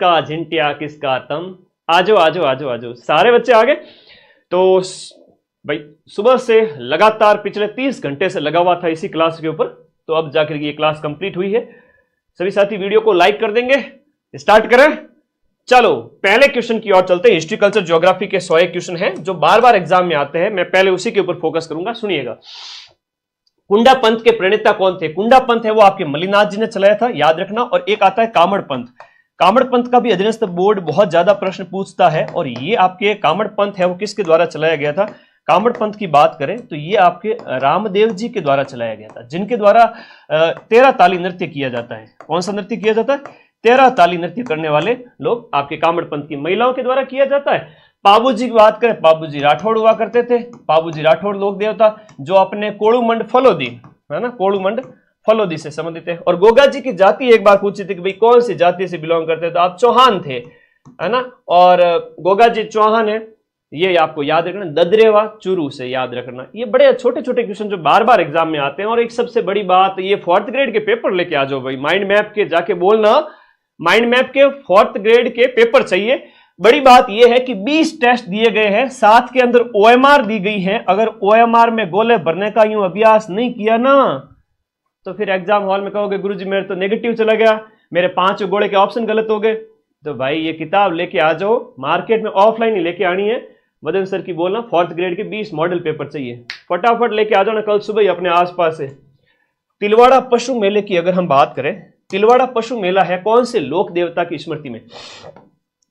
का झिंटिया किसका तम। आजो आजो आजो आजो, सारे बच्चे आ गए। तो भाई सुबह से लगातार पिछले 30 घंटे से लगा हुआ था इसी क्लास के ऊपर, तो अब जाकर ये क्लास कंप्लीट हुई है। सभी साथी वीडियो को लाइक कर देंगे। स्टार्ट करें, चलो पहले क्वेश्चन की ओर चलते हैं। हिस्ट्री कल्चर ज्योग्राफी के 101 क्वेश्चन हैं जो बार बार एग्जाम में आते हैं, मैं पहले उसी के ऊपर फोकस करूंगा। सुनिएगा, कुंडा पंथ के प्रणेता कौन थे? कुंडा पंथ है वो आपके मलिनाथ जी ने चलाया था, याद रखना। और एक आता है कामड़ पंथ। कामड़ पंथ का भी अधीनस्थ बोर्ड बहुत ज्यादा प्रश्न पूछता है, और ये आपके कामड़ पंथ है वो किसके द्वारा चलाया गया था? कामड़ पंथ की बात करें तो ये आपके रामदेव जी के द्वारा चलाया गया था, जिनके द्वारा 13 ताली नृत्य किया जाता है। कौन सा नृत्य किया जाता है? 13 ताली नृत्य करने वाले लोग आपके कामड़ पंथ की महिलाओं के द्वारा किया जाता है। पाबूजी की बात करें, पाबूजी राठौड़ हुआ करते थे। पाबूजी राठौड़ लोक देवता जो अपने कोड़ूमंड फलोदी, है ना, कोड़ूमंड फलोदी से संबंधित है। और गोगा जी की जाति एक बार पूछी थी कि भाई कौन सी जाति से बिलोंग करते, तो आप चौहान थे, है ना। और गोगा जी चौहान है, ये आपको याद रखना। ददरेवा चुरू से याद रखना। ये बड़े छोटे छोटे क्वेश्चन जो बार बार एग्जाम में आते हैं। और एक सबसे बड़ी बात, ये 4th ग्रेड के पेपर लेके आ जाओ भाई, माइंड मैप के जाके बोलना, माइंड मैप के 4th ग्रेड के पेपर चाहिए। बड़ी बात यह है कि 20 टेस्ट दिए गए हैं, 7 के अंदर OMR दी गई है। अगर OMR में गोले भरने का यूं अभ्यास नहीं किया ना, तो फिर एग्जाम हॉल में कहोगे गुरुजी मेरे तो नेगेटिव चला गया, मेरे 5 गोले के ऑप्शन गलत हो गए। तो भाई ये किताब लेके आ जाओ, मार्केट में ऑफलाइन ही लेके आनी है। मदन सर की बोलना 4th ग्रेड के 20 मॉडल पेपर चाहिए, फटाफट लेके आ जाओ ना, कल सुबह ही अपने आसपास से। तिलवाड़ा पशु मेले की अगर हम बात करें, तिलवाड़ा पशु मेला है कौन से लोक देवता की स्मृति में?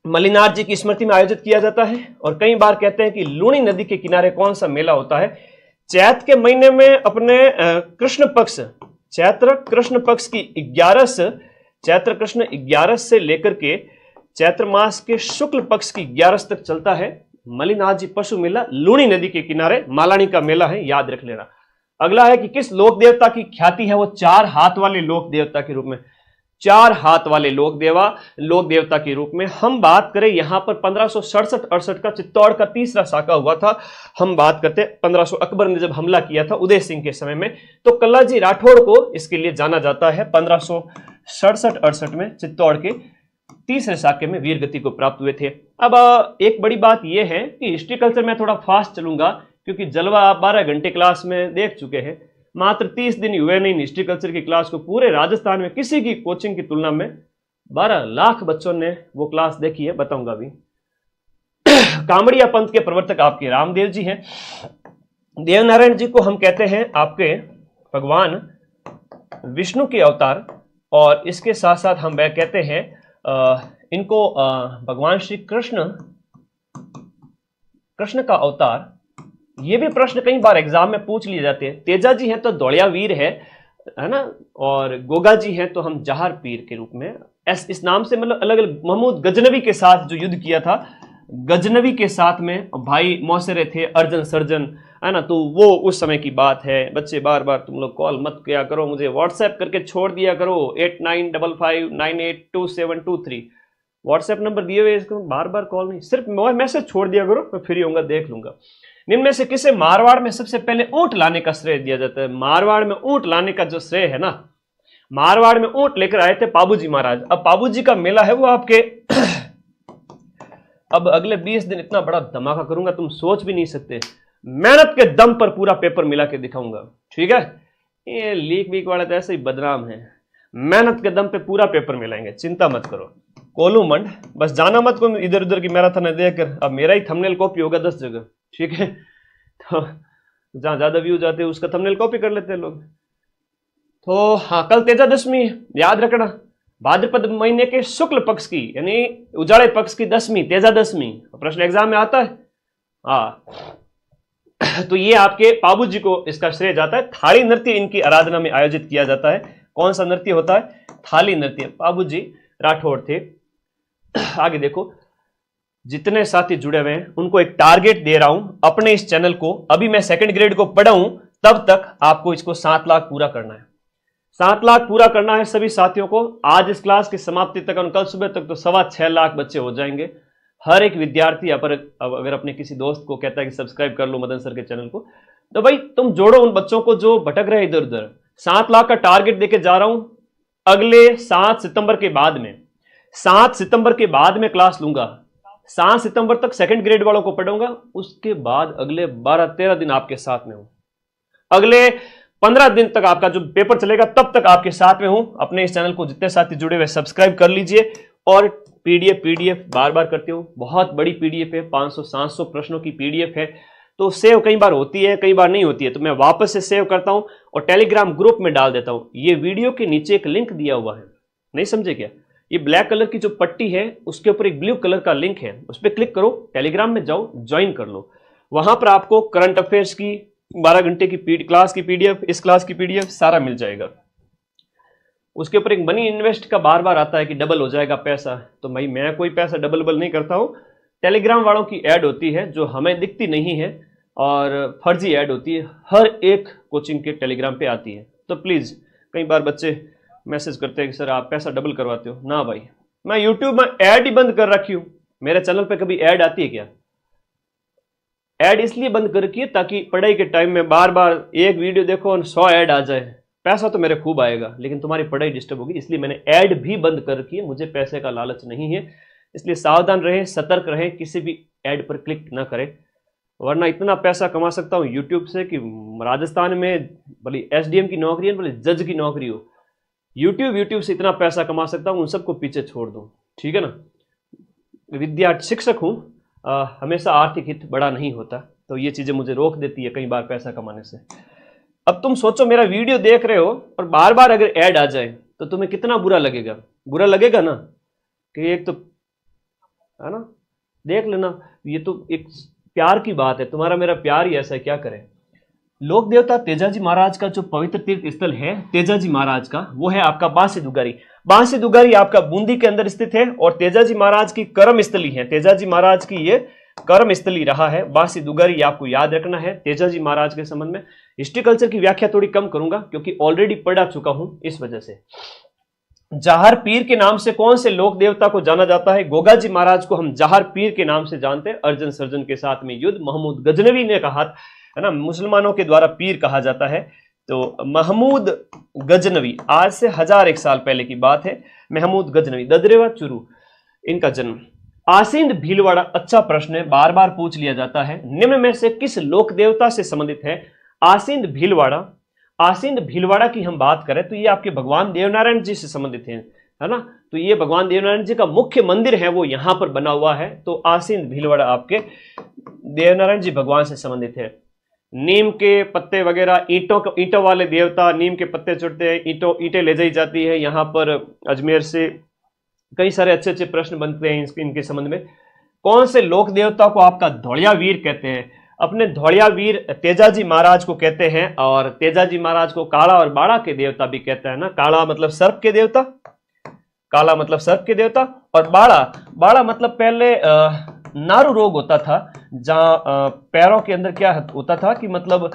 मलिनाथ जी की स्मृति में आयोजित किया जाता है। और कई बार कहते हैं कि लूणी नदी के किनारे कौन सा मेला होता है? चैत के महीने में अपने कृष्ण पक्ष, चैत्र कृष्ण पक्ष की 11 चैत्र कृष्ण 11 से लेकर के चैत्र मास के शुक्ल पक्ष की 11 तक चलता है मलिनाथ जी पशु मेला। लूणी नदी के किनारे मालानी का मेला है, याद रख लेना। अगला है कि किस लोक देवता की ख्याति है वो 4 हाथ वाले लोक देवता के रूप में? 4 हाथ वाले लोक देवता के रूप में हम बात करें यहां पर 1567-68 का चित्तौड़ का तीसरा साका हुआ था। हम बात करते 1500 अकबर ने जब हमला किया था उदय सिंह के समय में, तो कल्लाजी राठौड़ को इसके लिए जाना जाता है। 1567-68 में चित्तौड़ के तीसरे साके में वीर गति को प्राप्त हुए थे। अब एक बड़ी बात यह है कि हिस्ट्री कल्चर में थोड़ा फास्ट चलूंगा, क्योंकि जलवा आप 12 घंटे क्लास में देख चुके हैं। मात्र 30 दिन हुए नहीं हिस्ट्री कल्चर की क्लास को, पूरे राजस्थान में किसी की कोचिंग की तुलना में 12 लाख बच्चों ने वो क्लास देखी है, बताऊंगा अभी। कामड़िया पंथ के प्रवर्तक आपके रामदेव जी हैं। देवनारायण जी को हम कहते हैं आपके भगवान विष्णु के अवतार, और इसके साथ साथ हम वह कहते हैं इनको भगवान श्री कृष्ण का अवतार। ये भी प्रश्न कई बार एग्जाम में पूछ लिए जाते हैं। तेजा जी हैं तो दौड़िया वीर है ना, और गोगा जी हैं तो हम जहार पीर के रूप में, इस नाम से मतलब अलग अलग। महमूद गजनवी के साथ जो युद्ध किया था, गजनवी के साथ में भाई मौसरे थे अर्जन सर्जन, है ना, तो वो उस समय की बात है। बच्चे बार बार तुम लोग कॉल मत किया करो, मुझे व्हाट्सएप करके छोड़ दिया करो 8955982723। व्हाट्सएप नंबर दिए हुए, इसको बार बार कॉल नहीं, सिर्फ मैसेज छोड़ दिया करो, मैं फ्री होऊंगा, देख लूंगा। निम्न में से किसे मारवाड़ में सबसे पहले ऊंट लाने का श्रेय दिया जाता है? मारवाड़ में ऊंट लाने का जो श्रेय है ना, मारवाड़ में ऊंट लेकर आए थे पाबूजी महाराज। अब पाबूजी का मेला है वो आपके अब अगले 20 दिन इतना बड़ा धमाका करूंगा तुम सोच भी नहीं सकते। मेहनत के दम पर पूरा पेपर मिला के दिखाऊंगा, ठीक है। ये लीक वीक वाले तो ऐसे ही बदनाम है, मेहनत के दम पे पूरा पेपर मिलाएंगे, चिंता मत करो। कोलूमंड, बस जाना मत को इधर उधर की मैराथन देखकर। अब मेरा ही थंबनेल कॉपी होगा 10 जगह, ठीक है। तो जहां ज्यादा व्यू जाते हैं उसका थंबनेल कॉपी कर लेते हैं लोग। तो हाँ, कल तेजा दशमी याद रखना, भाद्रपद महीने के शुक्ल पक्ष की यानी उजाड़े पक्ष की दशमी, तेजा दशमी, प्रश्न एग्जाम में आता है। हाँ, तो ये आपके पाबूजी को इसका श्रेय जाता है। थाली नृत्य इनकी आराधना में आयोजित किया जाता है। कौन सा नृत्य होता है? थाली नृत्य। पाबूजी राठौड़ थे। आगे देखो, जितने साथी जुड़े हुए हैं उनको एक टारगेट दे रहा हूं अपने इस चैनल को। अभी मैं 2nd ग्रेड को पढ़ाऊं तब तक आपको इसको 7 लाख पूरा करना है। 7 लाख पूरा करना है सभी साथियों को। आज इस क्लास की समाप्ति तक और कल सुबह तक तो 6.25 लाख बच्चे हो जाएंगे। हर एक विद्यार्थी यहाँ पर अगर अपने किसी दोस्त को कहता है कि सब्सक्राइब कर लो मदन सर के चैनल को, तो भाई तुम जोड़ो उन बच्चों को जो भटक रहे इधर उधर। 7 लाख का टारगेट देके जा रहा हूं अगले 7 सितंबर के बाद में। 7 सितंबर के बाद मैं क्लास लूंगा। 7 सितंबर तक सेकंड ग्रेड वालों को पढ़ाऊंगा, उसके बाद अगले 12-13 दिन आपके साथ में हूं। अगले 15 दिन तक आपका जो पेपर चलेगा तब तक आपके साथ में हूं। अपने इस चैनल को जितने साथी जुड़े हुए सब्सक्राइब कर लीजिए। और पीडीएफ बार बार करते हो, बहुत बड़ी पीडीएफ है, 500-700 प्रश्नों की पीडीएफ है। तो सेव कई बार होती है, कई बार नहीं होती है, तो मैं वापस से सेव करता हूं और टेलीग्राम ग्रुप में डाल देता हूं। ये वीडियो के नीचे एक लिंक दिया हुआ है, नहीं समझे क्या? ये ब्लैक कलर की जो पट्टी है उसके ऊपर एक ब्लू कलर का लिंक है, उस पर क्लिक करो, टेलीग्राम में जाओ, ज्वाइन कर लो। वहां पर आपको करंट अफेयर्स की 12 घंटे की क्लास की पीडीएफ, इस क्लास की पीडीएफ सारा मिल जाएगा। उसके ऊपर एक मनी इन्वेस्ट का बार बार आता है कि डबल हो जाएगा पैसा, तो भाई मैं कोई पैसा डबल नहीं करता हूं। टेलीग्राम वालों की ऐड होती है जो हमें दिखती नहीं है और फर्जी ऐड होती है, हर एक कोचिंग के टेलीग्राम पे आती है। तो प्लीज, कई बार बच्चे मैसेज करते हैं कि सर आप पैसा डबल करवाते हो। ना भाई, मैं यूट्यूब में ऐड ही बंद कर रखी हूं। मेरे चैनल पे कभी ऐड आती है क्या? ऐड इसलिए बंद कर रखी है ताकि पढ़ाई के टाइम में बार बार एक वीडियो देखो और 100 ऐड आ जाए। पैसा तो मेरे खूब आएगा लेकिन तुम्हारी पढ़ाई डिस्टर्ब होगी, इसलिए मैंने ऐड भी बंद कर रखी है। मुझे पैसे का लालच नहीं है, इसलिए सावधान रहें, सतर्क रहें, किसी भी ऐड पर क्लिक ना करें, वरना इतना पैसा कमा सकता हूं यूट्यूब से कि राजस्थान में भले एसडीएम की नौकरी है, भले जज की नौकरी हो, यूट्यूब से इतना पैसा कमा सकता हूं, उन सबको पीछे छोड़ दूं। ठीक है ना? विद्यार्थी शिक्षक हूं, हमेशा आर्थिक हित बड़ा नहीं होता, तो ये चीजें मुझे रोक देती है कई बार पैसा कमाने से। अब तुम सोचो, मेरा वीडियो देख रहे हो और बार बार अगर ऐड आ जाए तो तुम्हें कितना बुरा लगेगा? बुरा लगेगा ना? कि एक तो है ना, देख लेना, ये तो एक प्यार की बात है, तुम्हारा मेरा प्यार ही ऐसा है, क्या करें। लोक देवता तेजाजी महाराज का जो पवित्र तीर्थ स्थल है तेजाजी महाराज का, वो है आपका बांसी दुगारी। बांसी दुगारी आपका बूंदी के अंदर स्थित है और तेजाजी महाराज की कर्म स्थली है। तेजाजी महाराज की ये कर्म स्थली रहा है बांसी दुगारी, आपको याद रखना है। तेजाजी महाराज के संबंध में हिस्ट्री कल्चर की व्याख्या थोड़ी कम करूंगा क्योंकि ऑलरेडी पढ़ा चुका हूं, इस वजह से। जहार पीर के नाम से कौन से लोक देवता को जाना जाता है? गोगाजी महाराज को हम जहार पीर के नाम से जानते हैं। अर्जुन सर्जन के साथ में युद्ध, महमूद गजनवी ने कहा है ना, मुसलमानों के द्वारा पीर कहा जाता है। तो महमूद गजनवी, आज से 1001 साल पहले की बात है। महमूद गजनवी, ददरेवा चुरू, इनका जन्म। आसींद भीलवाड़ा, अच्छा प्रश्न है, बार बार पूछ लिया जाता है। निम्न में से किस लोक देवता से संबंधित है आसींद भीलवाड़ा? आसींद भीलवाड़ा की हम बात करें तो ये आपके भगवान देवनारायण जी से संबंधित है ना। तो ये भगवान देवनारायण जी का मुख्य मंदिर है, वो यहां पर बना हुआ है। तो आसींद भीलवाड़ा आपके देवनारायण जी भगवान से संबंधित है। नीम के पत्ते वगैरह, ईंटों वाले देवता, नीम के पत्ते चढ़ते हैं, ईंटें ले जाई जाती है यहाँ पर अजमेर से। कई सारे अच्छे अच्छे प्रश्न बनते हैं इनके संबंध में। कौन से लोक देवता को आपका धौड़िया वीर कहते हैं? अपने धौड़िया वीर तेजाजी महाराज को कहते हैं, और तेजाजी महाराज को काला और बाड़ा के देवता भी कहते हैं ना। काला मतलब सर्प के देवता, काला मतलब सर्प के देवता, और बाड़ा मतलब पहले नारू रोग होता था, जहां पैरों के अंदर क्या होता था कि मतलब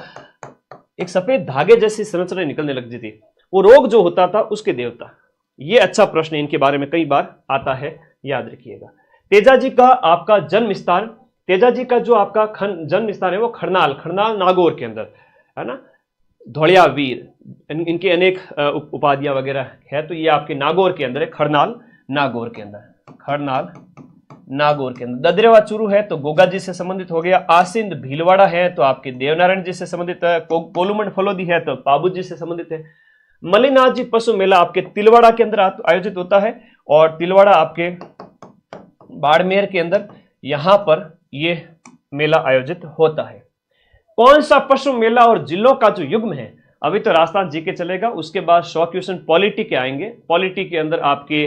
एक सफेद धागे जैसी संरचना निकलने लगती थी, वो रोग जो होता था उसके देवता। ये अच्छा प्रश्न है, इनके बारे में कई बार आता है, याद रखिएगा। तेजाजी का आपका जन्म स्थान, तेजाजी का जो आपका जन्म स्थान है वो खरनाल नागौर के अंदर है ना। धौड़िया वीर, इनके अनेक उपाधियां वगैरह है, तो ये आपके नागौर के अंदर है, खरनाल नागौर के अंदर, खरनाल नागौर के अंदर। ददरेवा चूरू है तो गोगा जी से संबंधित हो गया। आसिंद भीलवाड़ा है तो आपके देवनारायण जी से संबंधित है। कोलुमंड फलोदी है तो पाबू जी से संबंधित है। मलिनाथ जी पशु मेला आपके तिलवाड़ा के अंदर आयोजित होता है, और तिलवाड़ा आपके बाड़मेर के अंदर यहां पर ये मेला आयोजित होता है। कौन सा पशु मेला और जिलों का जो युग्म है? अभी तो राजस्थान जीके चलेगा, उसके बाद 100 क्वेश्चन पॉलिटी के आएंगे। पॉलिटी के अंदर आपके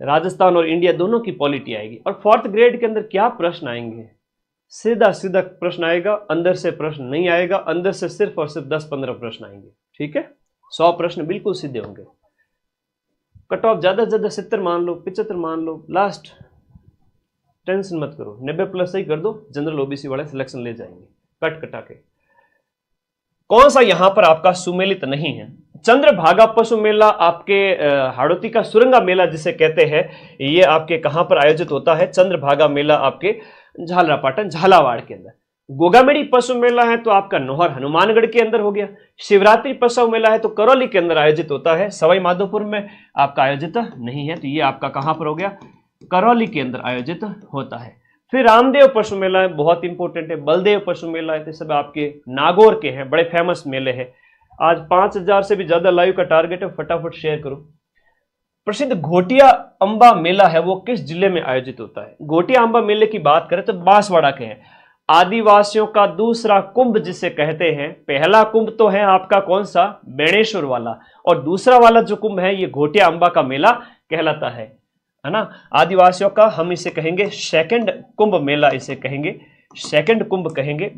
राजस्थान और इंडिया दोनों की पॉलिटी आएगी। और 4th ग्रेड के अंदर क्या प्रश्न आएंगे? सीधा सीधा प्रश्न आएगा, अंदर से प्रश्न नहीं आएगा। अंदर से सिर्फ और सिर्फ 10-15 प्रश्न आएंगे। ठीक है, 100 प्रश्न बिल्कुल सीधे होंगे। कट ऑफ ज्यादा से ज्यादा 70 मान लो, 75 मान लो, लास्ट। टेंशन मत करो, 90+ सही कर दो, जनरल ओबीसी वाले सिलेक्शन ले जाएंगे कट कटा के। कौन सा यहां पर आपका सुमेलित नहीं है? चंद्रभागा पशु मेला आपके हाड़ौती का सुरंगा मेला जिसे कहते हैं, ये आपके कहां पर आयोजित होता है? चंद्रभागा मेला आपके झालरापाटन झालावाड़ के अंदर। गोगामेड़ी पशु मेला है तो आपका नौहर हनुमानगढ़ के अंदर हो गया। शिवरात्रि पशु मेला है तो करौली के अंदर आयोजित होता है, सवाई माधोपुर में आपका आयोजित नहीं है, तो ये आपका कहां पर हो गया, करौली के अंदर आयोजित होता है। फिर रामदेव पशु मेला है, बहुत इंपॉर्टेंट है। बलदेव पशु मेला है, तो सब आपके नागौर के हैं, बड़े फेमस मेले हैं। आज 5000 से भी ज्यादा लाइव का टारगेट है, फटाफट शेयर करो। प्रसिद्ध घोटिया अंबा मेला है, वो किस जिले में आयोजित होता है? घोटिया अंबा मेले की बात करें तो बांसवाड़ा के हैं। आदिवासियों का दूसरा कुंभ जिसे कहते हैं, पहला कुंभ तो है आपका कौन सा, बेणेश्वर वाला, और दूसरा वाला जो कुंभ है ये घोटिया अंबा का मेला कहलाता है ना। आदिवासियों का हम इसे कहेंगे सेकंड कुंभ मेला, इसे कहेंगे सेकंड कुंभ कहेंगे,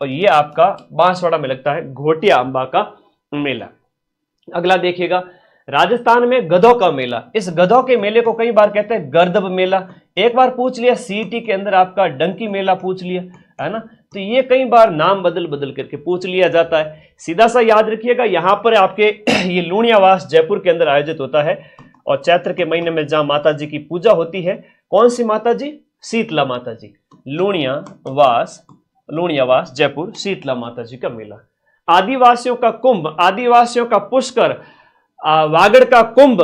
और ये आपका बांसवाड़ा में लगता है घोटिया अंबा का मेला। अगला देखिएगा, राजस्थान में गधों का मेला। इस गधों के मेले को कई बार कहते हैं गर्दभ मेला। एक बार पूछ लिया सीईटी के अंदर आपका डंकी मेला पूछ लिया है ना, तो ये कई बार नाम बदल बदल करके पूछ लिया जाता है। सीधा सा याद रखिएगा, यहां पर आपके ये लूणियावास जयपुर के अंदर आयोजित होता है, और चैत्र के महीने में जहां माता जी की पूजा होती है, कौन सी माता जी, शीतला माता जी। लूणियावास जयपुर, शीतला माता जी का मेला। आदिवासियों का कुंभ, आदिवासियों का पुष्कर, वागड़ का कुंभ,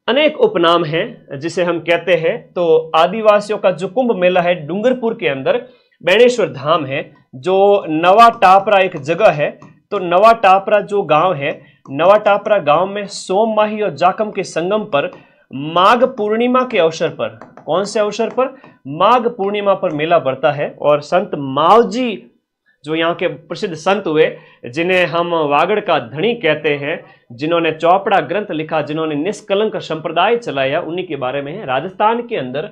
अनेक उपनाम हैं जिसे हम कहते हैं। तो आदिवासियों का जो कुंभ मेला है डूंगरपुर के अंदर बेणेश्वर धाम है, जो नवा टापरा एक जगह है। तो नवा टापरा जो गांव है, नवा टापरा गांव में सोममाही और जाकम के संगम पर माघ पूर्णिमा के अवसर पर, कौन से अवसर पर, माघ पूर्णिमा पर मेला बढ़ता है। और संत मावजी जो यहाँ के प्रसिद्ध संत हुए, जिन्हें हम वागड़ का धनी कहते हैं, जिन्होंने चौपड़ा ग्रंथ लिखा, जिन्होंने निष्कलंक संप्रदाय चलाया, उन्हीं के बारे में है। राजस्थान के अंदर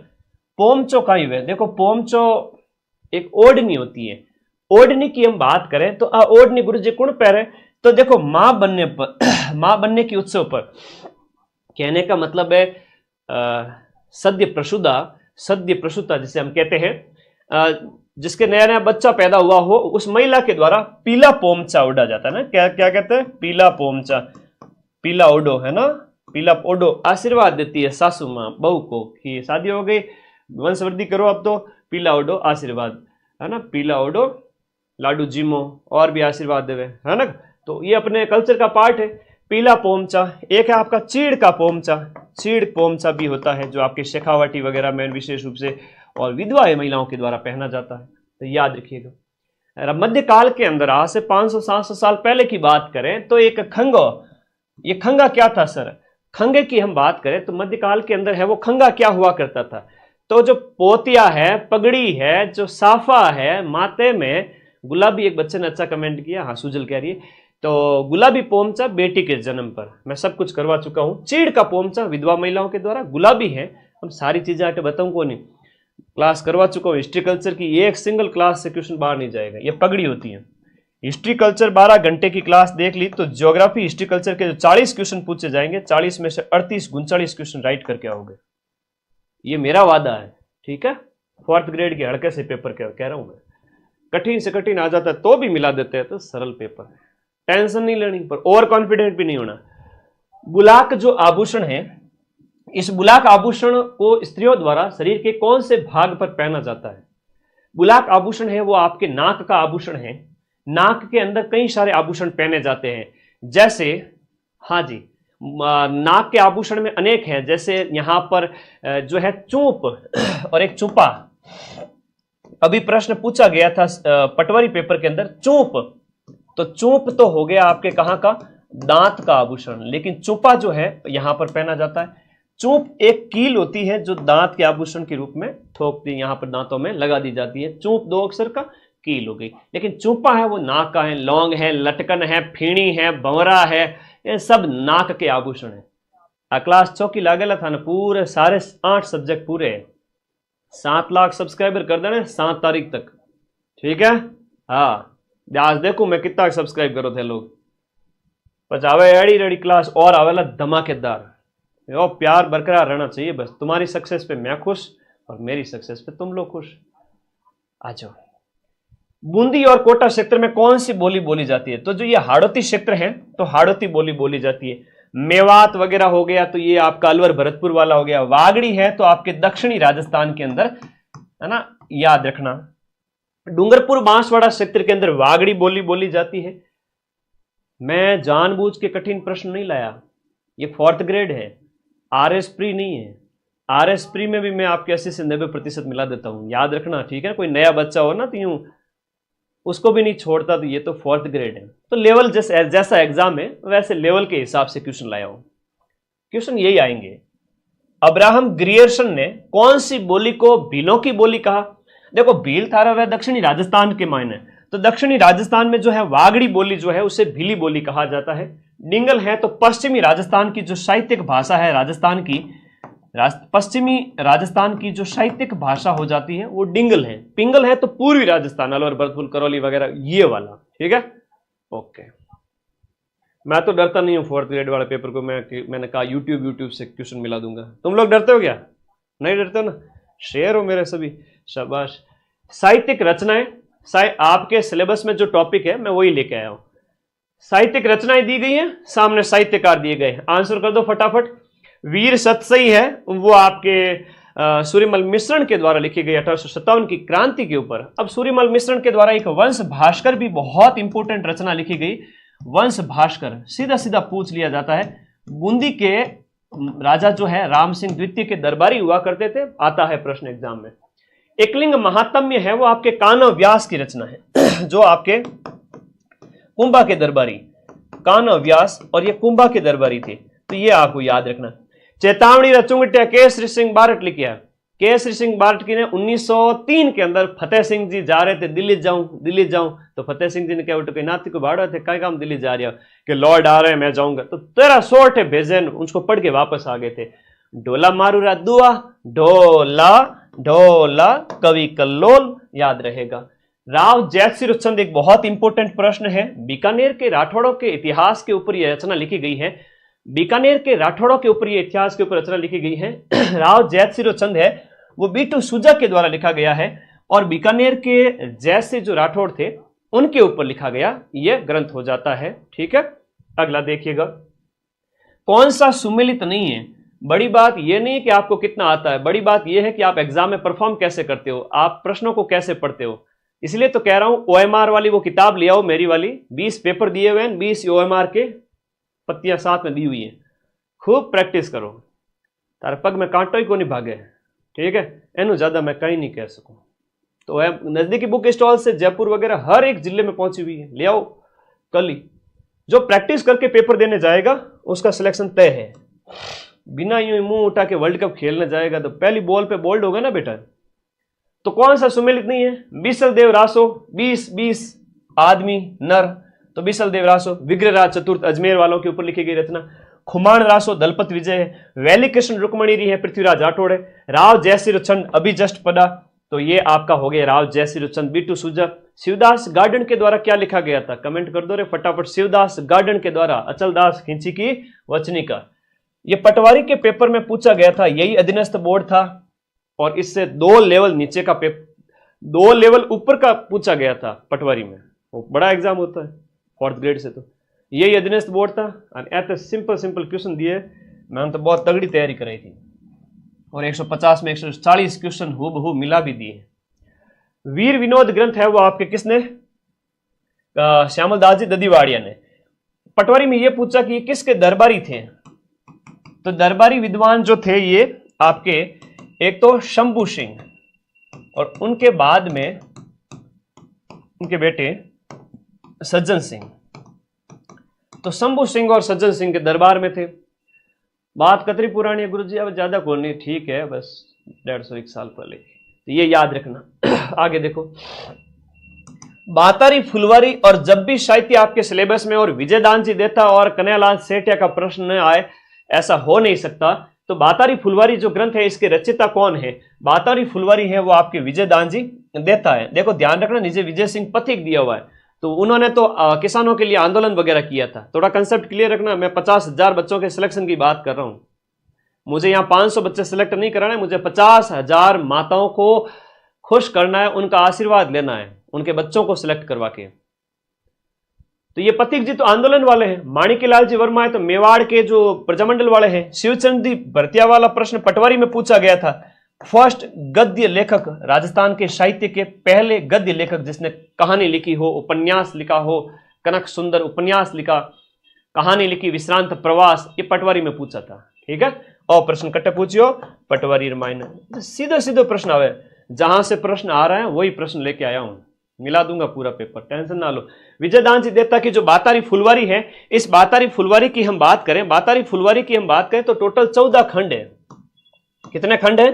पोमचो का ही है। देखो पोमचो एक ओढ़नी होती है, ओढ़नी की हम बात करें तो ओढ़नी गुरु जी कौन पहरे, तो देखो मां बनने पर मां बनने की उत्सव पर, कहने का मतलब है सद्य प्रसूता जिसे हम कहते हैं, जिसके नया नया बच्चा पैदा हुआ हो, उस महिला के द्वारा पीला पोमचा उड़ा जाता है ना। क्या क्या कहते हैं, पीला पोमचा, पीला ओडो है ना, पीला ओडो आशीर्वाद देती है सासू माँ बहू को कि शादी हो गई, वंशवृद्धि करो, अब तो पीला ओडो आशीर्वाद है ना, पीला ओडो लाडू जीमो और भी आशीर्वाद देवे है ना। तो ये अपने कल्चर का पार्ट है। पीला पोमचा, एक है आपका चीड़ का पोमचा, चीड़ पोमचा भी होता है जो आपके शेखावटी वगैरह में विशेष रूप से और विधवा महिलाओं के द्वारा पहना जाता है, तो याद रखिएगा। मध्यकाल के अंदर आज से 500-700 साल पहले की बात करें तो एक खंगो, ये खंगा क्या था सर, खंगे की हम बात करें तो मध्यकाल के अंदर है वो खंगा क्या हुआ करता था, तो जो पोतिया है, पगड़ी है, जो साफा है माथे में, गुलाबी, एक बच्चे ने अच्छा कमेंट किया, हाँ सुजल कह रही है, तो गुलाबी पोमचा बेटी के जन्म पर, मैं सब कुछ करवा चुका हूं। चीड़ का पोमचा विधवा महिलाओं के द्वारा, गुलाबी है, हम सारी चीजें आके बताऊं को नहीं, क्लास करवा चुका हूं हिस्ट्री कल्चर की, एक सिंगल क्लास से क्वेश्चन बाहर नहीं जाएगा। ये पगड़ी होती है। हिस्ट्री कल्चर 12 घंटे की क्लास देख ली तो ज्योग्राफी हिस्ट्री कल्चर के जो 40 क्वेश्चन पूछे जाएंगे, 40 में से 38-39 क्वेश्चन राइट करके आओगे, ये मेरा वादा है, ठीक है। 4th ग्रेड के हड़के से पेपर कह रहा हूं मैं, कठिन से कठिन आ जाता है तो भी मिला देते हैं, तो सरल पेपर है, टेंशन नहीं लेनी, पर ओवर कॉन्फिडेंट भी नहीं होना। बुलाक जो आभूषण है, इस बुलाक आभूषण को स्त्रियों द्वारा शरीर के कौन से भाग पर पहना जाता है? बुलाक आभूषण है वो आपके नाक का आभूषण है। नाक के अंदर कई सारे आभूषण पहने जाते हैं, जैसे, हाँ जी, नाक के आभूषण में अनेक हैं, जैसे यहां पर जो है चूप और एक चुपा। अभी प्रश्न पूछा गया था पटवारी पेपर के अंदर, चूप, तो चूप तो हो गया आपके कहां का, दांत का आभूषण, लेकिन चुपा जो है यहां पर पहना जाता है। चूप एक कील होती है जो दांत के आभूषण के रूप में ठोक दी, यहां पर दांतों में लगा दी जाती है। चूप 2 अक्षर का, कील हो गई, लेकिन चुपा है वो नाक का है, लौंग है, लटकन है, फीणी है, भंवरा है, ये सब नाक के आभूषण है। क्लास 6 की लागेला था ना, पूरे सारे 8 सब्जेक्ट पूरे 7 लाख सब्सक्राइबर कर देने 7 तारीख तक, ठीक है। हाँ आज देखो मैं कितना सब्सक्राइब करो थे लोग, पचावे एड़ी रेडी क्लास और आवेला धमाकेदार। यो प्यार बरकरार रहना चाहिए बस, तुम्हारी सक्सेस पे मैं खुश और मेरी सक्सेस पे तुम लोग खुश। आ जाओ। बूंदी और कोटा क्षेत्र में कौन सी बोली बोली जाती है? तो जो ये हाड़ौती क्षेत्र है तो हाड़ौती बोली बोली जाती है। मेवात वगैरह हो गया तो ये आपका अलवर भरतपुर वाला हो गया। वागड़ी है तो आपके दक्षिणी राजस्थान के अंदर है ना, याद रखना। डूंगरपुर बांसवाड़ा क्षेत्र के अंदर वागड़ी बोली बोली जाती है। मैं जानबूझ के कठिन प्रश्न नहीं लाया, ये 4th ग्रेड है, RS प्री नहीं है। RS प्री में भी मैं आपके 80 से 90% मिला देता हूं, याद रखना, ठीक है। कोई नया बच्चा हो ना तो यूं उसको भी नहीं छोड़ता, तो ये तो 4th ग्रेड है। तो लेवल जैसा एग्जाम है वैसे लेवल के हिसाब से क्वेश्चन लाया हूं। क्वेश्चन यही आएंगे, अब्राहम ग्रियर्सन ने कौन सी बोली को भीलों की बोली कहा? देखो, भील थारा वह दक्षिणी राजस्थान के मायने, तो दक्षिणी राजस्थान में जो है वागड़ी बोली जो है उसे भीली बोली कहा जाता है। डिंगल है तो पश्चिमी राजस्थान की जो साहित्यिक भाषा है राजस्थान की, पश्चिमी राजस्थान की जो साहित्यिक भाषा हो जाती है वो डिंगल है। पिंगल है तो पूर्वी राजस्थान, अलवर, भरतपुर, करौली वगैरह, ये वाला, ठीक है। ओके, मैं तो डरता नहीं हूं 4th ग्रेड वाले पेपर को, मैंने कहा यूट्यूब से क्वेश्चन मिला दूंगा। तुम लोग डरते हो क्या? नहीं डरते हो ना? शेर हो मेरे सभी, शाबाश। साहित्यिक रचनाएं, आपके सिलेबस में जो टॉपिक है मैं वही लेके आया हूं। साहित्यिक रचनाएं दी गई हैं, सामने साहित्यकार दिए गए हैं, आंसर कर दो फटाफट। वीर सतसई है वो आपके सूर्यमल मिश्रण के द्वारा लिखी गई 1857 की क्रांति के ऊपर। अब सूर्यमल मिश्रण के द्वारा एक वंश भास्कर भी बहुत इंपॉर्टेंट रचना लिखी गई, वंश भास्कर। सीधा सीधा पूछ लिया जाता है, बूंदी के राजा जो है राम सिंह द्वितीय के दरबारी हुआ करते थे, आता है प्रश्न एग्जाम में। एकलिंग महात्म्य है वो आपके कान्व व्यास की रचना है जो आपके कुंभा के दरबारी, कान्व व्यास और ये कुंभा के दरबारी थे, तो ये आपको याद रखना। चेतावनी रचुंगटिया केसरी सिंह बारट लिखी है। केसरी सिंह बारट की ने 1903 के अंदर फतेह सिंह जी जा रहे थे दिल्ली जाऊं, तो फतेह सिंह जी ने क्या उठे नाती को बाड़ा थे, क्या काम दिल्ली जा रहे हो कि लॉर्ड आ रहे हैं मैं जाऊंगा, तो तेरा सोट है भेजन, उसको पढ़ के वापस आ गए थे। ढोला मारूरा दुआ, ढोला ढोला कवि कल्लोल, याद रहेगा। राव जैतसिरुचंद एक बहुत इंपॉर्टेंट प्रश्न है, बीकानेर के राठौड़ों के इतिहास के ऊपर यह रचना लिखी गई है। बीकानेर के राठौड़ों के ऊपर यह इतिहास के ऊपर रचना लिखी गई है। राव जैतसिरुचंद है वो बीटू सुजा के द्वारा लिखा गया है, और बीकानेर के जैसे जो राठौड़ थे उनके ऊपर लिखा गया यह ग्रंथ हो जाता है, ठीक है। अगला देखिएगा, कौन सा सुमेलित नहीं है? बड़ी बात यह नहीं कि आपको कितना आता है, बड़ी बात यह है कि आप एग्जाम में परफॉर्म कैसे करते हो, आप प्रश्नों को कैसे पढ़ते हो। इसलिए तो कह रहा हूं OMR वाली वो किताब ले आओ मेरी वाली, 20 पेपर दिए हुए हैं, 20 OMR के पत्तियां साथ में दी हुई हैं, खूब प्रैक्टिस करो, तारे पग में कांटो ही को नहीं भागे, ठीक है। एनु ज्यादा मैं कहीं नहीं कह सकूं। तो नजदीकी बुक स्टॉल से जयपुर वगैरह हर एक जिले में पहुंची हुई है, ले आओ कल ही। जो प्रैक्टिस करके पेपर देने जाएगा उसका सिलेक्शन तय है, बिना यूं मुंह उठा के वर्ल्ड कप खेलने जाएगा तो पहली बॉल पे बोल्ड होगा ना बेटा। तो कौन सा सुमेलित नहीं है? बिसल देव रासो, 20 आदमी नर, तो बिसल देव रासो। विग्रहराज चतुर्थ अजमेर वालों के ऊपर लिखी गई रचना। खुमान रासो दलपत विजय है। वैली कृष्ण रुक्मणी री है, पृथ्वीराज राठौड़ है। राव जयसिरुचंद अभी जस्ट पढ़ा, तो ये आपका हो गया राव जयसिरुचंद। बीटू सुजा। शिवदास गार्डन के द्वारा क्या लिखा गया था? कमेंट कर दो रे फटाफट। शिवदास गार्डन के द्वारा अचल दास खिंची की वचनिका। ये पटवारी के पेपर में पूछा गया था, यही अधीनस्थ बोर्ड था, और इससे 2 लेवल नीचे का पेपर, 2 लेवल ऊपर का पूछा गया था पटवारी में। वो बड़ा एग्जाम होता है 4th ग्रेड से, तो यही अधीनस्थ बोर्ड था। और ऐसे सिंपल क्वेश्चन दिए, मैंने तो बहुत तगड़ी तैयारी कराई थी, और 150 में 140 क्वेश्चन हूबहू मिला भी दिए। वीर विनोद ग्रंथ है वो आपके किसने? श्यामलदास जी ददीवाड़िया ने। पटवारी में ये पूछा कि ये किसके दरबारी थे? तो दरबारी विद्वान जो थे ये आपके एक तो शंभू सिंह, और उनके बाद में उनके बेटे सज्जन सिंह। तो शंभू सिंह और सज्जन सिंह के दरबार में थे। बात कतरी पुरानी है गुरुजी, अब ज्यादा कौन नहीं, ठीक है, बस 150-1 साल पहले, तो ये याद रखना। आगे देखो, बातारी फुलवारी और जब भी साहित्य आपके सिलेबस में और विजयदान जी देता और कन्हैयालाल सेठिया का प्रश्न न आए, ऐसा हो नहीं सकता। तो बातारी फुलवारी जो ग्रंथ है इसके रचयिता कौन है? बातारी फुलवारी है वो आपके विजयदान जी देता है। देखो ध्यान रखना, नीचे विजय सिंह पथिक दिया हुआ है, तो उन्होंने तो किसानों के लिए आंदोलन वगैरह किया था। थोड़ा कंसेप्ट क्लियर रखना, मैं 50,000 बच्चों के सिलेक्शन की बात कर रहा हूं। मुझे यहाँ 500 बच्चे सिलेक्ट नहीं कराना है, मुझे 50,000 माताओं को खुश करना है, उनका आशीर्वाद लेना है, उनके बच्चों को सिलेक्ट करवा के। तो ये पथिक जी तो आंदोलन वाले हैं, माणिक्यलाल जी वर्मा है तो मेवाड़ के जो प्रजामंडल वाले हैं, शिवचंद जी भरतिया वाला प्रश्न पटवारी में पूछा गया था, फर्स्ट गद्य लेखक, राजस्थान के साहित्य के पहले गद्य लेखक जिसने कहानी लिखी हो, उपन्यास लिखा हो, कनक सुंदर उपन्यास लिखा, कहानी लिखी, विश्रांत प्रवास, ये पटवारी में पूछा था। ठीक है, और प्रश्न कट्टे पूछियो पटवारी रामायण, सीधे सीधे प्रश्न आवे, जहां से प्रश्न आ रहे हैं वही प्रश्न लेके आया हूं, मिला दूंगा पूरा पेपर, टेंशन ना लो। विजयदान जी देवता की जो बातारी फुलवारी है, इस बातारी फुलवारी की हम बात करें, बातारी फुलवारी की हम बात करें तो टोटल 14 खंड है। कितने खंड है?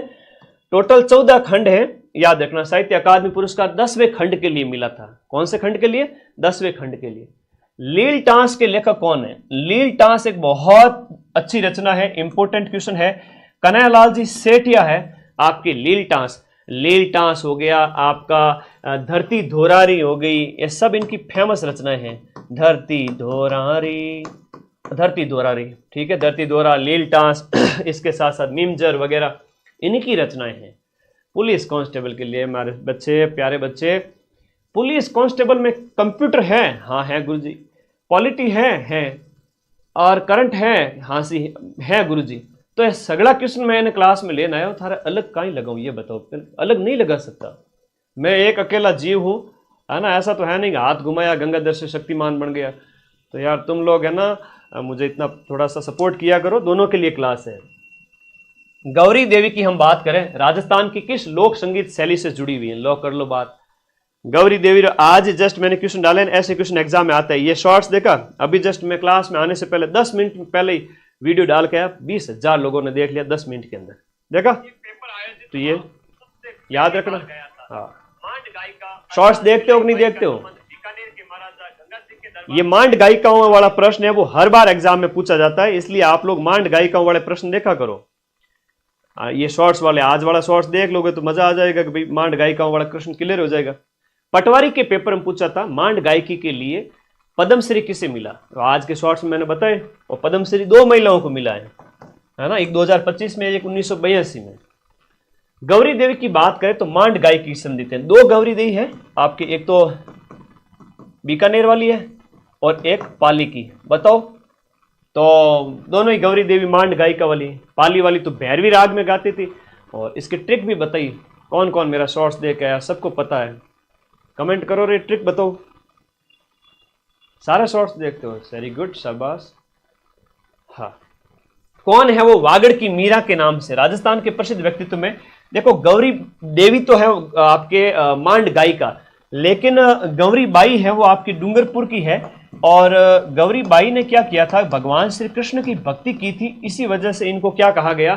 टोटल 14 खंड है। याद रखना, साहित्य अकादमी पुरस्कार 10वें खंड के लिए मिला था। कौन से खंड के लिए? 10वें खंड के लिए। लील टांस के लेखक कौन है? लील टांस एक बहुत अच्छी रचना है, इंपोर्टेंट क्वेश्चन है। कन्हैयालाल जी सेठिया है आपकी लील टांस। लील टांस हो गया आपका, धरती धोरारी हो गई, ये सब इनकी फेमस रचनाएं हैं। धरती धोरारी, धरती धोरारी, ठीक है, धरती धोरा, लील टांस, इसके साथ साथ मिमजर वगैरह इनकी रचनाएं हैं। पुलिस कांस्टेबल के लिए हमारे बच्चे, प्यारे बच्चे, पुलिस कांस्टेबल में कंप्यूटर है? हाँ है गुरुजी। पॉलिटी है, और करंट है? हाँ सी है गुरुजी। तो ये सगड़ा क्वेश्चन मैंने क्लास में लेना है, थारा अलग कहीं लगाऊं ये बताओ? अलग नहीं लगा सकता, मैं एक अकेला जीव हूं, है ना। ऐसा तो है नहीं हाथ घुमाया गंगाधर से शक्तिमान बन गया। तो यार तुम लोग है ना, मुझे इतना थोड़ा सा सपोर्ट किया करो, दोनों के लिए क्लास है। गौरी देवी की हम बात करें, राजस्थान की किस लोक संगीत शैली से जुड़ी हुई है? लो कर लो बात। गौरी देवी, आज जस्ट मैंने क्वेश्चन डाले, ऐसे क्वेश्चन एग्जाम में आता है। ये शॉर्ट्स देखा अभी जस्ट मैं क्लास में आने से पहले 10 मिनट पहले ही वीडियो डाल के आया, 20,000 लोगों ने देख लिया 10 मिनट के अंदर, देखा? तो ये याद रखना। हाँ, शॉर्ट्स देखते हो कि नहीं देखते हो? ये मांड गायिकाओं वाला प्रश्न है, वो हर बार एग्जाम में पूछा जाता है, इसलिए आप लोग मांड गायिकाओं वाले प्रश्न देखा करो। ये शॉर्ट्स वाले, आज वाला शॉर्ट्स देख लोगे तो मजा आ जाएगा कि भाई मांड गायिकाओं वाला क्वेश्चन क्लियर हो जाएगा। पटवारी के पेपर में पूछा था, मांड गायकी के लिए पद्मश्री किसे मिला? तो आज के शॉर्ट्स में मैंने बताए, और पद्मश्री 2 महिलाओं को मिला है ना, एक 2025 में, एक 1982 में। गौरी देवी की बात करें तो मांड गायकी संबंधित है, 2 गौरी देवी है आपकी, एक तो बीकानेर वाली है और एक पाली की। बताओ, तो दोनों ही गौरी देवी मांड गायिका वाली। पाली वाली तो भैरवी राग में गाती थी, और इसकी ट्रिक भी बताई। कौन कौन मेरा शॉर्ट्स देख आया, सबको पता है? कमेंट करो रे, ट्रिक बताओ। सारे शॉर्ट्स देखते हो, वेरी गुड, शाबाश। हाँ, कौन है वो वागड़ की मीरा के नाम से? राजस्थान के प्रसिद्ध व्यक्तित्व में देखो, गौरी देवी तो है आपके मांड गायिका, लेकिन गौरी बाई है वो आपकी डूंगरपुर की है। और गौरी बाई ने क्या किया था, भगवान श्री कृष्ण की भक्ति की थी, इसी वजह से इनको क्या कहा गया,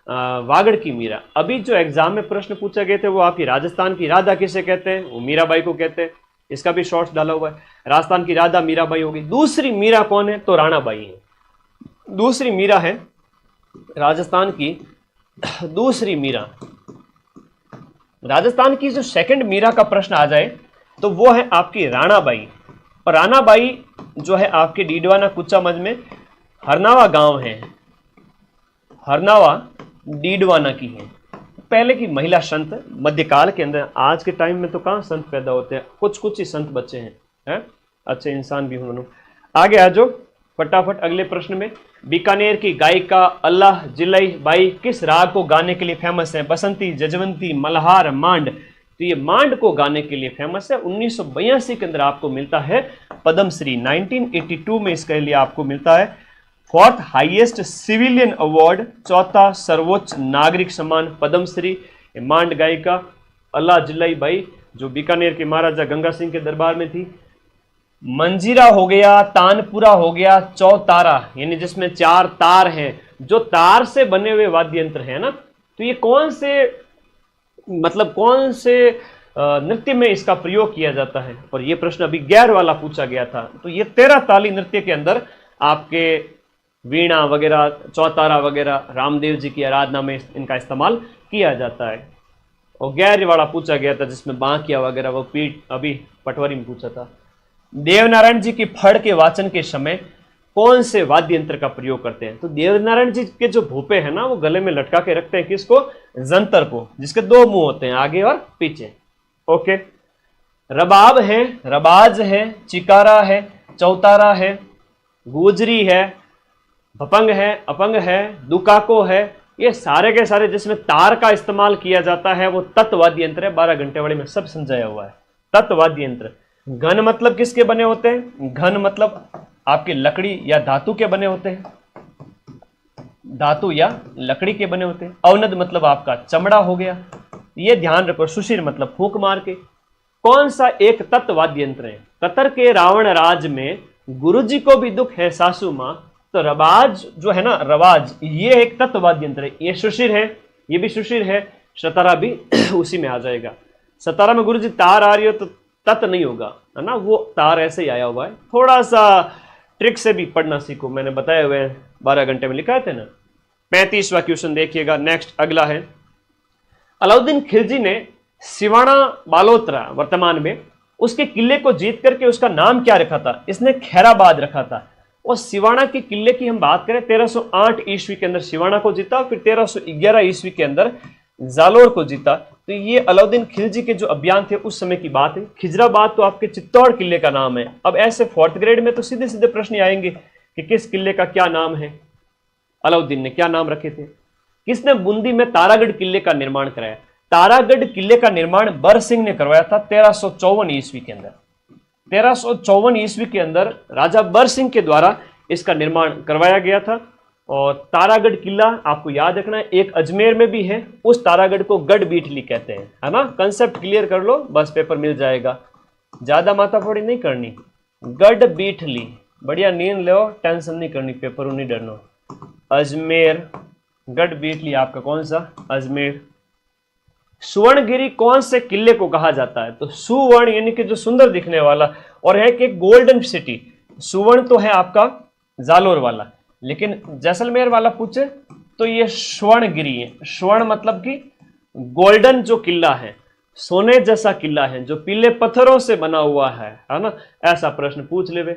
वागड़ की मीरा। अभी जो एग्जाम में प्रश्न पूछे गए थे वो आपकी राजस्थान की राधा किसे कहते हैं? वो मीराबाई को कहते हैं, इसका भी शॉर्ट्स डाला हुआ है। राजस्थान की राधा मीराबाई होगी। दूसरी मीरा कौन है? तो राणाबाई है। दूसरी मीरा है राजस्थान की, दूसरी मीरा, राजस्थान की जो सेकंड मीरा का प्रश्न आ जाए तो वो है आपकी राणाबाई। और राणाबाई जो है आपके डीडवाना कुचामझ में हरनावा गांव है, हरनावा डीडवाना की है। पहले की महिला संत मध्यकाल के अंदर, आज के टाइम में तो कहां संत पैदा होते हैं, कुछ कुछ ही संत बच्चे हैं, अच्छे इंसान भी हूं। आगे आ जाओ फटाफट अगले प्रश्न में। बीकानेर की गायिका अल्लाह जिलाई बाई किस राग को गाने के लिए फेमस है? बसंती, जजवंती, मल्हार, मांड। तो ये मांड को गाने के लिए फेमस है। 1982 के अंदर आपको मिलता है पद्मश्री। 1982 में इसके लिए आपको मिलता है 4th हाईएस्ट सिविलियन अवार्ड, 4था सर्वोच्च नागरिक सम्मान पद्मश्री। मांड गायिका अल्लाह जिलाई बाई जो बीकानेर के महाराजा गंगा सिंह के दरबार में थी। मंजीरा हो गया, तानपुरा हो गया, चौतारा, यानी जिसमें 4 तार हैं, जो तार से बने हुए वाद्य यंत्र है ना, तो ये कौन से, मतलब कौन से नृत्य में इसका प्रयोग किया जाता है? और ये प्रश्न अभी गैर वाला पूछा गया था। तो ये 13 ताली नृत्य के अंदर आपके वीणा वगैरह, चौतारा वगैरह, रामदेव जी की आराधना में इनका इस्तेमाल किया जाता है। और गैर वाला पूछा गया था जिसमें बांकिया वगैरह, वो पीठ अभी पटवारी में पूछा था। देवनारायण जी की फड़ के वाचन के समय कौन से वाद्य यंत्र का प्रयोग करते हैं? तो देवनारायण जी के जो भूपे हैं ना, वो गले में लटका के रखते हैं किसको? जंतर को, जिसके 2 मुंह होते हैं, आगे और पीछे। ओके, रबाब है, रबाज है, चिकारा है, चौतारा है, गुजरी है, भपंग है, अपंग है, दुकाको है, ये सारे के सारे जिसमें तार का इस्तेमाल किया जाता है वो तत्वाद्य यंत्र है। 12 घंटे वाले में सब समझाया हुआ है। तत्वाद्य यंत्र। घन मतलब किसके बने होते हैं? घन मतलब आपके लकड़ी या धातु के बने होते हैं, धातु या लकड़ी के बने होते हैं। अवनद मतलब आपका चमड़ा हो गया। ये ध्यान रखो। सुशिर मतलब फूंक मार के। कौन सा एक तत्वाद्य यंत्र है? कतर के रावण राज में गुरुजी को भी दुख है सासू मां, तो रवाज जो है ना, रवाज, ये एक तत्वाद्य यंत्र है। ये सुशिर है, ये भी सुशिर है। सतारा भी उसी में आ जाएगा। सतारा में गुरुजी तार आ रही हो तो तत् नहीं होगा, है ना, वो तार ऐसे ही आया हुआ है। थोड़ा सा ट्रिक से भी पढ़ना सीखो, मैंने बताए हुए हैं 12 घंटे में लिखा थे ना। 35वां क्वेश्चन देखिएगा। नेक्स्ट अगला है, अलाउद्दीन खिलजी ने सिवाना बालोतरा वर्तमान में उसके किले को जीत करके उसका नाम क्या रखा था? इसने खैराबाद रखा था। और सिवाना के किले की हम बात करें, 1308 ईस्वी के अंदर सिवाना को जीता, फिर 1311 ईस्वी के अंदर जालोर को जीता। तो ये अलाउद्दीन खिलजी के जो अभियान थे उस समय की बात है। खिजराबाद तो आपके चित्तौड़ किले का नाम है। अब ऐसे 4th ग्रेड में तो सीधे सीधे प्रश्न आएंगे कि किस किले का क्या नाम है, अलाउद्दीन ने क्या नाम रखे थे। किसने बूंदी में तारागढ़ किले का निर्माण कराया? तारागढ़ किले का निर्माण बर सिंह ने करवाया था 1354 ईस्वी के अंदर। 1354 ईस्वी के अंदर राजा बर सिंह के द्वारा इसका निर्माण करवाया गया था। और तारागढ़ किला आपको याद रखना है, एक अजमेर में भी है। उस तारागढ़ को गढ़ बीठली कहते हैं, है ना। कंसेप्ट क्लियर कर लो, बस पेपर मिल जाएगा, ज्यादा माथाफोड़ी नहीं करनी। गढ़ बीठली, बढ़िया नींद लो, टेंशन नहीं करनी, पेपर नहीं डरना। अजमेर, गढ़ बीठली आपका कौन सा? अजमेर। सुवर्णगिरी कौन से किले को कहा जाता है? तो सुवर्ण यानी कि जो सुंदर दिखने वाला, और है कि गोल्डन सिटी। सुवर्ण तो है आपका जालोर वाला, लेकिन जैसलमेर वाला पूछे तो ये स्वर्णगिरी है। स्वर्ण मतलब कि गोल्डन जो किला है, सोने जैसा किला है, जो पीले पत्थरों से बना हुआ है ना। ऐसा प्रश्न पूछ ले।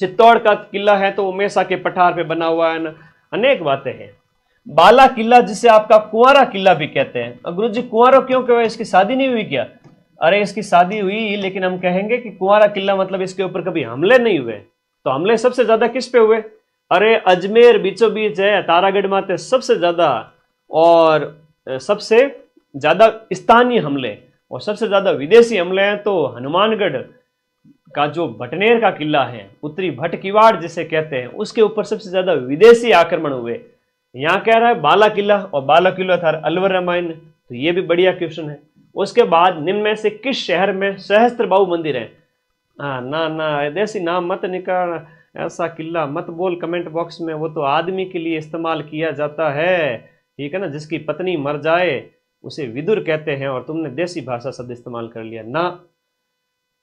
चित्तौड़ का किला है तो उमेशा के पठार पे बना हुआ है ना। अनेक बातें हैं। बाला किला जिसे आपका कुंवारा किला भी कहते हैं। गुरुजी कुंवारा क्यों कहा? इसकी शादी नहीं हुई क्या? अरे इसकी शादी हुई, लेकिन हम कहेंगे कि कुंवारा किला मतलब इसके ऊपर कभी हमले नहीं हुए। तो हमले सबसे ज्यादा किस पे हुए? अरे अजमेर बीचों बीच है, तारागढ़ माते सबसे ज्यादा, और सबसे ज्यादा स्थानीय हमले और सबसे ज्यादा विदेशी हमले हैं तो हनुमानगढ़ का जो भटनेर का किला है, उत्तरी भट किवाड़ जिसे कहते हैं, उसके ऊपर सबसे ज्यादा विदेशी आक्रमण हुए। यहाँ कह रहा है बाला किला, और बाला किला था अलवर रामायण, तो ये भी बढ़िया क्वेश्चन है। उसके बाद निम्न में से किस शहर में सहस्त्रबाहु मंदिर है? ना देसी नाम मत निकाल, ऐसा किला मत बोल कमेंट बॉक्स में, वो तो आदमी के लिए इस्तेमाल किया जाता है, ठीक है ना। जिसकी पत्नी मर जाए उसे विदुर कहते हैं, और तुमने देसी भाषा शब्द इस्तेमाल कर लिया ना।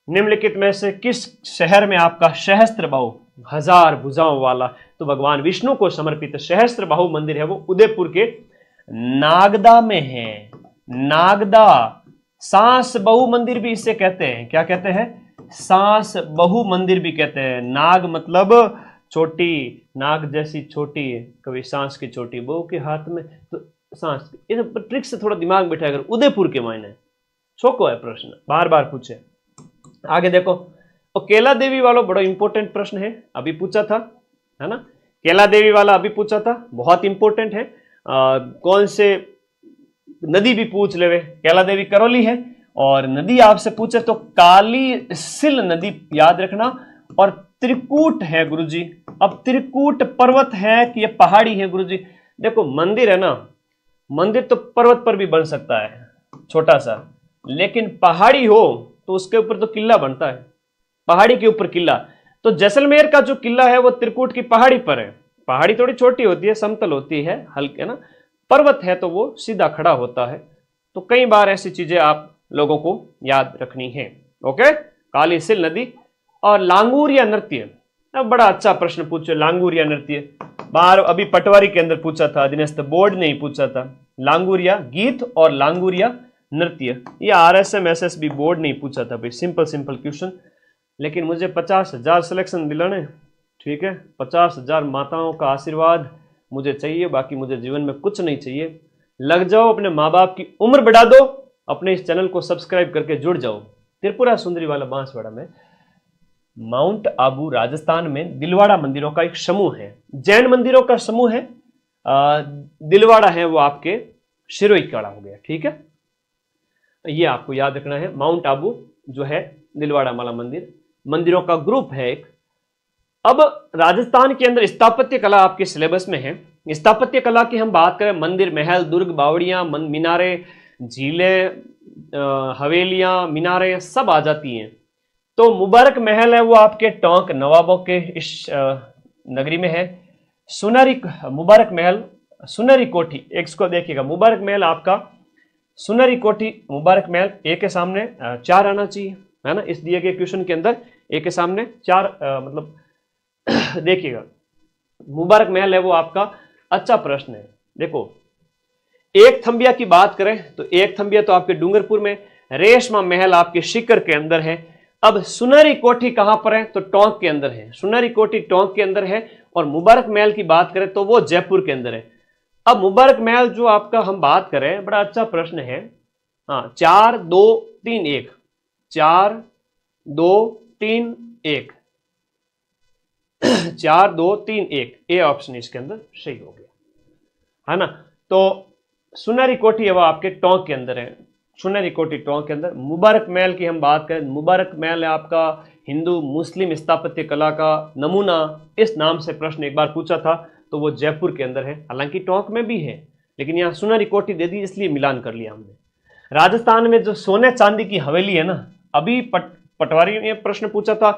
निम्नलिखित में से किस शहर में आपका सहस्त्रबाहु, 1000 भुजाओं वाला, तो भगवान विष्णु को समर्पित सहस्त्रबाहु मंदिर है, वो उदयपुर के नागदा में है। नागदा, सांस बहु मंदिर भी इसे कहते हैं। क्या कहते हैं? सांस बहु मंदिर भी कहते हैं। नाग मतलब छोटी, नाग जैसी छोटी, कभी सांस की छोटी, बहु के हाथ में तो सांस। इस ट्रिक से थोड़ा दिमाग बिठाया कर। उदयपुर के मायने छोको है प्रश्न, बार बार पूछे। आगे देखो, और केला देवी वालों बड़ा इंपॉर्टेंट प्रश्न है, अभी पूछा था, है ना। केला देवी वाला अभी पूछा था, बहुत इंपॉर्टेंट है। कौन से नदी भी पूछ ले, केला देवी करौली है। और नदी आपसे पूछे तो काली सिल नदी याद रखना, और त्रिकूट है गुरुजी। अब त्रिकूट पर्वत है कि ये पहाड़ी है गुरुजी? देखो मंदिर है ना, मंदिर तो पर्वत पर भी बन सकता है छोटा सा, लेकिन पहाड़ी हो तो उसके ऊपर तो किला बनता है, पहाड़ी के ऊपर किला। तो जैसलमेर का जो किला है वो त्रिकूट की पहाड़ी पर है। पहाड़ी थोड़ी छोटी होती है, समतल होती है, हल्के ना। पर्वत है तो वो सीधा खड़ा होता है। तो कई बार ऐसी चीजें आप लोगों को याद रखनी है। ओके, काली सिल नदी। और लांगूरिया नृत्य, अब बड़ा अच्छा प्रश्न पूछे। लांगूरिया नृत्य बाहर अभी पटवारी के अंदर पूछा था, अधीनस्थ बोर्ड ने ही पूछा था। लांगूरिया गीत और लांगूरिया नृत्य, ये RSM SSB बोर्ड ने ही पूछा था भाई। सिंपल सिंपल क्वेश्चन, लेकिन मुझे 50,000 सिलेक्शन दिलाने, ठीक है। 50,000 माताओं का आशीर्वाद मुझे चाहिए, बाकी मुझे जीवन में कुछ नहीं चाहिए। लग जाओ, अपने माँ बाप की उम्र बढ़ा दो, अपने इस चैनल को सब्सक्राइब करके जुड़ जाओ। त्रिपुरा सुंदरी वाला बांसवाड़ा में, माउंट आबू राजस्थान में दिलवाड़ा मंदिरों का एक समूह है, जैन मंदिरों का समूह है। दिलवाड़ा है वो आपके शिरोई कड़ा हो गया। ठीक है, ये आपको याद रखना है। माउंट आबू जो है दिलवाड़ा वाला मंदिर, मंदिरों का ग्रुप है एक। अब राजस्थान के अंदर स्थापत्य कला आपके सिलेबस में है। स्थापत्य कला की हम बात करें, मंदिर, महल, दुर्ग, बावड़ियां, मीनारे, झीलें, हवेलियां, मीनारे सब आ जाती हैं। तो मुबारक महल है वो आपके टोंक नवाबों के इस नगरी में है। सुनहरी मुबारक महल, सुनहरी कोठी, एक इसको देखिएगा, मुबारक महल आपका सुनहरी कोठी, मुबारक महल ए के सामने 4 आना चाहिए, है ना। इस दिए गए क्वेश्चन के अंदर ए के सामने 4 मतलब देखिएगा, मुबारक महल है वो आपका अच्छा प्रश्न है। देखो, एक थंबिया की बात करें तो एक थंबिया तो आपके डूंगरपुर में, रेशमा महल आपके शिकर के अंदर है। अब सुनहरी कोठी कहां पर है, तो टोंक के अंदर है। सुनहरी कोठी टोंक के अंदर है। और मुबारक महल की बात करें तो वो जयपुर के अंदर है। अब मुबारक महल जो आपका हम बात करें, बड़ा अच्छा प्रश्न है। हाँ, 4 2 3 1, 4 2 3 1, 4 2 3 1, ए ऑप्शन इसके अंदर सही हो गया, है ना। तो सुनहरी कोठी है वो आपके टोंक के अंदर है। सुनहरी कोठी टोंक के अंदर। मुबारक महल की हम बात करें, मुबारक महल है आपका हिंदू मुस्लिम स्थापत्य कला का नमूना, इस नाम से प्रश्न एक बार पूछा था, तो वो जयपुर के अंदर है। हालांकि टोंक में भी है, लेकिन यहाँ सुनहरी कोठी दे दी इसलिए मिलान कर लिया हमने। राजस्थान में जो सोने चांदी की हवेली है ना, अभी पटवारी ने प्रश्न पूछा था,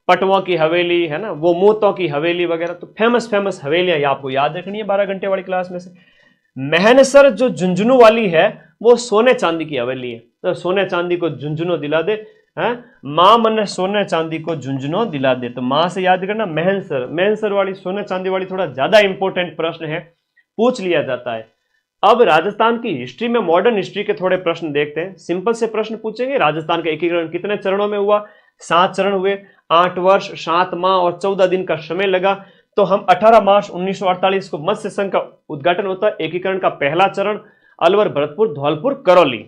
पटवों की हवेली है ना, वो मोतों की हवेली वगैरह, तो फेमस फेमस हवेलियां आपको याद रखनी है 12 घंटे वाली क्लास में से। महनसर जो झुंझुनू वाली है वो सोने चांदी की हवेली है। तो सोने चांदी को झुंझुनू दिला दे, है मां मन सोने चांदी को झुंझुनू दिला दे, तो मां से याद करना महनसर। महनसर वाली सोने चांदी वाली थोड़ा ज्यादा इंपॉर्टेंट प्रश्न है, पूछ लिया जाता है। अब राजस्थान की हिस्ट्री में, मॉडर्न हिस्ट्री के थोड़े प्रश्न देखते हैं। सिंपल से प्रश्न पूछेंगे, राजस्थान का एकीकरण कितने चरणों में हुआ, 7 चरण हुए, 8 वर्ष 7 माह और 14 दिन का समय लगा। तो हम 18 मार्च 1948 को मत्स्य संघ का उद्घाटन होता है। एकीकरण का पहला चरण अलवर, भरतपुर, धौलपुर, करौली।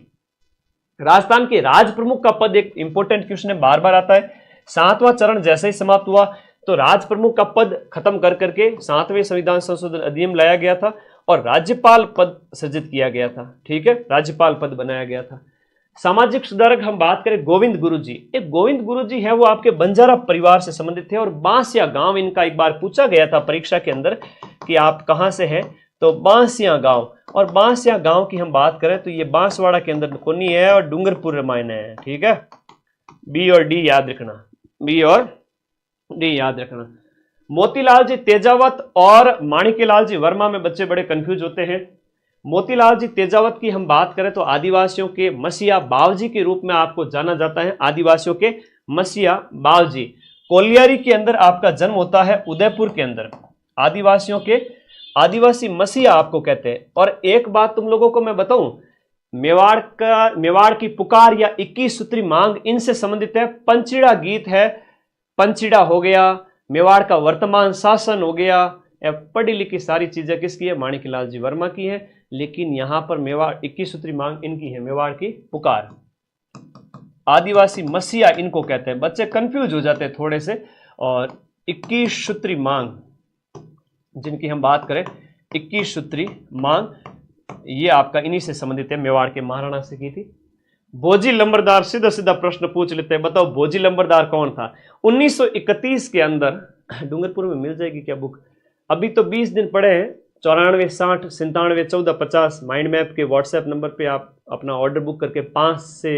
राजस्थान के राज प्रमुख का पद एक इंपॉर्टेंट क्वेश्चन है, बार बार आता है। 7वां चरण जैसे ही समाप्त हुआ तो राज प्रमुख का पद खत्म कर करके 7वें संविधान संशोधन अधिनियम लाया गया था और राज्यपाल पद सृजित किया गया था। ठीक है, राज्यपाल पद बनाया गया था। सामाजिक सुधारक हम बात करें, गोविंद गुरुजी। एक गोविंद गुरुजी है वो आपके बंजारा परिवार से संबंधित थे और बांसिया गांव इनका एक बार पूछा गया था परीक्षा के अंदर कि आप कहां से हैं, तो बांसिया गांव। और बांसिया गांव की हम बात करें तो ये बांसवाड़ा के अंदर कोनी है और डूंगरपुर रामायण है। ठीक है, बी और डी याद रखना, बी और डी याद रखना। मोतीलाल जी तेजावत और माणिक्यलाल जी वर्मा में बच्चे बड़े कंफ्यूज होते हैं। मोतीलाल जी तेजावत की हम बात करें तो आदिवासियों के मसीहा बावजी के रूप में आपको जाना जाता है, आदिवासियों के मसीहा बावजी। कोलियारी के अंदर आपका जन्म होता है, उदयपुर के अंदर। आदिवासियों के आदिवासी मसीहा आपको कहते हैं। और एक बात तुम लोगों को मैं बताऊं, मेवाड़ की पुकार या 21 सूत्री मांग इनसे संबंधित है। पंचीड़ा गीत है, पंचीड़ा हो गया, मेवाड़ का वर्तमान शासन हो गया, पढ़ी लिखी सारी चीजें किसकी है, माणिक्यलाल जी वर्मा की है। लेकिन यहां पर मेवाड़ 21 सूत्री मांग इनकी है, मेवाड़ की पुकार। आदिवासी मसीहा इनको कहते हैं, बच्चे कंफ्यूज हो जाते हैं थोड़े से। और 21 सूत्री मांग जिनकी हम बात करें, 21 सूत्री मांग ये आपका इन्हीं से संबंधित है, मेवाड़ के महाराणा से की थी। भोजी लंबरदार, सीधा सीधा प्रश्न पूछ लेते हैं, बताओ भोजी लंबरदार कौन था। 1931 के अंदर, डूंगरपुर में मिल जाएगी क्या बुक, अभी तो 20 दिन पड़े हैं। 94 60 97 14 50 माइंड मैप के व्हाट्सएप नंबर पे आप अपना ऑर्डर बुक करके 5 से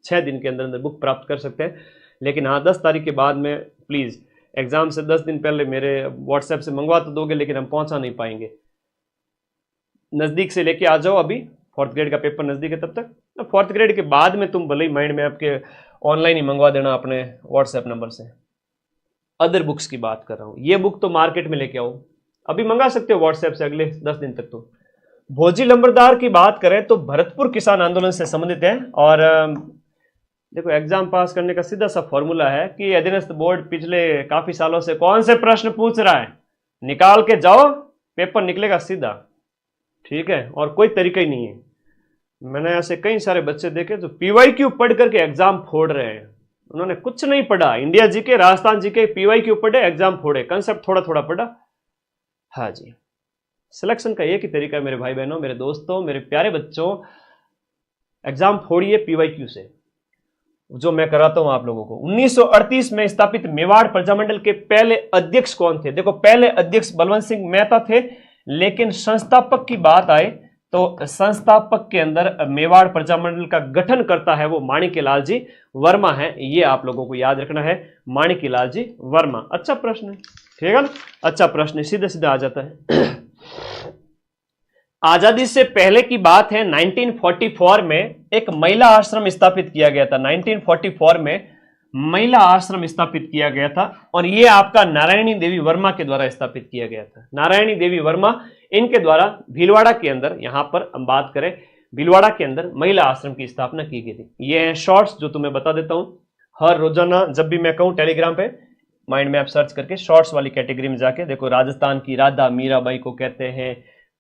6 दिन के अंदर अंदर बुक प्राप्त कर सकते हैं। लेकिन हाँ, 10 तारीख के बाद में प्लीज़, एग्जाम से 10 दिन पहले मेरे व्हाट्सएप से मंगवा तो दोगे, लेकिन हम पहुंचा नहीं पाएंगे। नज़दीक से लेके आ जाओ, अभी 4th ग्रेड का पेपर नज़दीक है, तब तक 4th ग्रेड के बाद में तुम भले ही माइंड मैप के ऑनलाइन ही मंगवा देना अपने व्हाट्सएप नंबर से। अदर बुक्स की बात कर रहा हूँ, ये बुक तो मार्केट में लेके आओ, अभी मंगा सकते हो व्हाट्सएप से अगले 10 दिन तक। तो भोजी लंबरदार की बात करें तो भरतपुर किसान आंदोलन से संबंधित है। और देखो, एग्जाम पास करने का सीधा सा फॉर्मूला है कि अधीनस्थ बोर्ड पिछले काफी सालों से कौन से प्रश्न पूछ रहा है, निकाल के जाओ, पेपर निकलेगा सीधा। ठीक है, और कोई तरीका ही नहीं है। मैंने ऐसे कई सारे बच्चे देखे जो पीवाईक्यू पढ़ करके एग्जाम फोड़ रहे हैं, उन्होंने कुछ नहीं पढ़ा, India GK, Rajasthan GK, PYQ पढ़े, एग्जाम फोड़े, कंसेप्ट थोड़ा थोड़ा पढ़ा। हाँ जी, सिलेक्शन का एक ही तरीका है मेरे भाई बहनों, मेरे दोस्तों, मेरे प्यारे बच्चों, एग्जाम फोड़िए पीवाईक्यू से, जो मैं कराता हूं आप लोगों को। 1938 में स्थापित मेवाड़ प्रजामंडल के पहले अध्यक्ष कौन थे? देखो, पहले अध्यक्ष बलवंत सिंह मेहता थे, लेकिन संस्थापक की बात आए तो संस्थापक के अंदर मेवाड़ प्रजामंडल का गठन करता है वो माणिक्यलाल जी वर्मा है। ये आप लोगों को याद रखना है, माणिक्यलाल जी वर्मा। अच्छा प्रश्न है, ठीक है ना, अच्छा प्रश्न, सीधे सीधे आ जाता है। आजादी से पहले की बात है, 1944 में एक महिला आश्रम स्थापित किया गया था। 1944 में महिला आश्रम स्थापित किया गया था और यह आपका नारायणी देवी वर्मा के द्वारा स्थापित किया गया था। नारायणी देवी वर्मा, इनके द्वारा भीलवाड़ा के अंदर, यहां पर हम बात करें, भीलवाड़ा के अंदर महिला आश्रम की स्थापना की गई थी। ये है शॉर्ट्स जो तुम्हें बता देता हूं हर रोजाना, जब भी मैं कहूं टेलीग्राम पे माइंड मैप सर्च करके शॉर्ट्स वाली कैटेगरी में जाके देखो। राजस्थान की राधा मीराबाई को कहते हैं,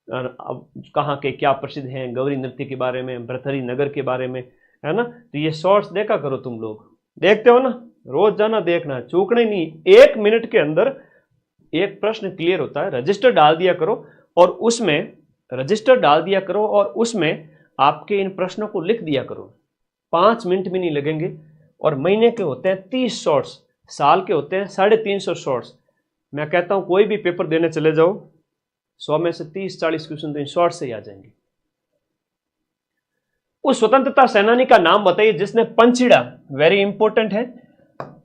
कहाँ के क्या प्रसिद्ध हैं, गौरी नृत्य के बारे में, भरथरी नगर के बारे में, है ना। तो ये शॉर्ट्स देखा करो, तुम लोग देखते हो ना, रोज जाना देखना, चूकना ही नहीं। 1 मिनट के अंदर एक प्रश्न क्लियर होता है। रजिस्टर डाल दिया करो और उसमें रजिस्टर डाल दिया करो और उसमें आपके इन प्रश्नों को लिख दिया करो। 5 मिनट भी नहीं लगेंगे। और महीने के होते हैं 30 शॉर्ट्स, साल के होते हैं 350 शॉर्ट्स। मैं कहता हूं कोई भी पेपर देने चले जाओ, 100 में से 30-40 क्वेश्चन तो इन शॉर्ट से ही आ जाएंगे। उस स्वतंत्रता सेनानी का नाम बताइए जिसने पंचीड़ा, वेरी इंपॉर्टेंट है,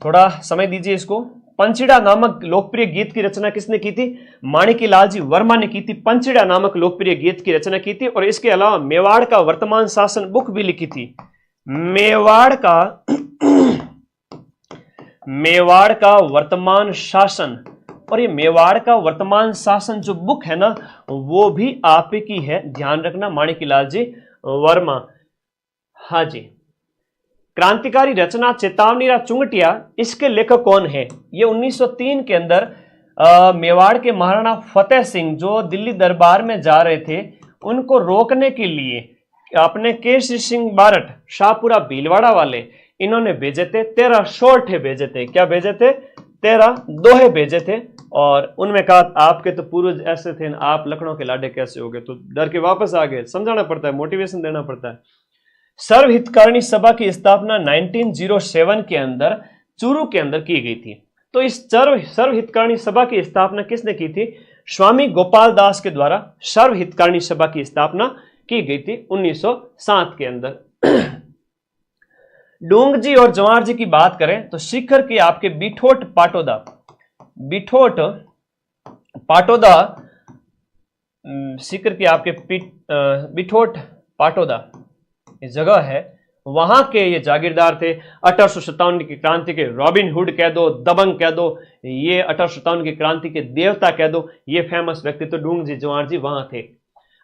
थोड़ा समय दीजिए इसको। पंचीड़ा नामक लोकप्रिय गीत की रचना किसने की थी? माणिक्यलाल जी वर्मा ने की थी। पंचीड़ा नामक लोकप्रिय गीत की रचना की थी और इसके अलावा मेवाड़ का वर्तमान शासन बुक भी लिखी थी। मेवाड़ का वर्तमान शासन, और ये मेवाड़ का वर्तमान शासन जो बुक है ना, वो भी आप की है, ध्यान रखना, माणिक्यलाल जी वर्मा। हाँ जी। क्रांतिकारी रचना चेतावनीरा चुंगटिया, इसके लेखक कौन है? ये 1903 के अंदर मेवाड़ के महाराणा फतेह सिंह जो दिल्ली दरबार में जा रहे थे, उनको रोकने के लिए अपने केसरी सिंह बारट, शाहपुरा भीलवाड़ा वाले, इन्होंने भेजे थे 13 शोरठे भेजे थे। क्या भेजे थे? 13 दोहे भेजे थे और उनमें कहा आपके तो पूर्वज ऐसे थे, आप लखनऊ के लाडे कैसे हो गए? तो डर के वापस आ गए। समझाना पड़ता है, मोटिवेशन देना पड़ता है। सर्वहितकारिणी सभा की स्थापना 1907 के अंदर चूरू के अंदर की गई थी। तो इस सर्वहितकारिणी सभा की स्थापना किसने की थी? स्वामी गोपाल दास के द्वारा सर्वहितकारिणी सभा की स्थापना की गई थी 1907 के अंदर। डूंग जी और जवाहर जी की बात करें तो शिखर के आपके बिठोट पाटोदा, शिखर के आपके बिठोट पाटोदा इस जगह है, वहां के ये जागीरदार थे। 1857 की क्रांति के रॉबिन हुड कह दो, दबंग कह दो, ये 1857 की क्रांति के देवता कह दो, ये फेमस व्यक्ति तो डूंग जी जवाहर जी वहां थे।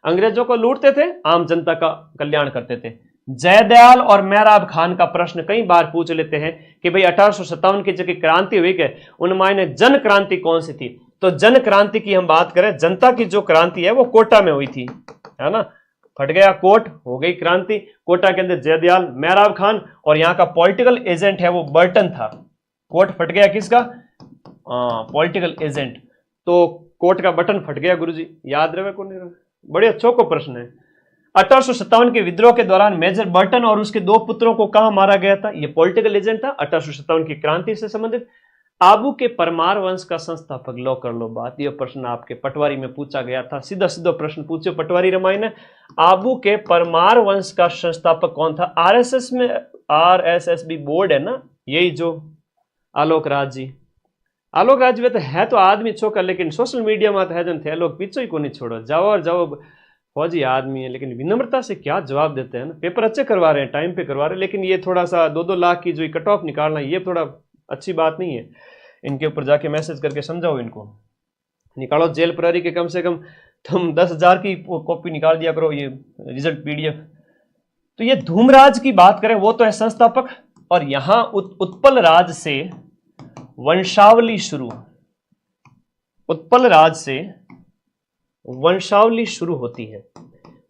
अंग्रेजों को लूटते थे, आम जनता का कल्याण करते थे। जयदयाल और मेहराब खान का प्रश्न कई बार पूछ लेते हैं कि भाई 1857 की जगह क्रांति हुई है, उनमें जन क्रांति कौन सी थी? तो जन क्रांति की हम बात करें, जनता की जो क्रांति है वो कोटा में हुई थी, है ना। फट गया कोट, हो गई क्रांति। कोटा के अंदर जयदयाल, मेहराब खान, और यहाँ का पॉलिटिकल एजेंट है वो बर्टन था। कोट फट गया किसका? Political agent. तो कोट का बटन फट गया गुरुजी, याद रहे को नहीं रहे? बड़े अच्छों को प्रश्न है। 1857 के विद्रोह के दौरान मेजर बर्टन और उसके 2 पुत्रों को कहां मारा गया था? ये पॉलिटिकल एजेंट था 1857 की क्रांति से संबंधित। आबू के परमार वंश का संस्थापक, लो कर लो बात। यह प्रश्न आपके पटवारी में पूछा गया था, सीधा सीधा प्रश्न पूछे पटवारी रामायण ने। आबू के परमार वंश का संस्थापक कौन था? आरएसएस में आरएसएसबी बोर्ड है ना, यही जो आलोक राज जी। आलोक राज वे तो है तो आदमी छोका, लेकिन सोशल मीडिया में है जन थे लोग पीछे ही को नहीं छोड़ो, जाओ और जाओ, फौजी आदमी है, लेकिन विनम्रता से क्या जवाब देते हैं ना। पेपर अच्छे करवा रहे हैं, टाइम पे करवा रहे हैं, लेकिन ये थोड़ा सा 2-2 लाख की जो कट ऑफ निकालना, ये थोड़ा अच्छी बात नहीं है। इनके ऊपर जाके मैसेज करके समझाओ इनको, निकालो जेल प्रहरी के कम से कम तुम 10,000 की कॉपी निकाल दिया करो, ये रिजल्ट पीडीएफ। तो ये धूमराज की बात करें, वो तो है संस्थापक, और यहां उत्पल राज से वंशावली शुरू, उत्पल राज से वंशावली शुरू होती है।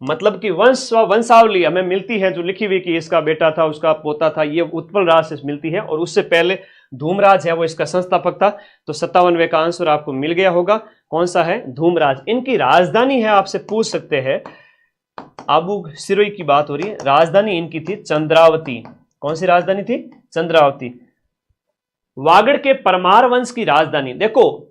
मतलब कि वंशावली हमें मिलती है जो लिखी हुई कि इसका बेटा था, उसका पोता था, ये उत्पल राज से मिलती है। और उससे पहले धूमराज है वो इसका संस्थापक था। तो 57वें का आंसर आपको मिल गया होगा। कौन सा है? धूमराज। इनकी राजधानी है, आपसे पूछ सकते हैं, आबू सिरोही की बात हो रही है, राजधानी इनकी थी चंद्रावती। कौन सी राजधानी थी? चंद्रावती। वागड़ के परमार वंश की राजधानी, देखो,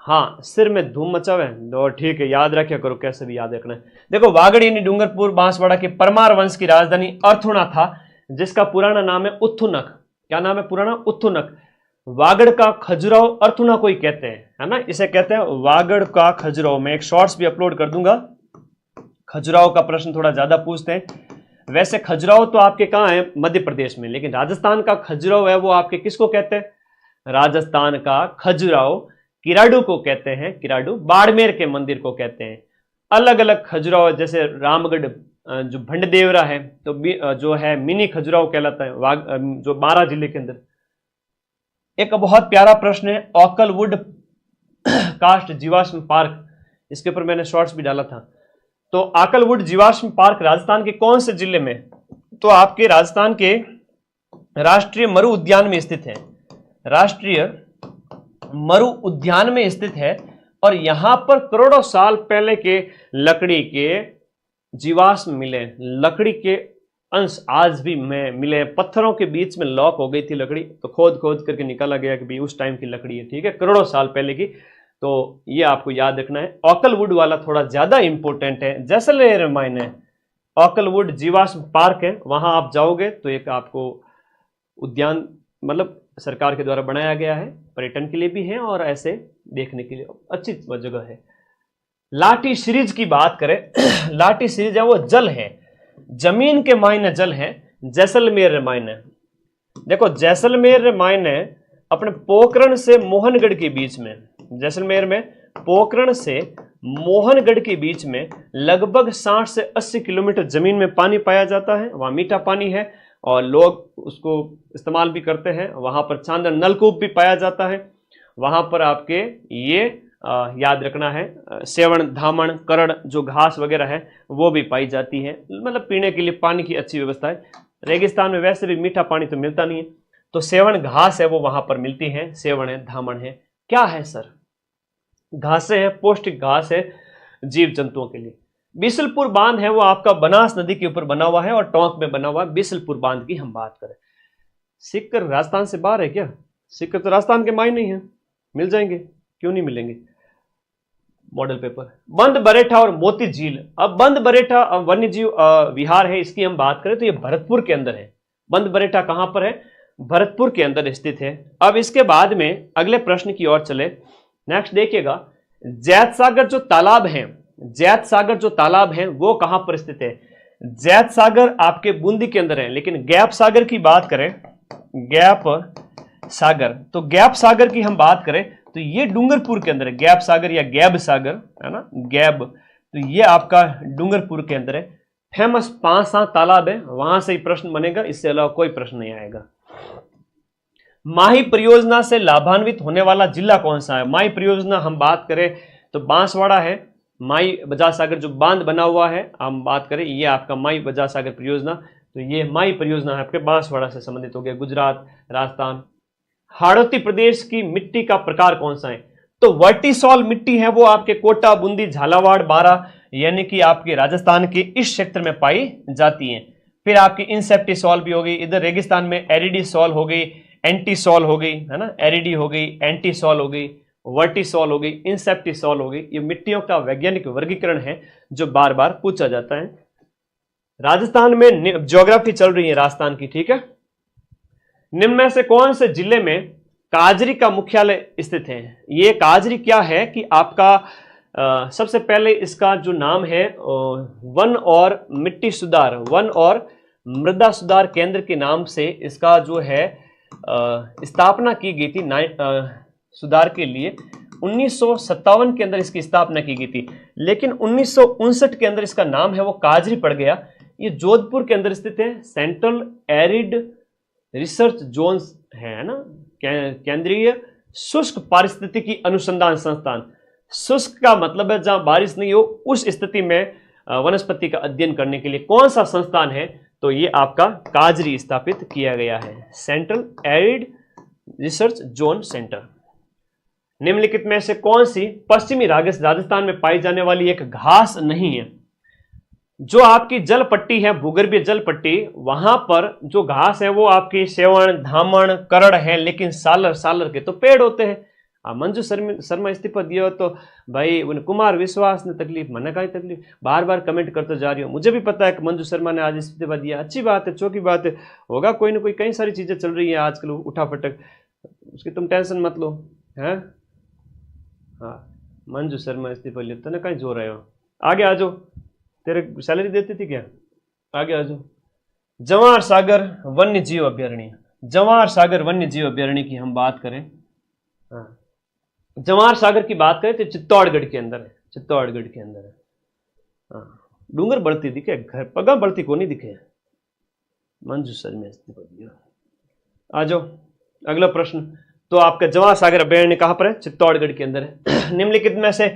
हाँ, सिर में धूम मचावे दो, ठीक है, याद रखा करो, कैसे भी याद रखना है। देखो, वागड़ यानी डूंगरपुर बांसवाड़ा के परमार वंश की राजधानी अर्थुणा था, जिसका पुराना नाम है उत्थुनक। क्या नाम है पुराना? उत्थुनक। वागड़ का खजुराहो अर्थुणा को ही कहते हैं, है ना, इसे कहते हैं वागड़ का खजुराहो। मैं एक शॉर्ट्स भी अपलोड कर दूंगा। खजुराहो का प्रश्न थोड़ा ज्यादा पूछते हैं। वैसे खजुराहो तो आपके कहाँ है? मध्य प्रदेश में, लेकिन राजस्थान का खजुराहो है वो आपके किसको कहते हैं? राजस्थान का खजुराहो किराडू को कहते हैं, किराडू। बाड़मेर के मंदिर को कहते हैं। अलग अलग खजुराहो, जैसे रामगढ़ जो भंडदेवरा है, तो जो है मिनी खजुराहो कहलाता है, जो बारां जिले के अंदर। एक बहुत प्यारा प्रश्न है, ऑकलवुड कास्ट जीवाश्म पार्क, इसके ऊपर मैंने शॉर्ट्स भी डाला था। तो आकलवुड जीवाश्म पार्क राजस्थान के कौन से जिले में? तो आपके राजस्थान के राष्ट्रीय मरु उद्यान में स्थित है, राष्ट्रीय मरु उद्यान में स्थित है। और यहां पर करोड़ों साल पहले के लकड़ी के जीवाश्म मिले, लकड़ी के अंश आज भी में मिले। पत्थरों के बीच में लॉक हो गई थी लकड़ी, तो खोद खोद करके निकाला गया कि भाई उस टाइम की लकड़ी है, ठीक है, करोड़ों साल पहले की। तो ये आपको याद रखना है। ऑकलवुड वाला थोड़ा ज्यादा इंपॉर्टेंट है, जैसलमेर में है, ऑकलवुड जीवाश्म पार्क है, वहां आप जाओगे तो एक आपको उद्यान, मतलब सरकार के द्वारा बनाया गया है, पर्यटन के लिए भी है और ऐसे देखने के लिए अच्छी जगह है। लाठी सीरीज की बात करें, लाठी सीरीज है वो जल है, जमीन के मायने जल है, जैसलमेर मायने। देखो, जैसलमेर मायने अपने पोखरण से मोहनगढ़ के बीच में, जैसलमेर में पोखरण से मोहनगढ़ के बीच में लगभग 60 से 80 किलोमीटर जमीन में पानी पाया जाता है। वहां मीठा पानी है और लोग उसको इस्तेमाल भी करते हैं। वहां पर चांदन नलकूप भी पाया जाता है। वहां पर आपके ये याद रखना है, सेवण, धामण, करड़ जो घास वगैरह है वो भी पाई जाती है। मतलब पीने के लिए पानी की अच्छी व्यवस्था है। रेगिस्तान में वैसे भी मीठा पानी तो मिलता नहीं है, तो सेवण घास है वो वहां पर मिलती है। सेवण है, धामण है, क्या है सर? घासें हैं, पौष्टिक घास है जीव जंतुओं के लिए। बिसलपुर बांध है वो आपका बनास नदी के ऊपर बना हुआ है और टोंक में बना हुआ है। बिसलपुर बांध की हम बात करें, सिक्कर राजस्थान से बाहर है क्या? सिक्कर तो राजस्थान के मायने ही है, मिल जाएंगे, क्यों नहीं मिलेंगे? Model paper. बंद बरेठा और मोती झील। अब बंद बरेठा वन्य जीव विहार है, इसकी हम बात करें तो ये भरतपुर के अंदर है। बंद बरेठा कहां पर है? भरतपुर के अंदर स्थित है। अब इसके बाद में अगले प्रश्न की ओर चले। नेक्स्ट देखिएगा, जैत सागर जो तालाब है, जैत सागर जो तालाब है वो कहां पर स्थित है? जैत सागर आपके बूंदी के अंदर है। लेकिन गैप सागर की बात करें, गैप सागर, तो गैप सागर की हम बात करें तो ये डूंगरपुर के अंदर है। गैप सागर या गैब सागर, है ना, गैब, तो ये आपका डूंगरपुर के अंदर है। फेमस 5-7 तालाब है, वहां से ही प्रश्न बनेगा, इससे अलावा कोई प्रश्न नहीं आएगा। माही परियोजना से लाभान्वित होने वाला जिला कौन सा है? माही परियोजना हम बात करें तो बांसवाड़ा है। माई बजाज सागर जो बांध बना हुआ है हम बात करें, ये आपका माई बजाज सागर परियोजना, तो ये माई परियोजना है आपके बांसवाड़ा से संबंधित हो गया, गुजरात, राजस्थान। हाड़ौती प्रदेश की मिट्टी का प्रकार कौन सा है? तो वर्टिसॉल मिट्टी है वो आपके कोटा, बूंदी, झालावाड़, बारां, यानी कि आपके राजस्थान के इस क्षेत्र में पाई जाती है। फिर आपकी इंसेप्टिसॉल भी हो गई, इधर रेगिस्तान में एरिडीसॉल हो गई, एंटीसॉल हो गई, है ना, एरिडी हो गई, एंटीसॉल हो गई, वर्टिसॉल हो गई, इंसेप्टिसॉल हो गई। ये मिट्टियों का वैज्ञानिक वर्गीकरण है जो बार बार पूछा जाता है। राजस्थान में ज्योग्राफी चल रही है राजस्थान की, ठीक है। निम्न में से कौन से जिले में काजरी का मुख्यालय स्थित है? ये काजरी क्या है कि आपका सबसे पहले इसका जो नाम है वन और मिट्टी सुधार, वन और मृदा सुधार केंद्र के नाम से इसका जो है स्थापना की गई थी सुधार के लिए। 1957 के अंदर इसकी स्थापना की गई थी, लेकिन 1959 के अंदर इसका नाम है वो काजरी पड़ गया। ये जोधपुर के अंदर स्थित है। सेंट्रल एरिड रिसर्च जोन है ना, केंद्रीय शुष्क पारिस्थितिकी अनुसंधान संस्थान। शुष्क का मतलब है जहां बारिश नहीं हो, उस स्थिति में वनस्पति का अध्ययन करने के लिए कौन सा संस्थान है? तो ये आपका काजरी स्थापित किया गया है, central arid research zone centre. निम्नलिखित में से कौन सी पश्चिमी राजस्थान में पाई जाने वाली एक घास नहीं है? जो आपकी जल पट्टी है, भूगर्भीय जल पट्टी, वहां पर जो घास है वो आपकी सेवण, धामण, करड़ है, लेकिन सालर के तो पेड़ होते हैं। मंजू शर्मा इस्तीफा दिया हो तो भाई उन कुमार विश्वास ने तकलीफ, मैंने कहा तकलीफ, बार बार कमेंट करते जा रही हो। मुझे भी पता है कि मंजू शर्मा ने आज इस्तीफा दिया, अच्छी बात है, चौकी बात है, होगा कोई ना कोई, कई सारी चीजें चल रही है आजकल उठा फटक, उसकी तुम टेंशन मत लो है। हाँ, मंजू शर्मा इस्तीफा लिया तो ना कहीं जो रहे हो, आगे आ जाओ, तेरे सैलरी देती थी क्या, आगे आ जाओ। जवाहर सागर वन्य जीव अभ्यारण्य, जवाहर सागर वन्य जीव अभ्यारण्य की हम बात करें, हाँ, जवाहर सागर की बात करें तो चित्तौड़गढ़ के अंदर है, चित्तौड़गढ़ के अंदर है। हाँ, डूंगर बढ़ती दिखे, घर पगा बढ़ती को नहीं दिखे, मंजू शर्मा इस्तीफा दिया। आ जाओ अगला प्रश्न, तो आपका जवाहर सागर अभ्यारण्य कहां पर है? चित्तौड़गढ़ के अंदर है। निम्नलिखित में से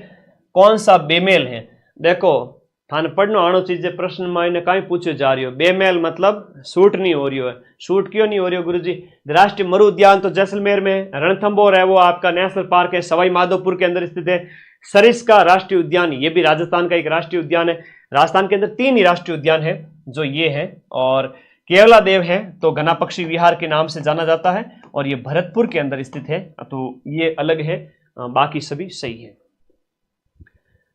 कौन सा बेमेल है? देखो थाने पढ़नो आनो चीजें प्रश्न मायने कहीं पूछे जा रही हो, बेमेल मतलब शूट नहीं हो रही हो। शूट क्यों नहीं हो रही हो गुरुजी? राष्ट्रीय मरु उद्यान तो जैसलमेर में है, रणथंभौर है वो आपका नेशनल पार्क है, सवाई माधोपुर के अंदर स्थित है। सरिस्का राष्ट्रीय उद्यान, ये भी राजस्थान का एक राष्ट्रीय उद्यान है। राजस्थान के अंदर 3 ही राष्ट्रीय उद्यान है, जो ये है, और केवला देव है तो घना पक्षी विहार के नाम से जाना जाता है, और ये भरतपुर के अंदर स्थित है, तो ये अलग है, बाकी सभी सही है।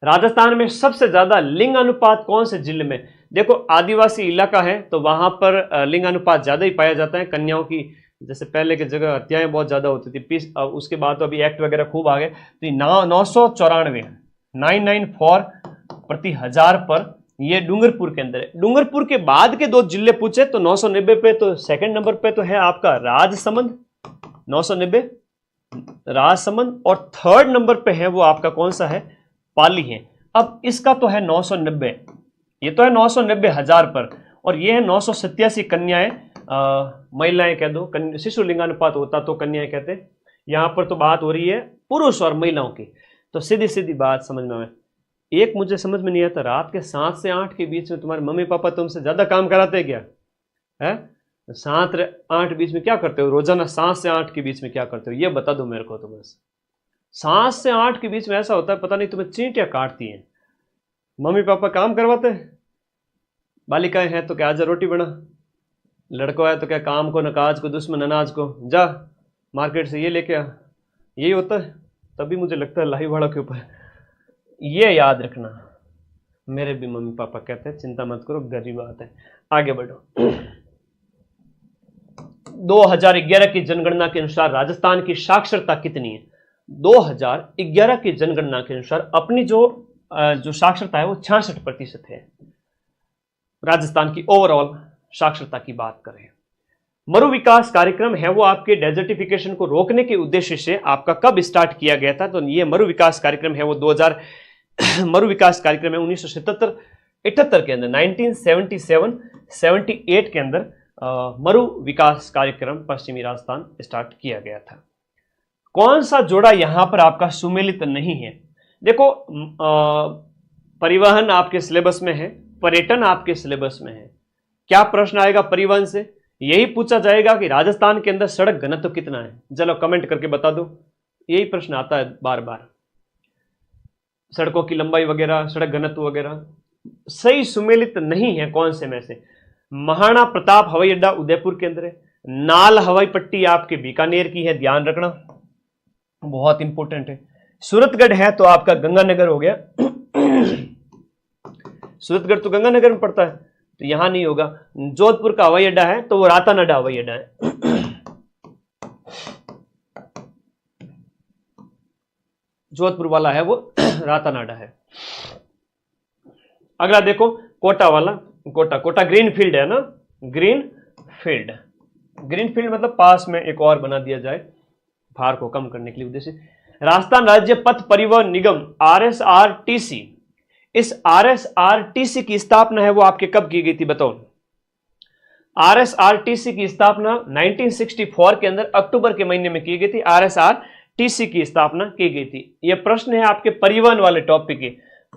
राजस्थान में सबसे ज्यादा लिंग अनुपात कौन से जिले में? देखो आदिवासी इलाका है तो वहां पर लिंग अनुपात ज्यादा ही पाया जाता है कन्याओं की, जैसे पहले की जगह हत्याएं बहुत ज्यादा होती थी, उसके बाद तो अभी एक्ट वगैरह खूब आ गए, तो 994 994 प्रति हजार पर ये डूंगरपुर के अंदर है। डूंगरपुर के बाद के 2 जिले पूछे तो 990 पे तो सेकंड नंबर पे तो है आपका राजसमंद, 990 राजसमंद, और 3rd नंबर पे है वो आपका कौन सा है? पाली है। अब इसका तो है 990, ये तो है 990 हजार पर, और ये है 987 कन्याएं, महिलाएं कह दो, शिशु लिंगानुपात होता तो कन्याएं कहते, यहां पर तो बात हो रही है पुरुष और महिलाओं की। तो सीधी सीधी बात समझ में आए, एक मुझे समझ में नहीं आता, रात के 7 से 8 के बीच में तुम्हारे मम्मी पापा तुमसे ज्यादा काम कराते क्या है? 7 से 8 बीच में क्या करते हो रोजाना? 7 से 8 के बीच में क्या करते हो ये बता दो मेरे को। तुम्हें 7 से 8 के बीच में ऐसा होता है, पता नहीं तुम्हें चींटियां काटती हैं, मम्मी पापा काम करवाते हैं। बालिकाएं हैं तो क्या आजा रोटी बना, लड़का है तो क्या काम को न काज को दुश्मन अनाज को, जा मार्केट से ये लेके आ, यही होता है। तभी मुझे लगता है लाइव वालों के ऊपर ये याद रखना, मेरे भी मम्मी पापा कहते हैं चिंता मत करो, गरीब बात है। आगे बढ़ो। 2011 की जनगणना के अनुसार राजस्थान की साक्षरता कितनी है? 2011 की जनगणना के अनुसार अपनी जो साक्षरता है वो 66% है। राजस्थान की ओवरऑल साक्षरता की बात करें, मरु विकास कार्यक्रम है वो आपके डेजर्टिफिकेशन को रोकने के उद्देश्य से आपका कब स्टार्ट किया गया था? तो ये मरु विकास कार्यक्रम है वो 2000 मरु विकास कार्यक्रम है 1977-78 के अंदर, 1977-78 के अंदर मरु विकास कार्यक्रम पश्चिमी राजस्थान स्टार्ट किया गया था। कौन सा जोड़ा यहां पर आपका सुमेलित नहीं है? देखो परिवहन आपके सिलेबस में है, पर्यटन आपके सिलेबस में है। क्या प्रश्न आएगा परिवहन से? यही पूछा जाएगा कि राजस्थान के अंदर सड़क घनत्व कितना है। चलो कमेंट करके बता दो, यही प्रश्न आता है बार बार, सड़कों की लंबाई वगैरह, सड़क घनत्व वगैरह। सही सुमेलित नहीं है कौन से में से? महाराणा प्रताप हवाई अड्डा उदयपुर के अंदर है, नाल हवाई पट्टी आपके बीकानेर की है, ध्यान रखना बहुत इंपॉर्टेंट है। सूरतगढ़ है तो आपका गंगानगर हो गया, सूरतगढ़ तो गंगानगर में पड़ता है तो यहां नहीं होगा। जोधपुर का हवाई अड्डा है तो वो रातानाडा हवाई अड्डा है। जोधपुर वाला है वो रातानाडा है। अगला देखो कोटा वाला, कोटा ग्रीन फील्ड है ना, ग्रीन फील्ड मतलब पास में एक और बना दिया जाए भार को कम करने के लिए उद्देश्य। राजस्थान राज्य पथ परिवहन निगम RSRTC, इस RSRTC की स्थापना है वो आपके कब की गई थी बताओ? RSRTC की स्थापना 1964 के अंदर अक्टूबर के महीने में की गई थी। RSRTC की स्थापना की गई थी। यह प्रश्न है आपके परिवहन वाले टॉपिक के।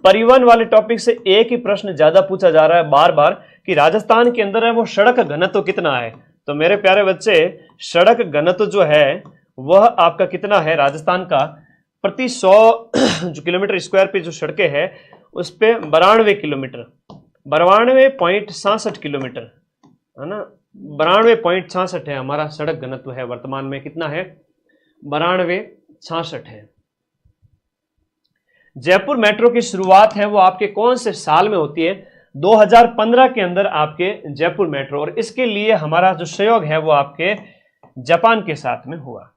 परिवहन वाले टॉपिक से एक ही प्रश्न ज्यादा पूछा जा रहा है बार बार कि राजस्थान के अंदर है वो सड़क घनत्व कितना है। तो मेरे प्यारे बच्चे, सड़क घनत्व जो है वह आपका कितना है राजस्थान का? प्रति 100 जो किलोमीटर स्क्वायर पे जो सड़कें हैं उस पे 92 किलोमीटर, 92.66 किलोमीटर, है ना, 92.66 है हमारा सड़क घनत्व है वर्तमान में। कितना है? 92.66 है। जयपुर मेट्रो की शुरुआत है वो आपके कौन से साल में होती है? 2015 के अंदर आपके जयपुर मेट्रो, और इसके लिए हमारा जो सहयोग है वो आपके जापान के साथ में हुआ।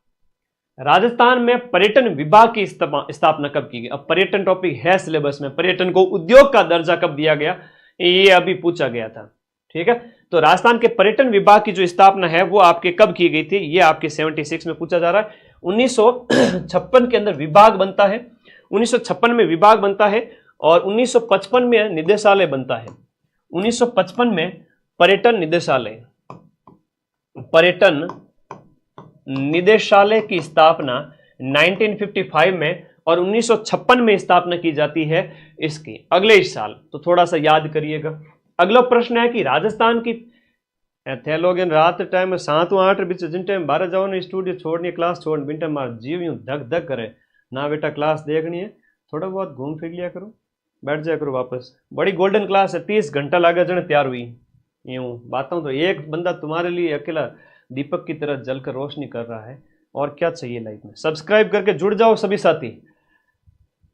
राजस्थान में पर्यटन विभाग की स्थापना कब की गई? अब पर्यटन टॉपिक है सिलेबस में, पर्यटन को उद्योग का दर्जा कब दिया गया ये अभी पूछा गया था, ठीक है। तो राजस्थान के पर्यटन विभाग की जो स्थापना है वो आपके कब की गई थी ये आपके 76 में पूछा जा रहा है। 1956 के अंदर विभाग बनता है, 1956 में विभाग बनता है और 1955 में निदेशालय बनता है। 1955 में पर्यटन निदेशालय, पर्यटन निदेशालय की स्थापना 1955 में और 1956 में स्थापना की जाती है इसकी अगले ही साल। तो थोड़ा सा याद करिएगा। अगला प्रश्न है कि राजस्थान की थे लोग रात टाइम में 7-8 बीच जिन टाइम 12 जाओ ना स्टूडियो छोड़नी क्लास छोड़ बिन टाइम मार जीव यूं धक धक करे ना बेटा, क्लास देखनी है थोड़ा बहुत घूम फिर लिया करो, बैठ जाया करो वापस। बड़ी गोल्डन क्लास है, 30 घंटा लगा जने तैयार हुई। यूं बातों तो एक बंदा तुम्हारे लिए अकेला दीपक की तरह जलकर रोशनी कर रहा है, और क्या चाहिए लाइफ में। सब्सक्राइब करके जुड़ जाओ सभी साथी।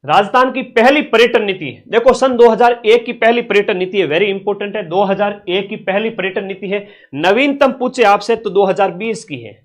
राजस्थान की पहली पर्यटन नीति देखो, सन 2001 की पहली पर्यटन नीति है, वेरी इंपॉर्टेंट है। 2001 की पहली पर्यटन नीति है। नवीनतम पूछे आपसे तो 2020 की है,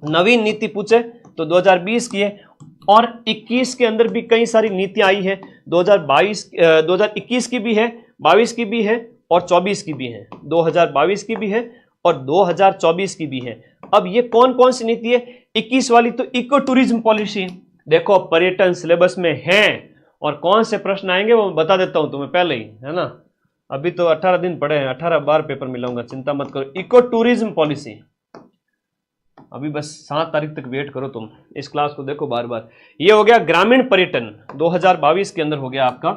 नवीन नीति पूछे तो 2020 की है। और 21 के अंदर भी कई सारी नीतियां आई है, 2021 की भी है, 22 की भी है और 24 की भी है, 2022 की भी है और 2024 की भी है। अब ये कौन कौन सी नीति है? 21 वाली तो इको टूरिज्म पॉलिसी, देखो पर्यटन सिलेबस में है और कौन से प्रश्न आएंगे वो बता देता हूं तुम्हें पहले ही, है ना। अभी तो 18 दिन पड़े हैं, 18 बार पेपर मिलाऊंगा, चिंता मत करो। इको टूरिज्म पॉलिसी अभी बस 7 तारीख तक वेट करो तुम, इस क्लास को देखो बार बार। ये हो गया ग्रामीण पर्यटन, 2022 के अंदर हो गया आपका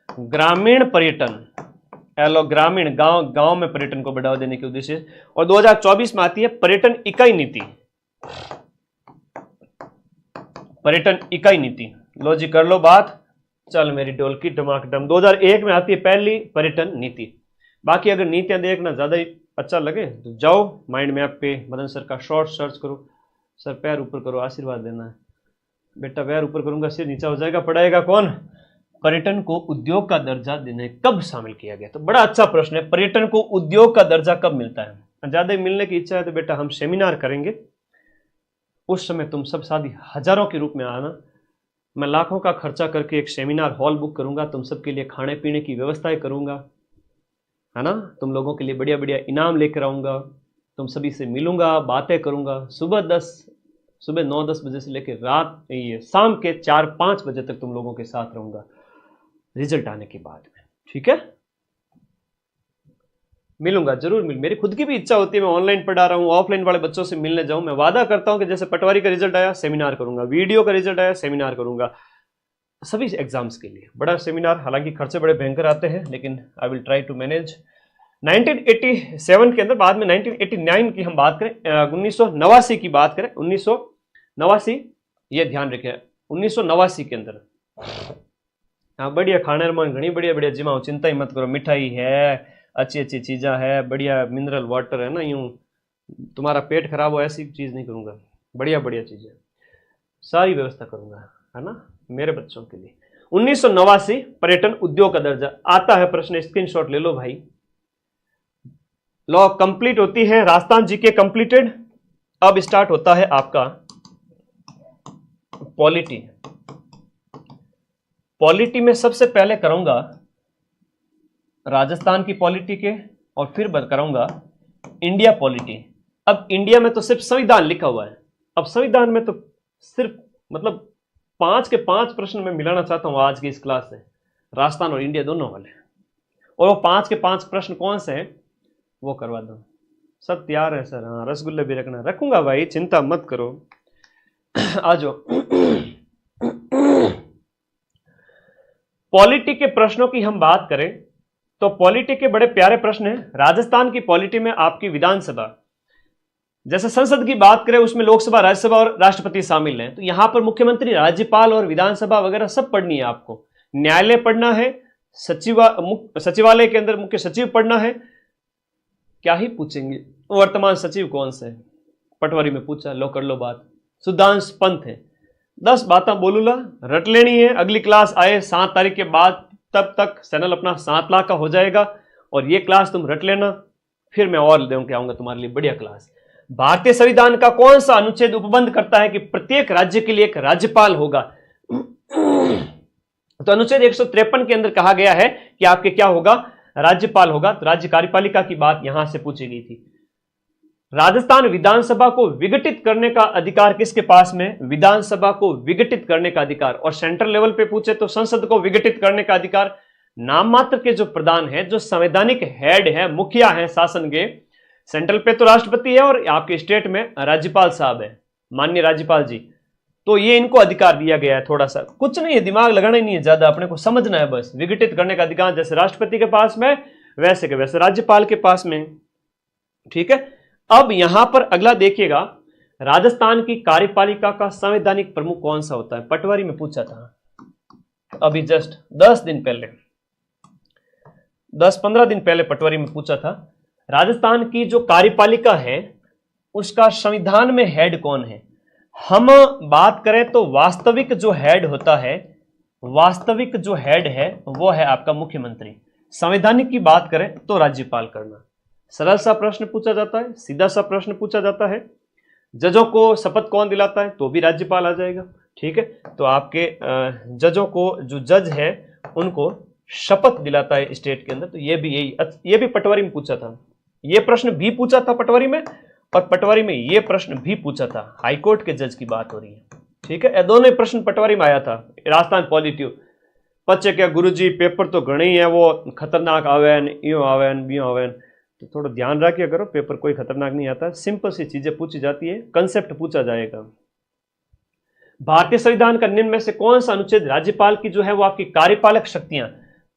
ग्रामीण पर्यटन, एलो ग्रामीण गांव गांव में पर्यटन को बढ़ावा देने के उद्देश्य से। और 2024 में आती है पर्यटन इकाई नीति, पर्यटन इकाई नीति। लो जी कर लो बात, चल मेरी डोल की टमाकटम। 2001 में आती है पहली पर्यटन नीति। बाकी अगर नीतियां देखना ज्यादा ही अच्छा लगे तो जाओ माइंड मैप पे मदन सर का शॉर्ट सर्च करो, सर पैर ऊपर करो आशीर्वाद देना है बेटा, पैर ऊपर करूंगा सिर नीचा हो जाएगा। पढ़ाएगा कौन? पर्यटन को उद्योग का दर्जा देने कब शामिल किया गया? तो बड़ा अच्छा प्रश्न है, पर्यटन को उद्योग का दर्जा कब मिलता है? ज्यादा मिलने की इच्छा है तो बेटा हम सेमिनार करेंगे, उस समय तुम सब साथी हजारों के रूप में आना। मैं लाखों का खर्चा करके एक सेमिनार हॉल बुक करूंगा, तुम सबके लिए खाने पीने की व्यवस्थाएं करूंगा, है ना। तुम लोगों के लिए बढ़िया बढ़िया इनाम लेकर आऊंगा, तुम सभी से मिलूंगा, बातें करूंगा। सुबह 9-10 बजे से लेकर रात ये शाम के 4-5 बजे तक तुम लोगों के साथ रहूंगा रिजल्ट आने के बाद में, ठीक है। मिलूंगा जरूर, मेरी खुद की भी इच्छा होती है, मैं ऑनलाइन पढ़ा रहा हूँ, ऑफलाइन वाले बच्चों से मिलने जाऊं। मैं वादा करता हूं कि जैसे पटवारी का रिजल्ट आया सेमिनार करूंगा, वीडियो का रिजल्ट आया सेमिनार करूंगा, सभी एग्जाम्स के लिए बड़ा सेमिनार। हालांकि खर्चे बड़े भयंकर आते हैं लेकिन I will try to manage. 1987 के अंदर, बाद में 1989 की हम बात करें, 1989 की बात करें, 1989 ये ध्यान रखें, 1989 के अंदर हाँ बढ़िया खाने मन घनी बढ़िया बढ़िया जिमाओ, चिंता ही मत करो, मिठाई है, अच्छी अच्छी चीज़ें है, बढ़िया मिनरल वाटर है ना, यूं तुम्हारा पेट खराब हो ऐसी चीज़ नहीं करूँगा, बढ़िया बढ़िया चीज़ें सारी व्यवस्था करूँगा, है ना, मेरे बच्चों के लिए। 1989 पर्यटन उद्योग का दर्जा आता है प्रश्न, स्क्रीनशॉट ले लो भाई। लॉ कंप्लीट होती है राजस्थान जीके कंप्लीटेड। अब स्टार्ट होता है आपका पॉलिटी। पॉलिटी में सबसे पहले करूंगा राजस्थान की पॉलिटी के और फिर कराऊंगा इंडिया पॉलिटी। अब इंडिया में तो सिर्फ संविधान लिखा हुआ है, अब संविधान में तो सिर्फ मतलब 5 के 5 प्रश्न मैं मिलाना चाहता हूं आज की इस क्लास से, राजस्थान और इंडिया दोनों वाले। और वो 5 के 5 प्रश्न कौन से हैं वो करवा दो। सब तैयार है सर? हाँ रसगुल्ले भी रखना, रखूंगा भाई चिंता मत करो। आ जाओ। पॉलिटी के प्रश्नों की हम बात करें तो पॉलिटी के बड़े प्यारे प्रश्न हैं। राजस्थान की पॉलिटी में आपकी विधानसभा जैसे संसद की बात करें उसमें लोकसभा, राज्यसभा और राष्ट्रपति शामिल हैं, तो यहां पर मुख्यमंत्री, राज्यपाल और विधानसभा वगैरह सब पढ़नी है आपको। न्यायालय पढ़ना है, सचिवालय के अंदर मुख्य सचिव पढ़ना है। क्या ही पूछेंगे, वर्तमान सचिव कौन से, पटवारी में पूछा, लो कर लो बात। सुधांश पंत है। 10 बातें बोलूंगा, रट लेनी है। अगली क्लास आए 7 तारीख के बाद, तब तक चैनल अपना 7 लाख का हो जाएगा और ये क्लास तुम रट लेना, फिर मैं और लेके आऊंगा तुम्हारे लिए बढ़िया क्लास। भारतीय संविधान का कौन सा अनुच्छेद उपबंध करता है कि प्रत्येक राज्य के लिए एक राज्यपाल होगा? तो अनुच्छेद 153 के अंदर कहा गया है कि आपके क्या होगा, राज्यपाल होगा। तो राज्य कार्यपालिका की बात यहां से पूछी गई थी। राजस्थान विधानसभा को विघटित करने का अधिकार किसके पास में? विधानसभा को विघटित करने का अधिकार। और सेंट्रल लेवल पे पूछे तो संसद को विघटित करने का अधिकार नाम मात्र के जो प्रधान है, जो संवैधानिक हेड है, मुखिया है शासन के, सेंट्रल पे तो राष्ट्रपति है और आपके स्टेट में राज्यपाल साहब है, माननीय राज्यपाल जी। तो ये इनको अधिकार दिया गया है। थोड़ा सा कुछ नहीं है, दिमाग लगाना ही नहीं है ज्यादा, अपने को समझना है बस। विघटित करने का अधिकार जैसे राष्ट्रपति के पास में, वैसे के वैसे राज्यपाल के पास में। ठीक है, अब यहां पर अगला देखिएगा, राजस्थान की कार्यपालिका का संवैधानिक प्रमुख कौन सा होता है? पटवारी में पूछा था अभी जस्ट 10 दिन पहले, 10-15 दिन पहले पटवारी में पूछा था। राजस्थान की जो कार्यपालिका है उसका संविधान में हेड कौन है? हम बात करें तो वास्तविक जो हेड होता है, वास्तविक जो हेड है वो है आपका मुख्यमंत्री। संवैधानिक की बात करें तो राज्यपाल करना। सरल सा प्रश्न पूछा जाता है, सीधा सा प्रश्न पूछा जाता है। जजों को शपथ कौन दिलाता है? तो भी राज्यपाल आ जाएगा। ठीक है, तो आपके जजों को, जो जज है उनको शपथ दिलाता है स्टेट के अंदर। तो ये भी पटवारी में पूछा था, ये प्रश्न भी पूछा था पटवारी में, और पटवारी में ये प्रश्न भी पूछा था। हाईकोर्ट के जज की बात हो रही है। ठीक है, दोनों ही प्रश्न पटवारी में आया था। राजस्थान पॉलिटिव पच्चे क्या गुरुजी, पेपर तो घणे ही है, वो खतरनाक आवेन, यो आवेन, बियो आवेन, तो थोड़ा ध्यान रखिए करो, पेपर कोई खतरनाक नहीं आता, सिंपल सी चीजें पूछी जाती है, कंसेप्ट पूछा जाएगा। भारतीय संविधान का निम्न में से कौन सा अनुच्छेद राज्यपाल की जो है वो आपकी कार्यपालक शक्तियां,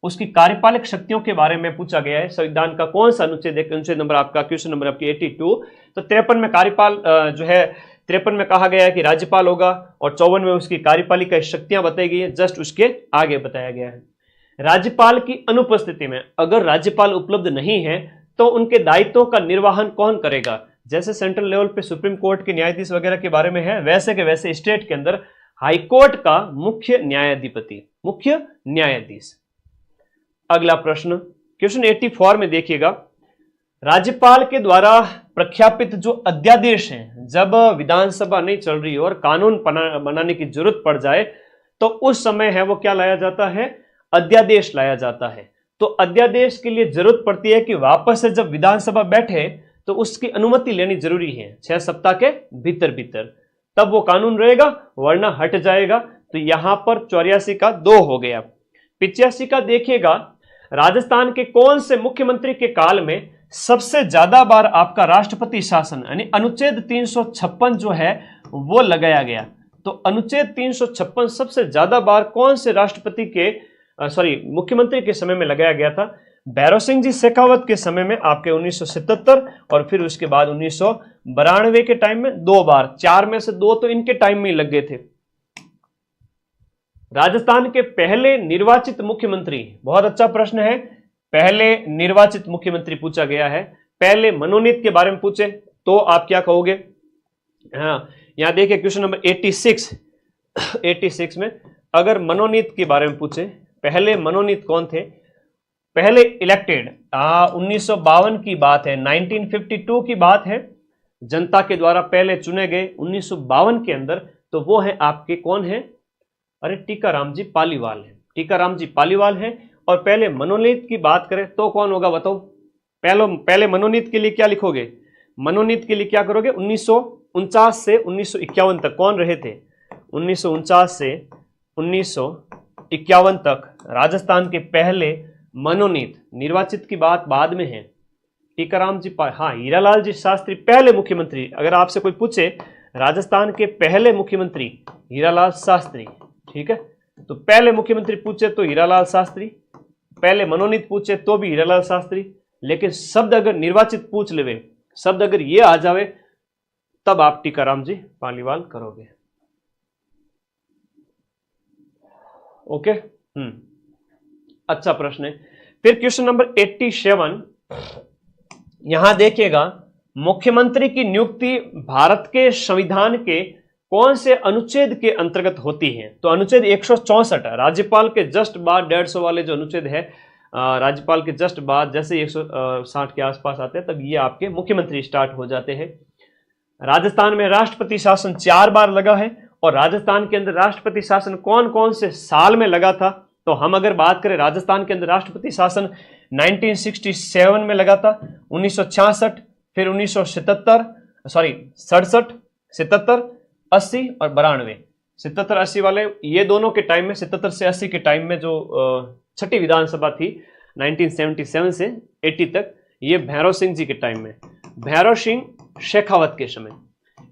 उसकी कार्यपालक शक्तियों के बारे में पूछा गया है? संविधान का कौन सा अनुच्छेद? अनुच्छेद नंबर आपका, क्वेश्चन नंबर आपकी 82। तो 53 में कार्यपाल जो है, 53 में कहा गया है कि राज्यपाल होगा, और 54 में उसकी कार्यपालिका शक्तियां बताई गई है, जस्ट उसके आगे बताया गया है। राज्यपाल की अनुपस्थिति में अगर राज्यपाल उपलब्ध नहीं है तो उनके दायित्वों का निर्वहन कौन करेगा? जैसे सेंट्रल लेवल पे सुप्रीम कोर्ट के न्यायाधीश वगैरह के बारे में है, वैसे के वैसे स्टेट के अंदर हाईकोर्ट का मुख्य न्यायाधिपति, मुख्य न्यायाधीश। अगला प्रश्न क्वेश्चन 84 में देखिएगा, राज्यपाल के द्वारा प्रख्यापित जो अध्यादेश हैं, जब विधानसभा नहीं चल रही हो और कानून बनाने की जरूरत पड़ जाए तो उस समय है वो क्या लाया जाता है? अध्यादेश लाया जाता है। तो अध्यादेश के लिए जरूरत पड़ती है कि वापस से जब विधानसभा बैठे तो उसकी अनुमति लेनी जरूरी है 6 सप्ताह के भीतर भीतर, तब वो कानून रहेगा, वरना हट जाएगा। तो यहां पर 84 का 2 हो गया। 85 का देखिएगा, राजस्थान के कौन से मुख्यमंत्री के काल में सबसे ज्यादा बार आपका राष्ट्रपति शासन यानी अनुच्छेद 356 जो है वो लगाया गया? तो अनुच्छेद 356 सबसे ज्यादा बार कौन से राष्ट्रपति के मुख्यमंत्री के समय में लगाया गया था? भैरव सिंह जी शेखावत के समय में आपके 1977, और फिर उसके बाद 1992 के टाइम में 2 बार, 4 में से 2 तो इनके टाइम में ही लग गए थे। राजस्थान के पहले निर्वाचित मुख्यमंत्री, बहुत अच्छा प्रश्न है, पहले निर्वाचित मुख्यमंत्री पूछा गया है। पहले मनोनीत के बारे में पूछे तो आप क्या कहोगे? हाँ, यहां देखिए क्वेश्चन नंबर 86 में अगर मनोनीत के बारे में पूछे, पहले मनोनीत कौन थे? पहले इलेक्टेड 1952 की बात है, 1952 की बात है, जनता के द्वारा पहले चुने गए 1952 के अंदर, तो वो है आपके कौन है? अरे टीकाराम जी पालीवाल है, टीकाराम जी पालीवाल है। और पहले मनोनीत की बात करें तो कौन होगा बताओ? पहले मनोनीत के लिए क्या लिखोगे? मनोनीत के लिए क्या करोगे? 1949 से 1951 तक कौन रहे थे? 1949 से 1951 तक राजस्थान के पहले मनोनीत, निर्वाचित की बात बाद में है। टीकाराम जी हाँ, हीरालाल जी शास्त्री पहले मुख्यमंत्री। अगर आपसे कोई पूछे राजस्थान के पहले मुख्यमंत्री हीरालाल शास्त्री, ठीक है, तो पहले मुख्यमंत्री पूछे तो हीरालाल शास्त्री, पहले मनोनीत पूछे तो भी हीरालाल शास्त्री। लेकिन शब्द अगर निर्वाचित पूछ लेवे, शब्द अगर ये आ जावे तब आप टीकाराम जी पालीवाल करोगे। ओके, अच्छा प्रश्न है। फिर क्वेश्चन नंबर 87, यहां देखिएगा, मुख्यमंत्री की नियुक्ति भारत के संविधान के कौन से अनुच्छेद के अंतर्गत होती है? तो अनुच्छेद 164, राज्यपाल के जस्ट बाद 150 वाले जो अनुच्छेद है, राज्यपाल के जस्ट बाद जैसे 160 के आसपास आते हैं तब ये आपके मुख्यमंत्री स्टार्ट हो जाते हैं। राजस्थान में राष्ट्रपति शासन 4 बार लगा है, और राजस्थान के अंदर राष्ट्रपति शासन कौन कौन से साल में लगा था? तो हम अगर बात करें, राजस्थान के अंदर राष्ट्रपति शासन 1967 में लगा था, 1966, फिर 1977, सॉरी 67, 77, 80 और 92। 77, 80 वाले ये दोनों के टाइम में, 77 से 80 के टाइम में जो छठी विधानसभा थी 1977 से 80 तक, ये भैरव सिंह जी के टाइम में, भैरव सिंह शेखावत के समय,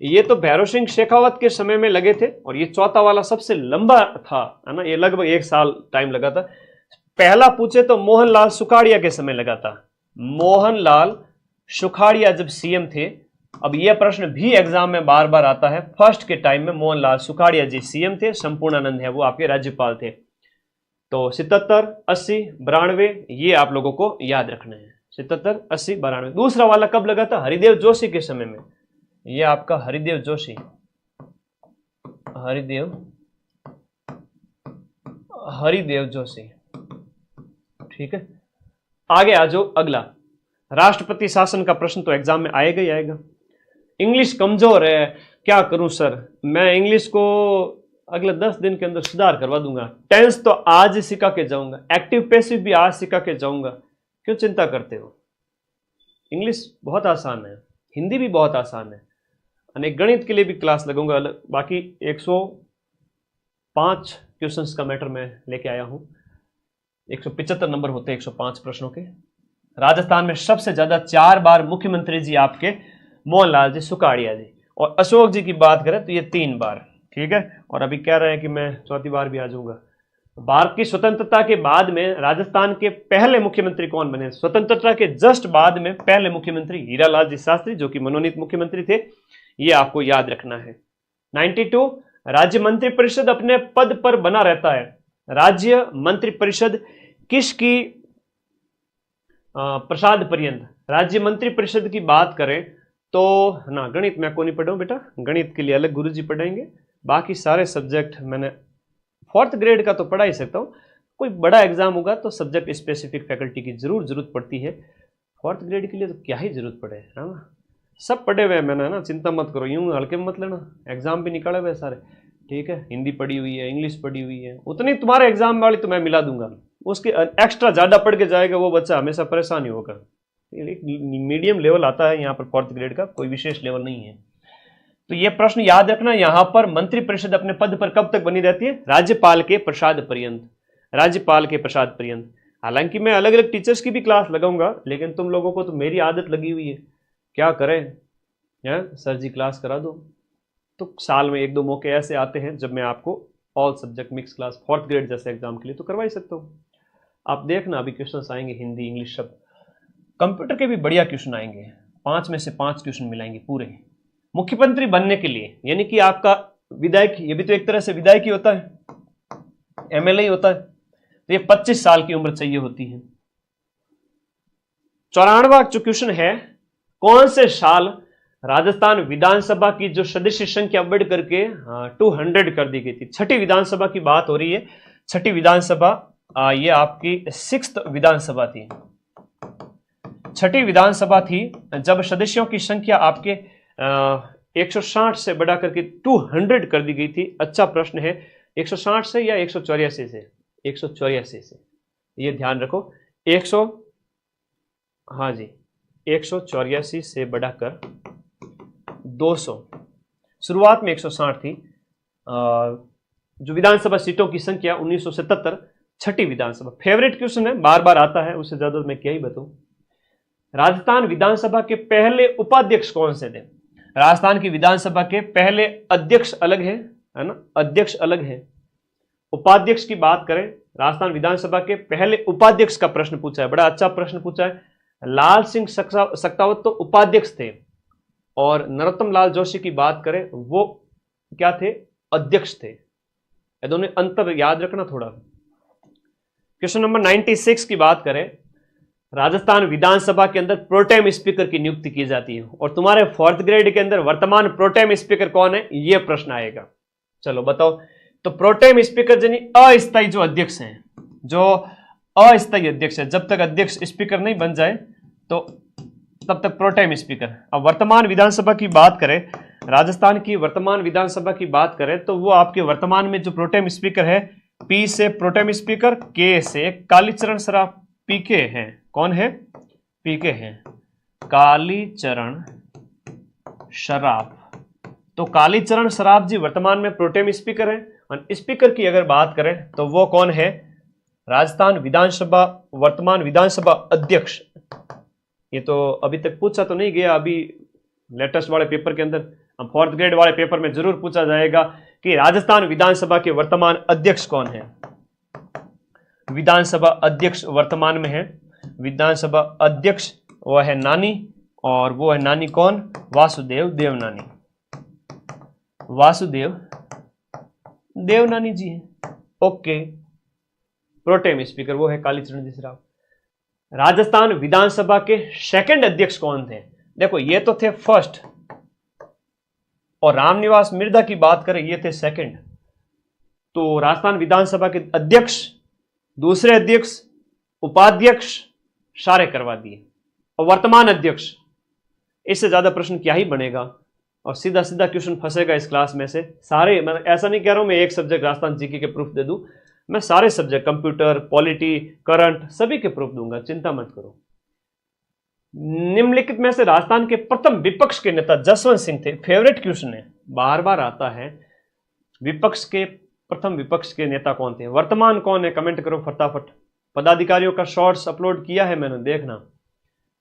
ये तो भैरव सिंह शेखावत के समय में लगे थे। और ये चौथा वाला सबसे लंबा था, है ना, ये लगभग 1 साल टाइम लगा था। पहला पूछे तो मोहनलाल सुखाड़िया के समय लगा था, मोहनलाल सुखाड़िया जब सीएम थे। अब यह प्रश्न भी एग्जाम में बार बार आता है, फर्स्ट के टाइम में मोहनलाल सुखाड़िया जी सीएम थे, संपूर्णानंद है वो आपके राज्यपाल थे। तो 77, 80, 92 ये आप लोगों को याद रखना है, 77, 80, 92। दूसरा वाला कब लगा था? हरिदेव जोशी के समय में, ये आपका हरिदेव जोशी, हरिदेव जोशी, ठीक है। आगे आ जाओ, अगला राष्ट्रपति शासन का प्रश्न तो एग्जाम में आएगा ही आएगा। इंग्लिश कमजोर है, क्या करूं सर? मैं इंग्लिश को अगले 10 दिन के अंदर सुधार करवा दूंगा। टेंस तो आज ही सिखा के जाऊंगा, एक्टिव पैसिव भी आज सिखा के जाऊंगा, क्यों चिंता करते हो? इंग्लिश बहुत आसान है, हिंदी भी बहुत आसान है, अनेक गणित के लिए भी क्लास लगूंगा अलग। बाकी 105 क्वेश्चंस का मैटर मैं लेके आया हूं, 175 नंबर होते हैं 105 प्रश्नों के। राजस्थान में सबसे ज्यादा 4 बार मुख्यमंत्री जी आपके मोहनलाल जी सुखाड़िया जी, और अशोक जी की बात करें तो ये 3 बार, ठीक है। और अभी कह रहे हैं कि मैं चौथी बार भी आ जाऊंगा। भारत की स्वतंत्रता के बाद में राजस्थान के पहले मुख्यमंत्री कौन बने? स्वतंत्रता के जस्ट बाद में पहले मुख्यमंत्री हीरालाल जी शास्त्री, जो कि मनोनीत मुख्यमंत्री थे, ये आपको याद रखना है। 92, राज्य मंत्रिपरिषद अपने पद पर बना रहता है। राज्य मंत्रिपरिषद किसकी प्रसाद पर्यंत? राज्य मंत्रिपरिषद की बात करें तो ना, गणित मैं को नहीं पढ़ाऊं बेटा, गणित के लिए अलग गुरुजी पढ़ाएंगे। बाकी सारे सब्जेक्ट मैंने 4th ग्रेड का तो पढ़ा ही सकता हूँ, कोई बड़ा एग्जाम होगा तो सब्जेक्ट स्पेसिफिक फैकल्टी की जरूरत पड़ती है। 4th ग्रेड के लिए तो क्या ही जरूरत पड़े, है ना, सब पढ़े हुए हैं मैंने, ना चिंता मत करो, यूं हल्के में मत लेना, एग्जाम भी निकाले हुए सारे, ठीक है। हिंदी पढ़ी हुई है, इंग्लिश पढ़ी हुई है, उतनी तुम्हारे एग्जाम वाली तो मैं मिला दूंगा, उसके एक्स्ट्रा ज्यादा पढ़ के जाएगा वो बच्चा हमेशा परेशान ही होगा। एक मीडियम लेवल आता है यहाँ पर 4th ग्रेड का, कोई विशेष लेवल नहीं है। तो ये प्रश्न याद रखना, यहां पर मंत्रिपरिषद अपने पद पर कब तक बनी रहती है? राज्यपाल के प्रसाद पर्यंत, राज्यपाल के प्रसाद पर्यंत। हालांकि मैं अलग अलग टीचर्स की भी क्लास लगाऊंगा, लेकिन तुम लोगों को तो मेरी आदत लगी हुई है, क्या करें, है सर जी क्लास करा दो। तो साल में 1-2 मौके ऐसे आते हैं जब मैं आपको all subject mix class 4th grade जैसे एग्जाम के लिए तो करवा ही सकता हूँ। आप देखना अभी क्वेश्चन आएंगे हिंदी इंग्लिश सब, कंप्यूटर के भी बढ़िया क्वेश्चन आएंगे, 5 में से 5 क्वेश्चन मिलाएंगे पूरे। मुख्यमंत्री बनने के लिए, यानी कि आपका विधायक, ये भी तो एक तरह से विधायक ही होता है, एमएलए ही होता है, तो ये 25 साल की उम्र चाहिए होती है। 94वां जो क्वेश्चन है, कौन से साल राजस्थान विधानसभा की जो सदस्य संख्या बढ़ करके 200 कर दी गई थी? छठी विधानसभा की बात हो रही है। छठी विधानसभा ये आपकी 6th विधानसभा थी, छठी विधानसभा थी जब सदस्यों की संख्या आपके 160 से बढ़ा करके 200 कर दी गई थी। अच्छा प्रश्न है, 160 से या 184 से? 184 से, ये ध्यान रखो। 184 से बढ़ाकर 200, शुरुआत में 160 थी। जो विधानसभा सीटों की संख्या 1977, छठी विधानसभा। फेवरेट क्वेश्चन है, बार बार आता है, उससे ज्यादा मैं क्या ही बताऊं। राजस्थान विधानसभा के पहले उपाध्यक्ष कौन से थे? राजस्थान की विधानसभा के पहले अध्यक्ष अलग है ना, अध्यक्ष अलग है। उपाध्यक्ष की बात करें, राजस्थान विधानसभा के पहले उपाध्यक्ष का प्रश्न पूछा है, बड़ा अच्छा प्रश्न पूछा है। लाल सिंह सक्तावत तो उपाध्यक्ष थे, और नरोत्तम लाल जोशी की बात करें वो क्या थे, अध्यक्ष थे। ये दोनों अंतर याद रखना थोड़ा। क्वेश्चन नंबर 96 की बात करें, राजस्थान विधानसभा के अंदर प्रोटेम स्पीकर की नियुक्ति की जाती है और तुम्हारे 4th ग्रेड के अंदर वर्तमान प्रोटेम स्पीकर कौन है, यह प्रश्न आएगा। चलो बताओ। तो प्रोटेम स्पीकर यानी अस्थायी जो अध्यक्ष हैं, जो अस्थायी अध्यक्ष है, जब तक अध्यक्ष स्पीकर नहीं बन जाए तो तब तक प्रोटेम स्पीकर। अब वर्तमान विधानसभा की बात करें, राजस्थान की वर्तमान विधानसभा की बात करें तो वो आपके वर्तमान में जो प्रोटेम स्पीकर है, पी से प्रोटेम स्पीकर, के से कालीचरण सराफ, पीके हैं। कौन है, पीके हैं, कालीचरण सराफ। तो कालीचरण सराफ जी वर्तमान में प्रोटेम स्पीकर है। और स्पीकर की अगर बात करें तो वो कौन है, राजस्थान विधानसभा वर्तमान विधानसभा अध्यक्ष। ये तो अभी तक पूछा तो नहीं गया, अभी लेटेस्ट वाले पेपर के अंदर, 4th ग्रेड वाले पेपर में जरूर पूछा जाएगा कि राजस्थान विधानसभा के वर्तमान अध्यक्ष कौन है। विधानसभा अध्यक्ष वर्तमान में है, विधानसभा अध्यक्ष वो है नानी, और वो है नानी कौन, वासुदेव देवनानी। वासुदेव देवनानी जी है। ओके, प्रोटेम स्पीकर वो है कालीचरण जी सराफ। राजस्थान विधानसभा के सेकंड अध्यक्ष कौन थे, देखो ये तो थे फर्स्ट, और रामनिवास मिर्धा की बात करें ये थे सेकंड। तो राजस्थान विधानसभा के अध्यक्ष, दूसरे अध्यक्ष, उपाध्यक्ष सारे करवा दिए, और वर्तमान अध्यक्ष। इससे ज्यादा प्रश्न क्या ही बनेगा, और सीधा सीधा क्वेश्चन फंसेगा इस क्लास में से सारे। मैं ऐसा नहीं कह रहा हूं मैं एक सब्जेक्ट राजस्थान जीके के प्रूफ दे दूं, मैं सारे सब्जेक्ट कंप्यूटर, पॉलिटी, करंट सभी के प्रूफ दूंगा, चिंता मत करो। निम्नलिखित में से राजस्थान के प्रथम विपक्ष के नेता जसवंत सिंह थे। फेवरेट क्वेश्चन है, बार बार आता है। विपक्ष के प्रथम विपक्ष के नेता कौन थे, वर्तमान कौन है, कमेंट करो फटाफट। पदाधिकारियों का शॉर्ट्स अपलोड किया है मैंने, देखना।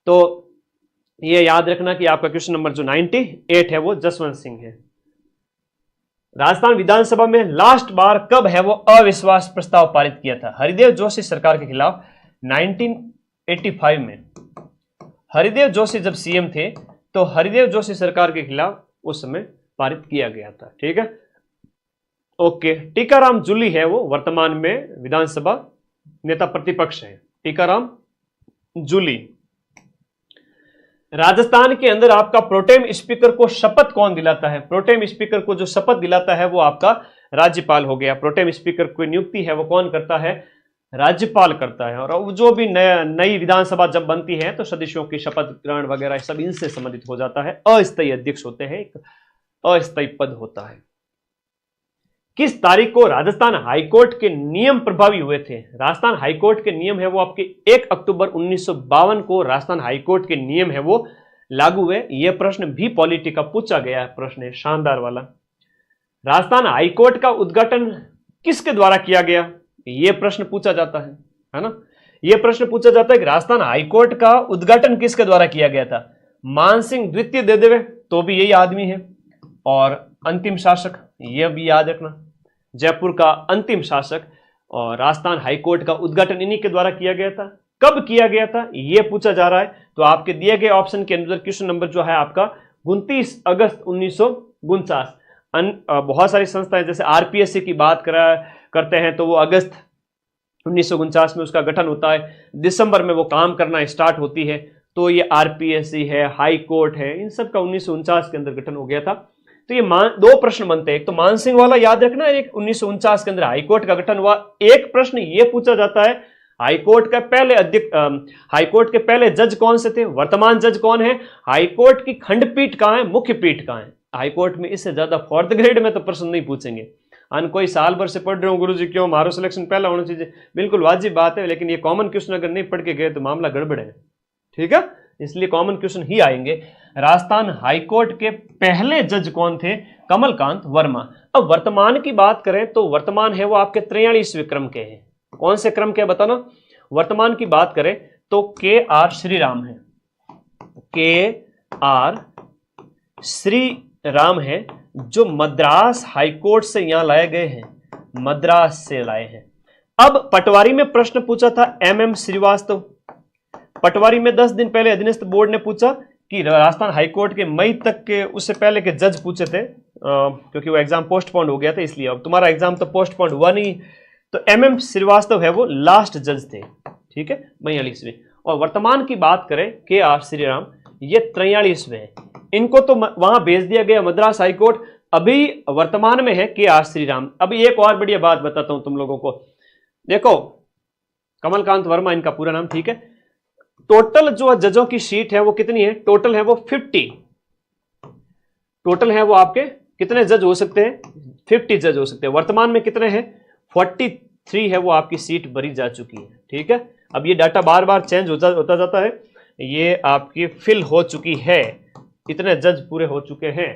तो ये याद रखना कि आपका क्वेश्चन नंबर जो 98 है वो जसवंत सिंह है। राजस्थान विधानसभा में लास्ट बार कब है वो अविश्वास प्रस्ताव पारित किया था, हरिदेव जोशी सरकार के खिलाफ 1985 में। हरिदेव जोशी जब सीएम थे तो हरिदेव जोशी सरकार के खिलाफ उस समय पारित किया गया था। ठीक है, ओके। टीकाराम जूली है वो वर्तमान में विधानसभा नेता प्रतिपक्ष है, टीकाराम जूली। राजस्थान के अंदर आपका प्रोटेम स्पीकर को शपथ कौन दिलाता है, प्रोटेम स्पीकर को जो शपथ दिलाता है वो आपका राज्यपाल हो गया। प्रोटेम स्पीकर की नियुक्ति है वो कौन करता है, राज्यपाल करता है। और जो भी नई विधानसभा जब बनती है तो सदस्यों की शपथ ग्रहण वगैरह सब इनसे संबंधित हो जाता है। अस्थायी अध्यक्ष होते हैं, एक अस्थायी पद होता है। किस तारीख को राजस्थान हाईकोर्ट के नियम प्रभावी हुए थे, राजस्थान हाईकोर्ट के नियम है वो आपके 1 अक्टूबर 1952 को राजस्थान हाईकोर्ट के नियम है वो लागू हुए। यह प्रश्न भी पॉलिटी का पूछा गया है, प्रश्न है शानदार वाला। राजस्थान हाईकोर्ट का उद्घाटन किसके द्वारा किया गया, यह प्रश्न पूछा जाता है ना। यह प्रश्न पूछा जाता है कि राजस्थान हाईकोर्ट का उद्घाटन किसके द्वारा किया गया था। मानसिंह द्वितीय दे देवे तो भी यही आदमी है, और अंतिम शासक यह भी याद रखना, जयपुर का अंतिम शासक। और राजस्थान हाईकोर्ट का उद्घाटन इन्हीं के द्वारा किया गया था। कब किया गया था यह पूछा जा रहा है। तो आपके दिए गए ऑप्शन के अंदर क्वेश्चन नंबर जो है आपका 29 अगस्त 1949। बहुत सारी संस्थाएं जैसे आरपीएससी की बात करते हैं तो वो अगस्त 1949 में उसका गठन होता है, दिसंबर में वो काम करना स्टार्ट होती है। तो ये आरपीएससी है, हाई कोर्ट है, इन सब का 1949 के अंदर गठन हो गया था। तो ये दो प्रश्न बनते हैं, एक तो मानसिंह वाला याद रखना, एक 1949 के अंदर हाईकोर्ट का गठन हुआ। एक प्रश्न ये पूछा जाता है हाईकोर्ट का पहले अध्यक्ष, हाईकोर्ट के पहले जज कौन से थे, वर्तमान जज कौन है, हाईकोर्ट की खंडपीठ कहां है, मुख्य पीठ कहां है। हाईकोर्ट में इससे ज्यादा 4th ग्रेड में तो प्रश्न नहीं पूछेंगे। कोई साल भर से पढ़ रहे हो गुरुजी क्यों मारो सिलेक्शन पहला होना चाहिए, बिल्कुल वाजिब बात है, लेकिन ये कॉमन क्वेश्चन अगर नहीं पढ़ के गए तो मामला गड़बड़ है। ठीक है, इसलिए कॉमन क्वेश्चन ही आएंगे। राजस्थान हाईकोर्ट के पहले जज कौन थे, कमलकांत वर्मा। अब वर्तमान की बात करें तो वर्तमान है वो आपके 43वें क्रम के हैं। कौन से क्रम के बताना, वर्तमान की बात करें तो के.आर. श्रीराम है, के.आर. श्रीराम है जो मद्रास हाईकोर्ट से यहां लाए गए हैं, मद्रास से लाए हैं। अब पटवारी में प्रश्न पूछा था एम.एम. श्रीवास्तव, पटवारी में 10 दिन पहले अधीनस्थ बोर्ड ने पूछा कि राजस्थान हाईकोर्ट के मई तक के उससे पहले के जज पूछे थे, क्योंकि वो एग्जाम पोस्टपोन्ड हो गया था, इसलिए अब तुम्हारा एग्जाम तो पोस्टपोन्ड हुआ नहीं। तो MM श्रीवास्तव है वो लास्ट जज थे, ठीक है, 42वें। और वर्तमान की बात करें KR श्रीराम, ये 43वें हैं। इनको तो वहां भेज दिया गया मद्रास हाईकोर्ट, अभी वर्तमान में है KR श्रीराम। अभी एक और बढ़िया बात बताता हूं तुम लोगों को, देखो कमलकांत वर्मा इनका पूरा नाम, ठीक है। टोटल जो जजों की सीट है वो कितनी है, टोटल है वो 50, टोटल है वो आपके कितने जज हो सकते हैं, 50 जज हो सकते हैं। वर्तमान में कितने हैं, 43 है वो आपकी सीट भरी जा चुकी है, ठीक है। अब ये डाटा बार बार चेंज होता जाता है, ये आपकी फिल हो चुकी है, इतने जज पूरे हो चुके हैं।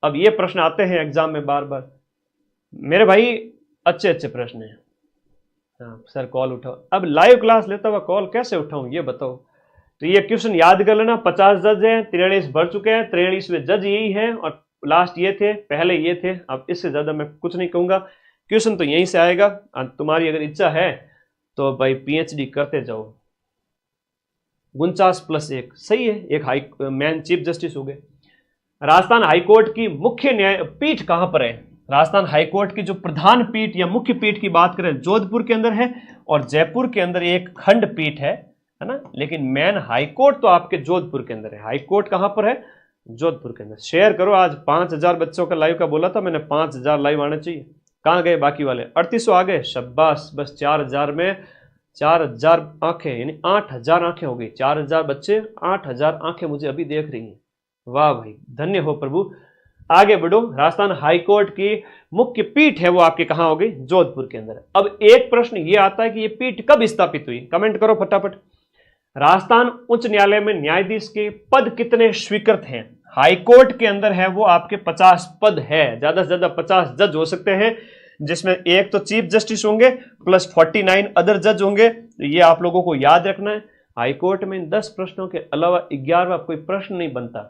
अब ये प्रश्न आते हैं एग्जाम में बार बार, मेरे भाई अच्छे अच्छे प्रश्न हैं। हाँ सर कॉल उठाओ, अब लाइव क्लास लेता हुआ कॉल कैसे उठाऊं ये बताओ। तो ये क्वेश्चन याद कर लेना, 50 जज हैं, 43 भर चुके हैं, 43वें जज यही हैं और लास्ट ये थे, पहले ये थे। अब इससे ज्यादा मैं कुछ नहीं कहूंगा, क्वेश्चन तो यहीं से आएगा। तुम्हारी अगर इच्छा है तो भाई PhD करते जाओ। 49+1 सही है, एक हाई मैन चीफ जस्टिस हो गए। राजस्थान हाईकोर्ट की मुख्य न्याय पीठ कहां पर है, राजस्थान हाईकोर्ट की जो प्रधान पीठ या मुख्य पीठ की बात करें जोधपुर के अंदर है, और जयपुर के अंदर एक खंड पीठ है ना। लेकिन मेन हाईकोर्ट तो आपके जोधपुर के अंदर है। हाईकोर्ट कहां पर है, जोधपुर के अंदर। शेयर करो, आज 5000 बच्चों का लाइव का बोला था मैंने, 5000 लाइव आने चाहिए। कहां गए बाकी वाले, 3800 आ गए, शाबाश। बस 4000 में 4000 आंखें, यानी 8000 आंखें हो गई। 4000 बच्चे, 8000 आंखें मुझे अभी देख रही हैं। वाह भाई, धन्य हो प्रभु। आगे बढ़ो, राजस्थान हाईकोर्ट की मुख्य पीठ है वो आपके कहां होगी, जोधपुर के अंदर। अब एक प्रश्न ये आता है कि ये पीठ कब स्थापित हुई, कमेंट करो फटाफट। राजस्थान उच्च न्यायालय में न्यायाधीश के पद कितने स्वीकृत हैं, हाईकोर्ट के अंदर है वो आपके 50 पद है, ज्यादा से ज्यादा 50 जज हो सकते हैं, जिसमें एक तो चीफ जस्टिस होंगे प्लस 49 अदर जज होंगे। तो ये आप लोगों को याद रखना है। हाईकोर्ट में 10 प्रश्नों के अलावा 11वां कोई प्रश्न नहीं बनता,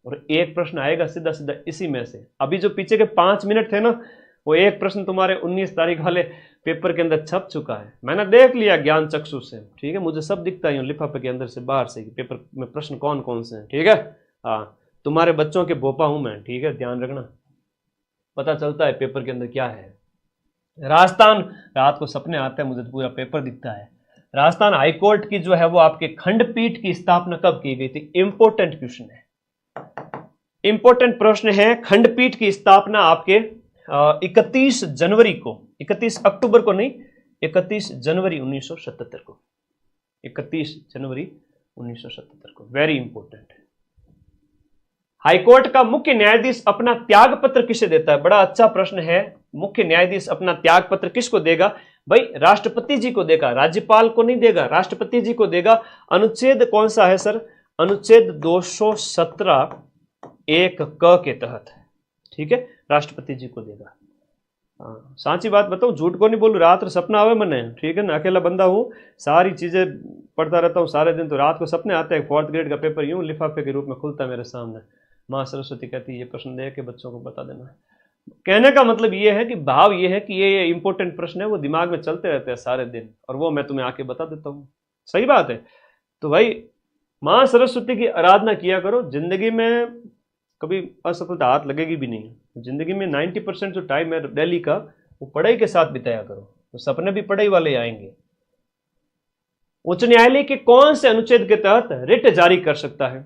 और एक प्रश्न आएगा सीधा सीधा इसी में से। अभी जो पीछे के 5 मिनट थे ना, वो एक प्रश्न तुम्हारे 19 तारीख वाले पेपर के अंदर छप चुका है। मैंने देख लिया ज्ञान चक्षु से, ठीक है, मुझे सब दिखता है लिफाफे के अंदर से बाहर से पेपर में प्रश्न कौन कौन से हैं, ठीक है। हाँ, तुम्हारे बच्चों के बोपा हूं मैं, ठीक है, ध्यान रखना, पता चलता है पेपर के अंदर क्या है। राजस्थान, रात को सपने आते हैं मुझे तो पूरा पेपर दिखता है। राजस्थान हाईकोर्ट की जो है वो आपके खंडपीठ की स्थापना कब की गई थी, इंपोर्टेंट क्वेश्चन है, इंपोर्टेंट प्रश्न है। खंडपीठ की स्थापना आपके 31 जनवरी को, 31 अक्टूबर को नहीं, 31 जनवरी 1977 को, 31 जनवरी 1977 को, वेरी इंपोर्टेंट है। हाईकोर्ट का मुख्य न्यायाधीश अपना त्याग पत्र किसे देता है, बड़ा अच्छा प्रश्न है। मुख्य न्यायाधीश अपना त्याग पत्र किसको देगा, भाई राष्ट्रपति जी को देगा, राज्यपाल को नहीं देगा, राष्ट्रपति जी को देगा। अनुच्छेद कौन सा है सर, अनुच्छेद 217 1 क के तहत, ठीक है, राष्ट्रपति जी को देगा। हाँ, सांची बात बताऊं, झूठ को नहीं बोलूं, रात को सपना आवे मने, ठीक है ना, अकेला बंदा हूं, सारी चीजें पढ़ता रहता हूं सारे दिन, तो रात को सपने आते हैं। 4th ग्रेड का पेपर यूं लिफाफे के रूप में खुलता है मेरे सामने। माँ सरस्वती कहती है ये प्रश्न दे के बच्चों को बता देना। कहने का मतलब ये है कि भाव ये है कि ये इंपॉर्टेंट प्रश्न है, वो दिमाग में चलते रहते हैं सारे दिन, और वो मैं तुम्हें आके बता देता हूँ। सही बात है। तो भाई माँ सरस्वती की आराधना किया करो, जिंदगी में कभी असफलता हाथ लगेगी भी नहीं। जिंदगी में 90% जो टाइम है डेली का, वो पढ़ाई के साथ बिताया करो, तो सपने भी पढ़ाई वाले आएंगे। उच्च न्यायालय के कौन से अनुच्छेद के तहत रिट जारी कर सकता है,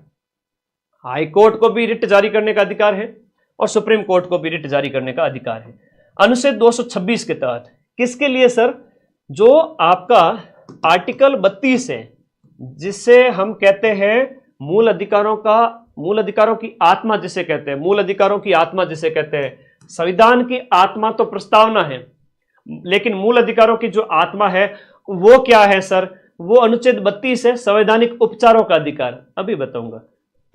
हाई कोर्ट को भी रिट जारी करने का अधिकार है और सुप्रीम कोर्ट को भी रिट जारी करने का अधिकार है। अनुच्छेद 226 के तहत किसके लिए सर, जो आपका आर्टिकल 32 है, जिससे हम कहते हैं मूल अधिकारों की आत्मा जिसे कहते हैं, मूल अधिकारों की आत्मा जिसे कहते हैं। संविधान की आत्मा तो प्रस्तावना है, लेकिन मूल अधिकारों की जो आत्मा है वो क्या है सर, वो अनुच्छेद 32 है, संवैधानिक उपचारों का अधिकार। अभी बताऊंगा।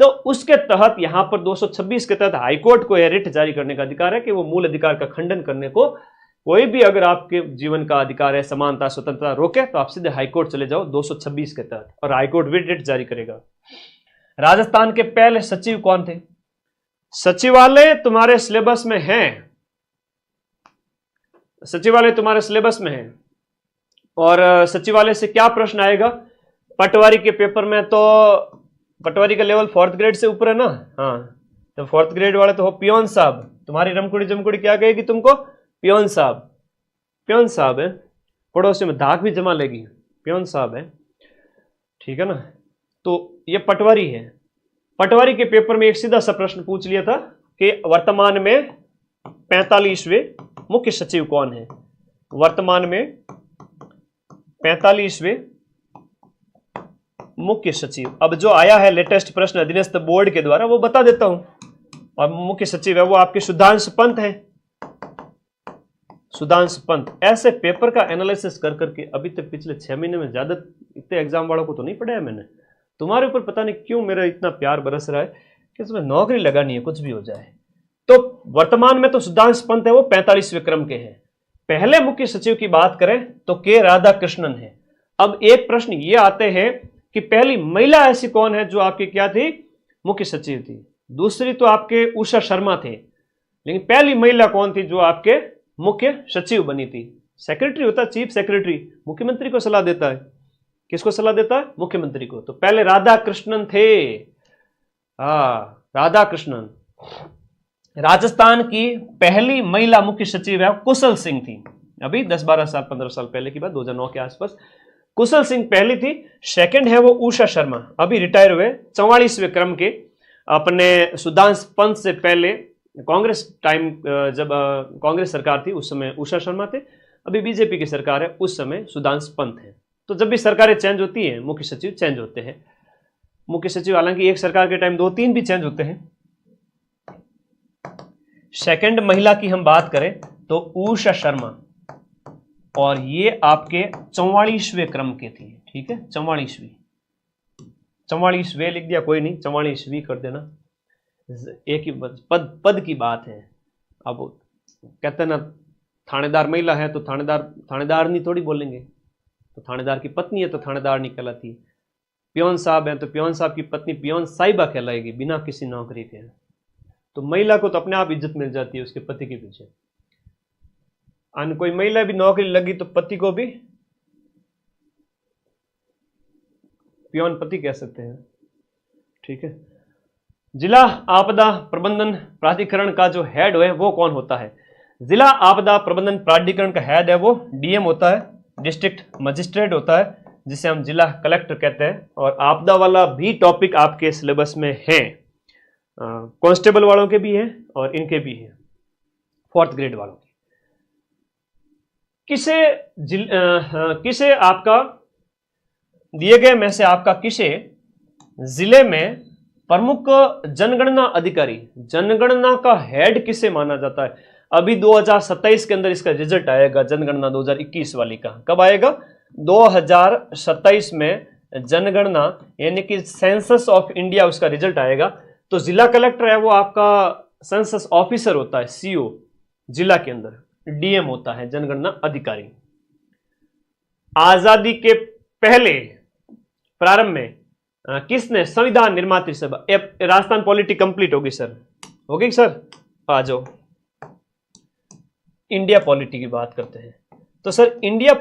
तो उसके तहत यहां पर 226 के तहत हाईकोर्ट को यह रिट जारी करने का अधिकार है कि वो मूल अधिकार का खंडन करने को, कोई भी अगर आपके जीवन का अधिकार है, समानता स्वतंत्रता रोके, तो आप सीधे हाईकोर्ट चले जाओ 226 के तहत, और हाईकोर्ट भी रिट जारी करेगा। राजस्थान के पहले सचिव कौन थे, सचिवालय तुम्हारे सिलेबस में है, सचिवालय तुम्हारे सिलेबस में है। और सचिवालय से क्या प्रश्न आएगा, पटवारी के पेपर में तो पटवारी का लेवल 4th ग्रेड से ऊपर है ना, हाँ, तो 4th ग्रेड वाले तो हो पियोन साहब, तुम्हारी रमकुड़ी जमकुड़ी क्या कहेगी तुमको, पियोन साहब, पियोन साहब है, पड़ोसी में धाक भी जमा लेगी, पियोन साहब है, ठीक है ना। तो ये पटवारी है। पटवारी के पेपर में एक सीधा सा प्रश्न पूछ लिया था कि वर्तमान में 45वें मुख्य सचिव कौन है, वर्तमान में 45वें मुख्य सचिव। अब जो आया है लेटेस्ट प्रश्न अधीनस्थ बोर्ड के द्वारा वो बता देता हूं, और मुख्य सचिव है वो आपके सुधांशु पंत है, सुधांशु पंत। ऐसे पेपर का एनालिसिस कर करके अभी तक पिछले 6 महीने में ज्यादा इतने एग्जाम वालों को तो नहीं पढ़ाया मैंने, तुम्हारे ऊपर पता नहीं क्यों मेरा इतना प्यार बरस रहा है कि तुम्हें नौकरी लगानी है कुछ भी हो जाए। तो वर्तमान में तो सुधांशु पंत है वो 45वें क्रम के हैं। पहले मुख्य सचिव की बात करें तो के राधाकृष्णन है। अब एक प्रश्न ये आते हैं कि पहली महिला ऐसी कौन है जो आपकी क्या थी, मुख्य सचिव थी। दूसरी तो आपके उषा शर्मा थे, लेकिन पहली महिला कौन थी जो आपके मुख्य सचिव बनी थी। सेक्रेटरी होता है चीफ सेक्रेटरी, मुख्यमंत्री को सलाह देता है, किसको सलाह देता है, मुख्यमंत्री को। तो पहले राधाकृष्णन थे, हाँ राधाकृष्णन। राजस्थान की पहली महिला मुख्य सचिव है कुशल सिंह थी, अभी 10-12 साल 15 साल पहले की बात, 2009 के आसपास कुशल सिंह पहली थी। सेकंड है वो उषा शर्मा, अभी रिटायर हुए 44वें क्रम के। अपने सुधांशु पंत से पहले कांग्रेस टाइम, जब कांग्रेस सरकार थी उस समय उषा शर्मा थे, अभी बीजेपी की सरकार है उस समय सुधांशु पंत है। तो जब भी सरकारें चेंज होती हैं मुख्य सचिव चेंज होते हैं। मुख्य सचिव हालांकि एक सरकार के टाइम 2-3 भी चेंज होते हैं। सेकंड महिला की हम बात करें तो उषा शर्मा, और ये आपके 44वें क्रम के थी, ठीक है, 44वीं, 44वें लिख दिया कोई नहीं, 44वीं कर देना, एक ही पद की बात है। अब कहते हैं ना थानेदार महिला है तो थानेदार नहीं थोड़ी बोलेंगे, तो थानेदार की पत्नी है तो थानेदार नहीं कहलाती। पियोन साहब है तो पियोन साहब की पत्नी पियोन साहिबा कहलाएगी बिना किसी नौकरी के। तो महिला को तो अपने आप इज्जत मिल जाती है उसके पति के पीछे। अन्य कोई महिला भी नौकरी लगी तो पति को भी पियोन पति कह सकते हैं, ठीक है। जिला आपदा प्रबंधन प्राधिकरण का जो हेड है वो कौन होता है, जिला आपदा प्रबंधन प्राधिकरण का हेड है वो डीएम होता है, डिस्ट्रिक्ट मजिस्ट्रेट होता है, जिसे हम जिला कलेक्टर कहते हैं। और आपदा वाला भी टॉपिक आपके सिलेबस में है, कांस्टेबल वालों के भी हैं और इनके भी हैं, 4th ग्रेड वालों के। किसे आपका दिए गए में से आपका किसे जिले में प्रमुख जनगणना अधिकारी, जनगणना का हेड किसे माना जाता है। अभी 2027 के अंदर इसका रिजल्ट आएगा, जनगणना 2021 वाली का। कब आएगा, 2027 में जनगणना यानी कि सेंसस ऑफ इंडिया, उसका रिजल्ट आएगा। तो जिला कलेक्टर है वो आपका सेंसस ऑफिसर होता है, सीओ जिला के अंदर, डीएम होता है जनगणना अधिकारी। आजादी के पहले प्रारंभ में किसने संविधान निर्मात्री सभा, राजस्थान पॉलिटी कंप्लीट होगी सर, होगी सर, आ जाओ इंडिया पॉलिटी की बात करते हैं। तो सर इंडियन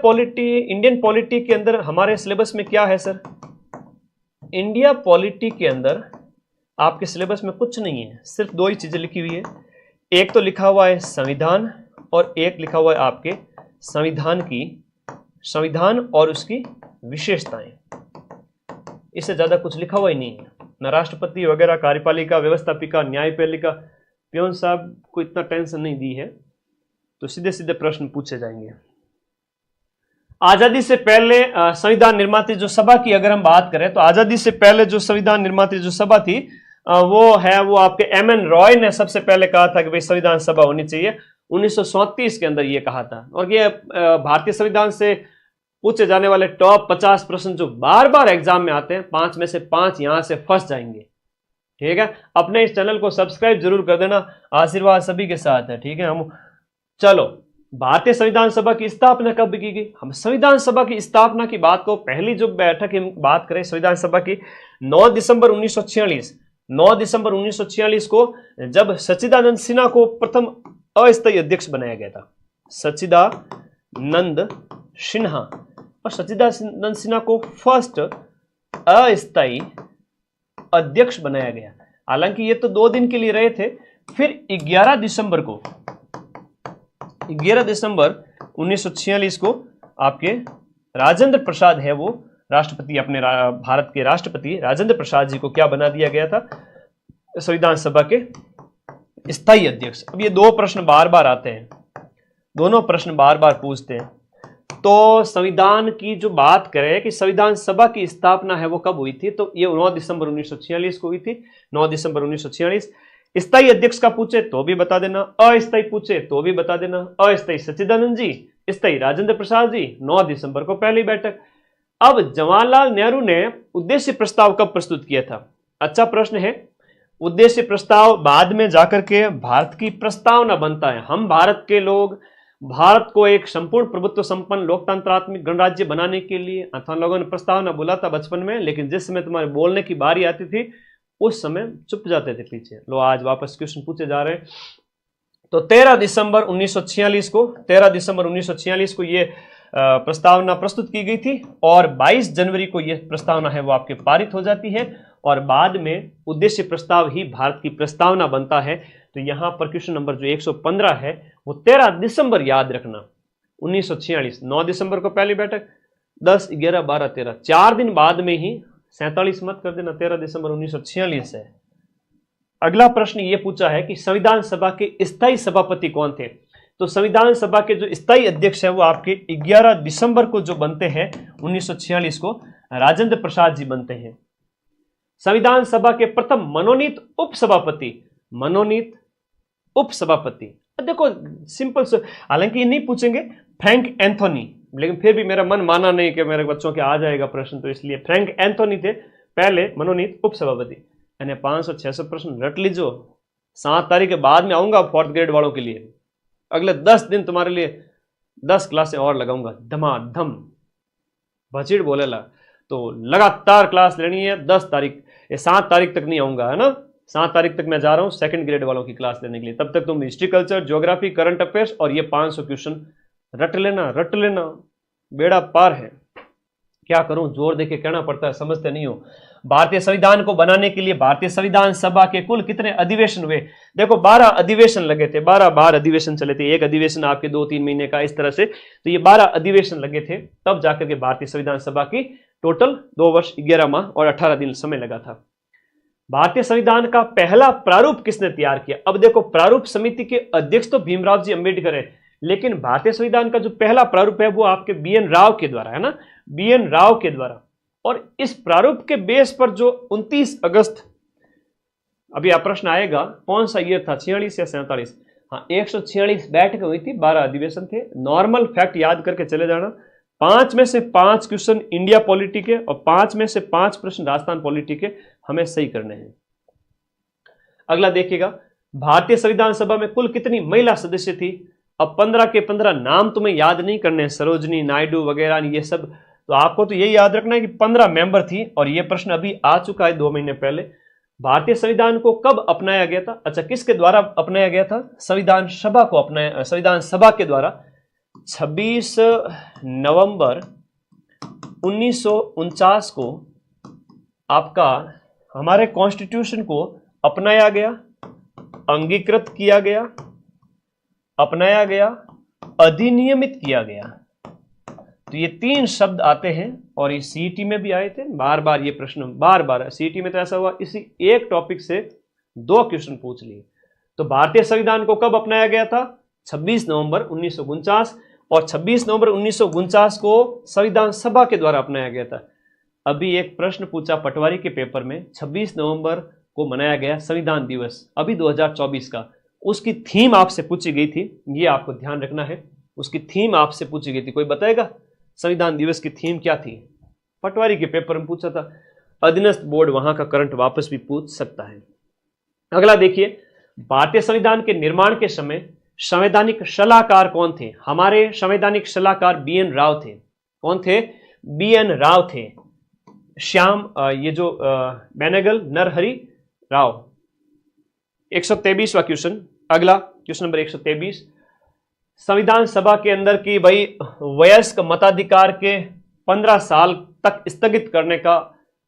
पॉलिटी के अंदर हमारे सिलेबस में क्या है सर, इंडिया पॉलिटी के अंदर आपके सिलेबस में कुछ नहीं है, सिर्फ 2 ही चीजें लिखी हुई है। एक तो लिखा हुआ है संविधान और एक लिखा हुआ है आपके संविधान और उसकी विशेषताएं। इससे ज्यादा कुछ लिखा हुआ ही नहीं है, न राष्ट्रपति वगैरह, कार्यपालिका, व्यवस्थापिका, न्यायपालिका। पियोन साहब को इतना टेंशन नहीं दी है, तो सीधे सीधे प्रश्न पूछे जाएंगे। आजादी से पहले संविधान निर्मात्री जो सभा की अगर हम बात करें तो आजादी से पहले जो संविधान निर्मात्री जो सभा थी वो आपके एमएन रॉय ने सबसे पहले कहा था कि भाई संविधान सभा होनी चाहिए, 1937 के अंदर ये कहा था। और ये भारतीय संविधान से पूछे जाने वाले टॉप 50 प्रश्न जो बार बार एग्जाम में आते हैं, 5 में से 5 यहां से फंस जाएंगे, ठीक है। अपने इस चैनल को सब्सक्राइब जरूर कर देना, आशीर्वाद सभी के साथ है, ठीक है। हम चलो भारतीय संविधान सभा की स्थापना कब की गई, हम संविधान सभा की स्थापना की बात को, पहली जो बैठक की बात करें संविधान सभा की, 9 दिसंबर 1946 को जब सच्चिदानंद सिन्हा को प्रथम अस्थायी अध्यक्ष बनाया गया था। सच्चिदानंद सिन्हा, और सच्चिदानंद सिन्हा को फर्स्ट अध्यक्ष बनाया गया। हालांकि ये तो 2 दिन के लिए रहे थे। फिर 11 दिसंबर 1946 को आपके राजेंद्र प्रसाद है वो राष्ट्रपति, अपने भारत के राष्ट्रपति राजेंद्र प्रसाद जी को क्या बना दिया गया था, संविधान सभा के स्थायी अध्यक्ष। अब ये 2 प्रश्न बार बार आते हैं, दोनों प्रश्न बार बार पूछते हैं। तो संविधान की जो बात करें कि संविधान सभा की स्थापना है वो कब हुई थी, तो ये 9 दिसंबर 1946 को हुई थी। 9 दिसंबर 1946। स्थायी अध्यक्ष का पूछे तो भी बता देना, अस्थायी पूछे तो भी बता देना। अस्थायी सच्चिदानंद जी, स्थायी राजेंद्र प्रसाद जी। 9 दिसंबर को पहली बैठक। अब जवाहरलाल नेहरू ने उद्देश्य प्रस्ताव कब प्रस्तुत किया था? अच्छा प्रश्न है। उद्देश्य प्रस्ताव बाद में जाकर के भारत की प्रस्तावना बनता है। हम भारत के लोग भारत को एक संपूर्ण प्रभुत्व संपन्न लोकतंत्रात्मक गणराज्य बनाने के लिए अथवा लोगों ने प्रस्तावना बोला था बचपन में, लेकिन जिस समय तुम्हारे बोलने की बारी आती थी उस समय चुप जाते थे पीछे। लो आज वापस क्वेश्चन पूछे जा रहे हैं। तो 13 दिसंबर 1946 को ये प्रस्तावना प्रस्तुत की गई थी और 22 जनवरी को ये प्रस्तावना है वो आपके पारित हो जाती है और बाद में उद्देश्य प्रस्ताव ही भारत की प्रस्तावना बनता है। तो यहां पर क्वेश्चन नंबर जो 115 है वो 13 दिसंबर याद रखना 1946। 9 दिसंबर को पहली बैठक, 10, 11, 12, 13, 4 दिन बाद में ही 47 मत कर देना, 13 दिसंबर 1946 है। अगला प्रश्न ये पूछा है कि संविधान सभा के स्थायी सभापति कौन थे? तो संविधान सभा के जो स्थायी अध्यक्ष है वो आपके 11 दिसंबर को जो बनते हैं 1946 को राजेंद्र प्रसाद जी बनते हैं। संविधान सभा के प्रथम मनोनीत उपसभापति देखो सिंपल से, हालांकि ये नहीं पूछेंगे फ्रैंक एंथोनी, लेकिन फिर भी मेरा मन माना नहीं कि मेरे बच्चों के आ जाएगा प्रश्न, तो इसलिए फ्रैंक एंथोनी थे पहले मनोनीत उपसभापति। यानी 500-600 प्रश्न रट लीजो। 7 तारीख के बाद में आऊंगा 4th ग्रेड वालों के लिए। अगले 10 दिन तुम्हारे लिए 10 क्लासें और लगाऊंगा धमाधम। भचीड़ बोलेला तो लगातार क्लास लेनी है। 10 तारीख, 7 तारीख तक नहीं आऊंगा, है ना। 7 तारीख तक मैं जा रहा हूं 2nd ग्रेड वालों की क्लास लेने के लिए। तब तक तुम history, culture, geography, current affairs और ये 500 क्वेश्चन रट लेना। बेड़ा पार है। क्या करूं, जोर देके कहना पड़ता है, समझते नहीं हो। भारतीय संविधान को बनाने के लिए भारतीय संविधान सभा के कुल कितने अधिवेशन हुए? देखो 12 अधिवेशन लगे थे, 12 बार अधिवेशन चले थे। एक अधिवेशन आपके 2-3 महीने का, इस तरह से। तो ये 12 अधिवेशन लगे थे, तब जाकर के भारतीय संविधान सभा की टोटल 2 वर्ष 11 माह और 18 दिन समय लगा था। भारतीय संविधान का पहला प्रारूप किसने तैयार किया? अब देखो प्रारूप समिति के अध्यक्ष तो भीमराव जी अंबेडकर है, लेकिन भारतीय संविधान का जो पहला प्रारूप है वो आपके BN राव के द्वारा, है ना, BN राव के द्वारा। और इस प्रारूप के बेस पर जो 29 अगस्त, अभी आप प्रश्न आएगा कौन सा ईयर था, 46 या 47? हाँ, 146 बैठक हुई थी, 12 अधिवेशन थे। नॉर्मल फैक्ट याद करके चले जाना। 5 में से 5 क्वेश्चन इंडिया पॉलिटी के और 5 में से 5 प्रश्न राजस्थान पॉलिटी के हमें सही करने हैं। अगला देखिएगा, भारतीय संविधान सभा में कुल कितनी महिला सदस्य थी? अब 15 के 15 नाम तुम्हें याद नहीं करने, सरोजनी नायडू वगैरह ये सब, तो आपको तो यही याद रखना है कि 15 मेंबर थी। और ये प्रश्न अभी आ चुका है 2 महीने पहले। भारतीय संविधान को कब अपनाया गया था? अच्छा, किसके द्वारा अपनाया गया था? संविधान सभा को अपनाया, संविधान सभा के द्वारा 26 नवंबर 1949 को आपका हमारे कॉन्स्टिट्यूशन को अपनाया गया, अंगीकृत किया गया, अपनाया गया, अधिनियमित किया गया। तो ये 3 शब्द आते हैं और ये सीईटी में भी आए थे। बार बार ये प्रश्न, बार बार सीईटी में तो ऐसा हुआ इसी एक टॉपिक से 2 क्वेश्चन पूछ लिए। तो भारतीय संविधान को कब अपनाया गया था? 26 नवंबर 1949, और 26 नवंबर 1949 को संविधान सभा के द्वारा अपनाया गया था। अभी एक प्रश्न पूछा पटवारी के पेपर में, 26 नवंबर को मनाया गया संविधान दिवस, अभी 2024 का, उसकी थीम आपसे पूछी गई थी, ये आपको ध्यान रखना है। उसकी थीम आपसे पूछी गई थी, कोई बताएगा संविधान दिवस की थीम क्या थी? पटवारी के पेपर में पूछा था। अधीनस्थ बोर्ड वहां का करंट वापस भी पूछ सकता है। अगला देखिए, भारतीय संविधान के निर्माण के समय संवैधानिक सलाहकार कौन थे? हमारे संवैधानिक सलाहकार BN राव थे। कौन थे? BN राव थे। श्याम ये जो बेनेगल नरहरि राव। 123वां क्वेश्चन, अगला क्वेश्चन नंबर 123। संविधान सभा के अंदर की भाई वयस्क मताधिकार के 15 साल तक स्थगित करने का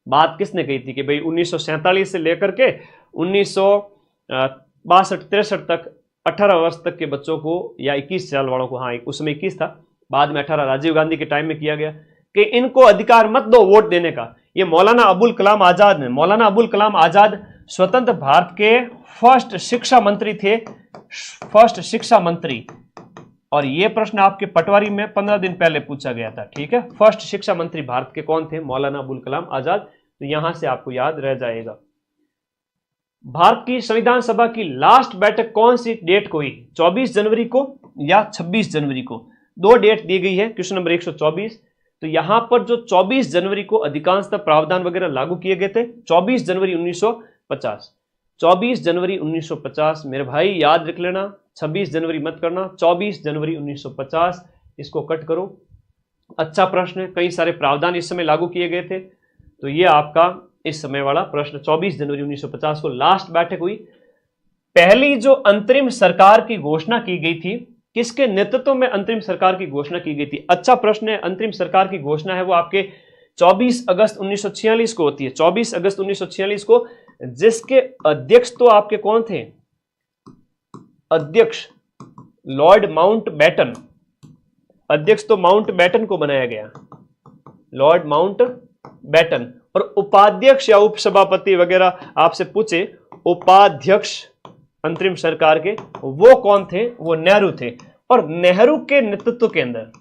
बात किसने कही थी कि भाई 1947 से लेकर के 1962-63 तक 18 वर्ष तक के बच्चों को या 21 साल वालों को, हाँ उसमें 21 था, बाद में 18 राजीव गांधी के टाइम में किया गया कि इनको अधिकार मत दो वोट देने का। ये मौलाना अबुल कलाम आजाद ने, मौलाना अबुल कलाम आजाद स्वतंत्र भारत के फर्स्ट शिक्षा मंत्री थे, फर्स्ट शिक्षा मंत्री। और ये प्रश्न आपके पटवारी में 15 दिन पहले पूछा गया था, ठीक है। फर्स्ट शिक्षा मंत्री भारत के कौन थे? मौलाना अबुल कलाम आजाद। तो यहां से आपको याद रह जाएगा। भारत की संविधान सभा की लास्ट बैठक कौन सी डेट को हुई? 24 जनवरी को या 26 जनवरी को? दो डेट दी गई है, क्वेश्चन नंबर 124। तो यहां पर जो 24 जनवरी को अधिकांशतः प्रावधान वगैरह लागू किए गए थे, 24 जनवरी 1950। 24 जनवरी 1950 मेरे भाई याद रख लेना, 26 जनवरी मत करना, 24 जनवरी 1950। इसको कट करो। अच्छा प्रश्न है, कई सारे प्रावधान इस समय लागू किए गए थे। तो ये आपका इस समय वाला प्रश्न, 24 जनवरी 1950 को लास्ट बैठक हुई। पहली जो अंतरिम सरकार की घोषणा की गई थी, किसके नेतृत्व में अंतरिम सरकार की घोषणा की गई थी? अच्छा प्रश्न है। अंतरिम सरकार की घोषणा है वो आपके 24 अगस्त 1946 को होती है, 24 अगस्त 1946 को, जिसके अध्यक्ष तो आपके कौन थे? अध्यक्ष लॉर्ड माउंटबेटन। अध्यक्ष तो माउंटबेटन को बनाया गया, लॉर्ड माउंटबेटन। और उपाध्यक्ष या उपसभापति वगैरह आपसे पूछे, उपाध्यक्ष अंतरिम सरकार के वो कौन थे? वो नेहरू थे। और नेहरू के नेतृत्व के अंदर,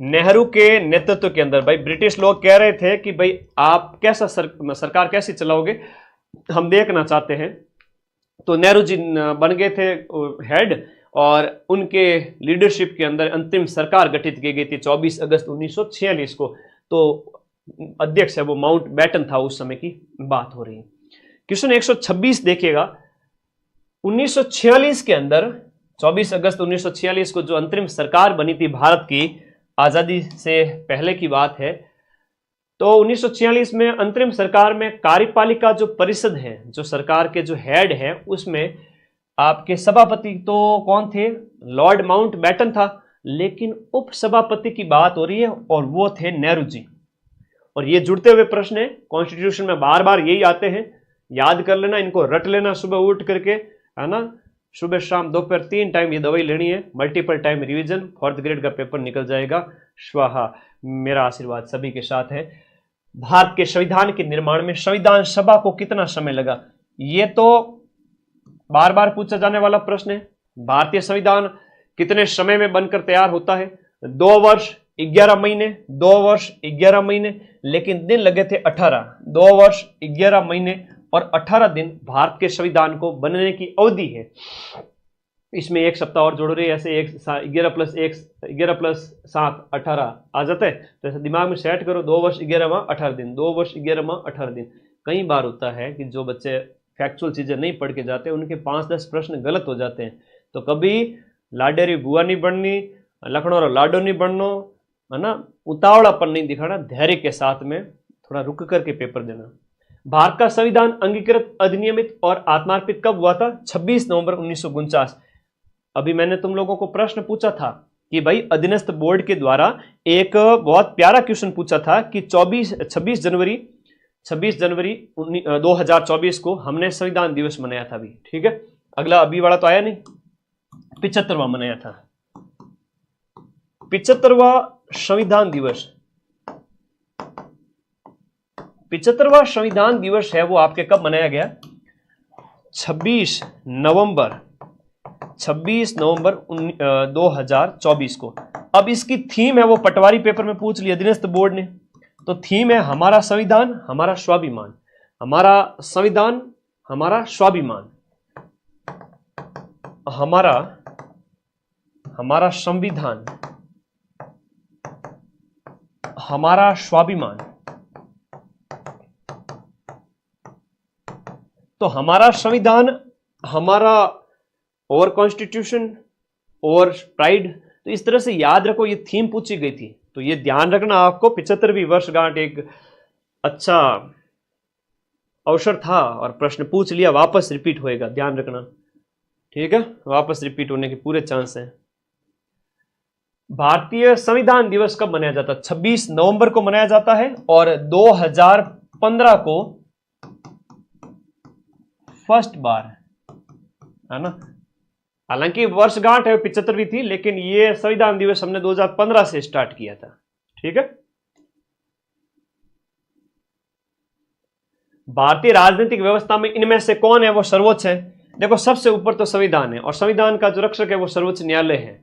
नेहरू के नेतृत्व के अंदर भाई ब्रिटिश लोग कह रहे थे कि भाई आप कैसा सरकार कैसी चलाओगे, हम देखना चाहते हैं। तो नेहरू जी बन गए थे हेड, और उनके लीडरशिप के अंदर अंतिम सरकार गठित की गई थी 24 अगस्त 1946 को। तो अध्यक्ष है वो माउंटबेटन था, उस समय की बात हो रही है। क्वेश्चन 126 देखिएगा। 1946 के अंदर, 24 अगस्त 1946 को जो अंतरिम सरकार बनी थी भारत की, आजादी से पहले की बात है। तो 1946 में अंतरिम सरकार में कार्यपालिका जो परिषद है, जो सरकार के जो हेड है, उसमें आपके सभापति तो कौन थे? लॉर्ड माउंटबेटन था। लेकिन उप सभापति की बात हो रही है और वो थे नेहरू जी। और ये जुड़ते हुए प्रश्न है, कॉन्स्टिट्यूशन में बार बार यही आते हैं, याद कर लेना, इनको रट लेना सुबह उठ करके, है ना। सुबह शाम दोपहर 3 टाइम ये दवाई लेनी है, multiple time revision, 4th grade का पेपर निकल जाएगा। स्वाहा। मेरा आशीर्वाद सभी के साथ है। भारत के संविधान के निर्माण में संविधान सभा को कितना समय लगा? ये तो बार बार पूछा जाने वाला प्रश्न है। भारतीय संविधान कितने समय में बनकर तैयार होता है? 2 वर्ष 11 महीने, 2 वर्ष 11 महीने, लेकिन दिन लगे थे 18। 2 वर्ष 11 महीने और 18 दिन भारत के संविधान को बनने की अवधि है। इसमें एक सप्ताह और जोड़ रहे हैं, ऐसे 11 प्लस 7 18 आ जाता है। तो ऐसे दिमाग में सेट करो, 2 वर्ष 11 माह 18 दिन, 2 वर्ष 11 माह 18 दिन। कई बार होता है कि जो बच्चे फैक्चुअल चीजें नहीं पढ़ के जाते, उनके 5-10 प्रश्न गलत हो जाते हैं। तो कभी लाडेरी बुआ नहीं बननी, लखनऊ लाडो नहीं बनना, है ना, उतावलापन नहीं दिखाना, धैर्य के साथ में थोड़ा रुक करके पेपर देना। भारत का संविधान अंगीकृत, अधिनियमित और आत्मार्पित कब हुआ था? 26 नवंबर 1949। अभी मैंने तुम लोगों को प्रश्न पूछा था कि भाई अधीनस्थ बोर्ड के द्वारा एक बहुत प्यारा क्वेश्चन पूछा था कि 26 जनवरी 2024 को हमने संविधान दिवस मनाया था। अभी ठीक है, अगला अभी वाला तो आया नहीं, 75वां मनाया था। 75वां संविधान दिवस, 75वां संविधान दिवस है वो आपके कब मनाया गया? 26 नवंबर 2024 को। अब इसकी थीम है वो पटवारी पेपर में पूछ लिया अधीनस्थ बोर्ड ने। तो थीम है हमारा संविधान हमारा स्वाभिमान, हमारा संविधान हमारा स्वाभिमान, हमारा संविधान हमारा स्वाभिमान। तो हमारा संविधान, हमारा और कॉन्स्टिट्यूशन और प्राइड, तो इस तरह से याद रखो, ये थीम पूछी गई थी। तो ये ध्यान रखना आपको, 75वीं वर्षगांठ एक अच्छा अवसर था और प्रश्न पूछ लिया, वापस रिपीट होएगा, ध्यान रखना। ठीक है, वापस रिपीट होने के पूरे चांस हैं। भारतीय संविधान दिवस कब मनाया जाता है? 26 नवंबर को मनाया जाता है और 2015 को फर्स्ट बार, है ना। हालांकि वर्षगांठ है 75वीं थी, लेकिन ये संविधान दिवस हमने 2015 से स्टार्ट किया था। ठीक है। भारतीय राजनीतिक व्यवस्था में इनमें से कौन है वो सर्वोच्च है? देखो, सबसे ऊपर तो संविधान है और संविधान का जो रक्षक है वो सर्वोच्च न्यायालय है।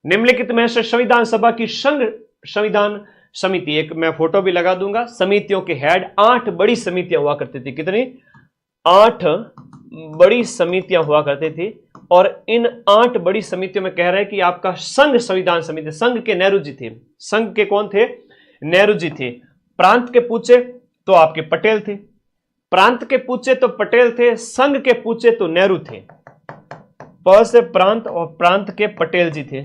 निम्नलिखित में से संविधान सभा की संघ संविधान समिति, एक मैं फोटो भी लगा दूंगा, समितियों के हेड 8 बड़ी समितियां हुआ करती थी। कितनी? 8 बड़ी समितियां हुआ करती थी। और इन 8 बड़ी समितियों में कह रहे हैं कि आपका संघ संविधान समिति, संघ के नेहरू जी थे। संघ के कौन थे? नेहरू जी थे। प्रांत के पूछे तो आपके पटेल थे, प्रांत के पूछे तो पटेल थे, संघ के पूछे तो नेहरू थे। प से प्रांत और प्रांत के पटेल जी थे।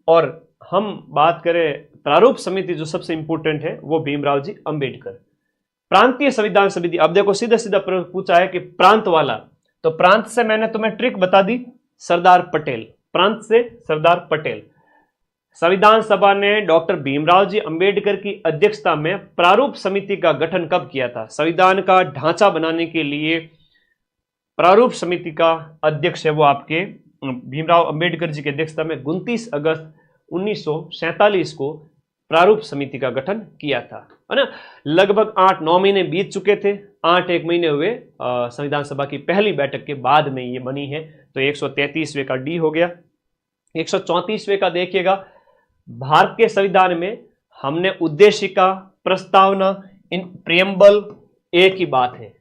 और हम बात करें प्रारूप समिति, जो सबसे इंपॉर्टेंट है, वो भीमराव जी अंबेडकर। प्रांतीय संविधान समिति, अब देखो सीधा सीधा पूछा है कि प्रांत वाला, तो प्रांत से मैंने तुम्हें ट्रिक बता दी, सरदार पटेल। प्रांत से सरदार पटेल। संविधान सभा ने डॉक्टर भीमराव जी अंबेडकर की अध्यक्षता में प्रारूप समिति का गठन कब किया था? संविधान का ढांचा बनाने के लिए प्रारूप समिति का अध्यक्ष है वो आपके भीमराव अंबेडकर जी की अध्यक्षता में 29 अगस्त 1947 को प्रारूप समिति का गठन किया था, है ना। लगभग 8-9 महीने बीत चुके थे, 8-1 महीने हुए संविधान सभा की पहली बैठक के बाद में ये बनी है। तो 133वें का डी हो गया। 134वें का देखिएगा, भारतीय संविधान में हमने उद्देशिका, प्रस्तावना, इन प्रियम्बल एक ही बात है।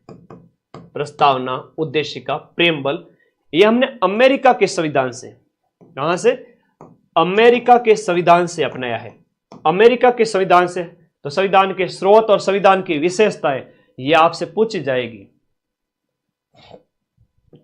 प्रस्तावना, उद्देशिका, प्रियम्बल, ये हमने अमेरिका के संविधान से, कहां से? अमेरिका के संविधान से अपनाया है। अमेरिका के संविधान से। तो संविधान के स्रोत और संविधान की विशेषताएं ये आपसे पूछी जाएगी।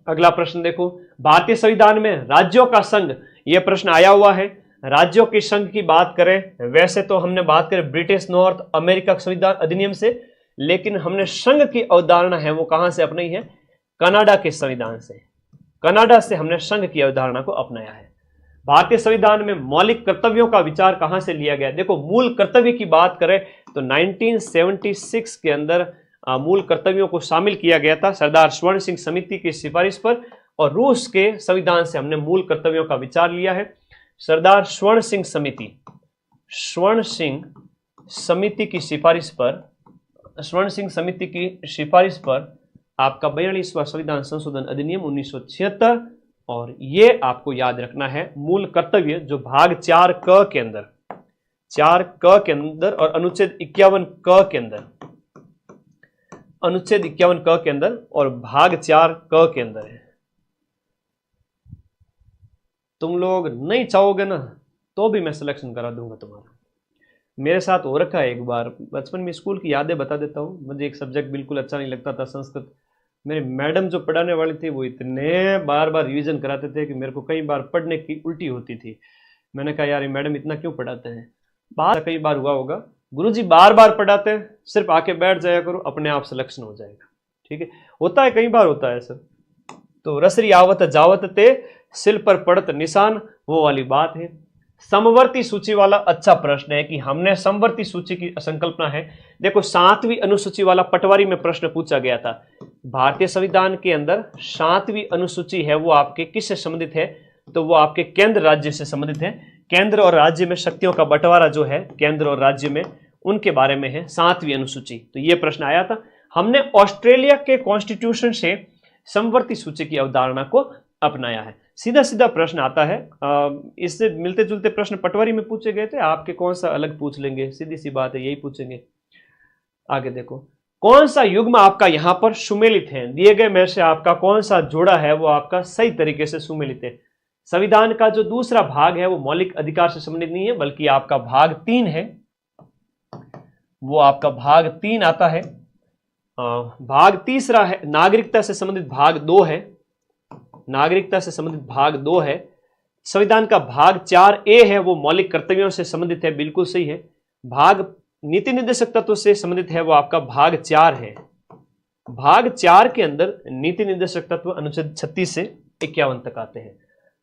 अगला प्रश्न देखो, भारतीय संविधान में राज्यों का संघ, यह प्रश्न आया हुआ है। राज्यों के संघ की बात करें, वैसे तो हमने बात करें ब्रिटिश नॉर्थ अमेरिका संविधान अधिनियम से, लेकिन हमने संघ की अवधारणा है वो कहां से अपनाई है? कनाडा के संविधान से। कनाडा से हमने संघ की अवधारणा को अपनाया है। भारतीय संविधान में मौलिक कर्तव्यों का विचार कहां से लिया गया? देखो, मूल कर्तव्य की बात करें तो 1976 के अंदर मूल कर्तव्यों को शामिल किया गया था सरदार स्वर्ण सिंह समिति की सिफारिश पर, और रूस के संविधान से हमने मूल कर्तव्यों का विचार लिया है। सरदार स्वर्ण सिंह समिति की सिफारिश पर आपका 42वां संविधान संशोधन अधिनियम 1976, और ये आपको याद रखना है मूल कर्तव्य, जो भाग 4 क के अंदर, 4 क के अंदर और अनुच्छेद 51 क के अंदर, अनुच्छेद 51 क के अंदर और भाग 4 क के अंदर है। तुम लोग नहीं चाहोगे ना तो भी मैं सिलेक्शन करा दूंगा तुम्हारा। मेरे साथ हो रखा है एक बार, बचपन में स्कूल की यादें बता देता हूँ। मुझे एक सब्जेक्ट बिल्कुल अच्छा नहीं लगता था, संस्कृत। मेरी मैडम जो पढ़ाने वाली थी वो इतने बार बार रिवीजन कराते थे कि मेरे को कई बार पढ़ने की उल्टी होती थी। मैंने कहा यार ये मैडम इतना क्यों पढ़ाते हैं। बाहर कई बार हुआ होगा, गुरुजी बार बार पढ़ाते हैं, सिर्फ आके बैठ जाया करो, अपने आप सिलेक्शन हो जाएगा। ठीक है, होता है, कई बार होता है सर। तो रसरी आवत जावत ते सिल पर पड़त निशान, वो वाली बात है। समवर्ती सूची वाला अच्छा प्रश्न है कि हमने समवर्ती सूची की संकल्पना है। देखो 7वीं अनुसूची वाला पटवारी में प्रश्न पूछा गया था। भारतीय संविधान के अंदर 7वीं अनुसूची है वो आपके किससे संबंधित है? तो वो आपके केंद्र राज्य से संबंधित है। केंद्र और राज्य में शक्तियों का बंटवारा जो है केंद्र और राज्य में, उनके बारे में है 7वीं अनुसूची। तो ये प्रश्न आया था। हमने ऑस्ट्रेलिया के कॉन्स्टिट्यूशन से समवर्ती सूची की अवधारणा को अपनाया है। सीधा सीधा प्रश्न आता है, इससे मिलते जुलते प्रश्न पटवारी में पूछे गए थे, आपके कौन सा अलग पूछ लेंगे, सीधी सी बात है, यही पूछेंगे। आगे देखो, कौन सा युग्म आपका यहां पर सुमेलित है? दिए गए में से आपका कौन सा जोड़ा है वो आपका सही तरीके से सुमेलित है? संविधान का जो दूसरा भाग है वो मौलिक अधिकार से संबंधित नहीं है, बल्कि आपका भाग 3 है, वो आपका भाग 3 आता है। भाग तीसरा है नागरिकता से संबंधित, भाग 2 है, नागरिकता से संबंधित भाग 2 है। संविधान का भाग 4A है, वो मौलिक कर्तव्यों से संबंधित है, बिल्कुल सही है। भाग नीति निर्देशक तत्व से संबंधित है, वो आपका भाग 4 है। भाग 4 के अंदर नीति निर्देशक तत्व अनुच्छेद 36 से 51 तक आते हैं।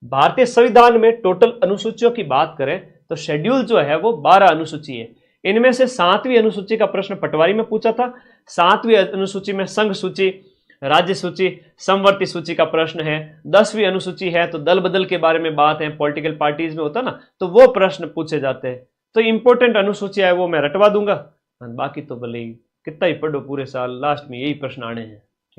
भारतीय संविधान में टोटल अनुसूचियों की बात करें तो शेड्यूल जो है वो 12 अनुसूची है। इनमें से 7वीं अनुसूची का प्रश्न पटवारी में पूछा था। 7वीं अनुसूची में संघ सूची, राज्य सूची, समवर्ती सूची का प्रश्न है। 10वीं अनुसूची है तो दल बदल के बारे में बात है, पॉलिटिकल पार्टीज में होता ना, तो वो प्रश्न पूछे जाते हैं। तो इंपॉर्टेंट अनुसूची है वो मैं रटवा दूंगा, बाकी तो भले ही कितना ही पढ़ो पूरे साल, लास्ट में यही प्रश्न आने हैं।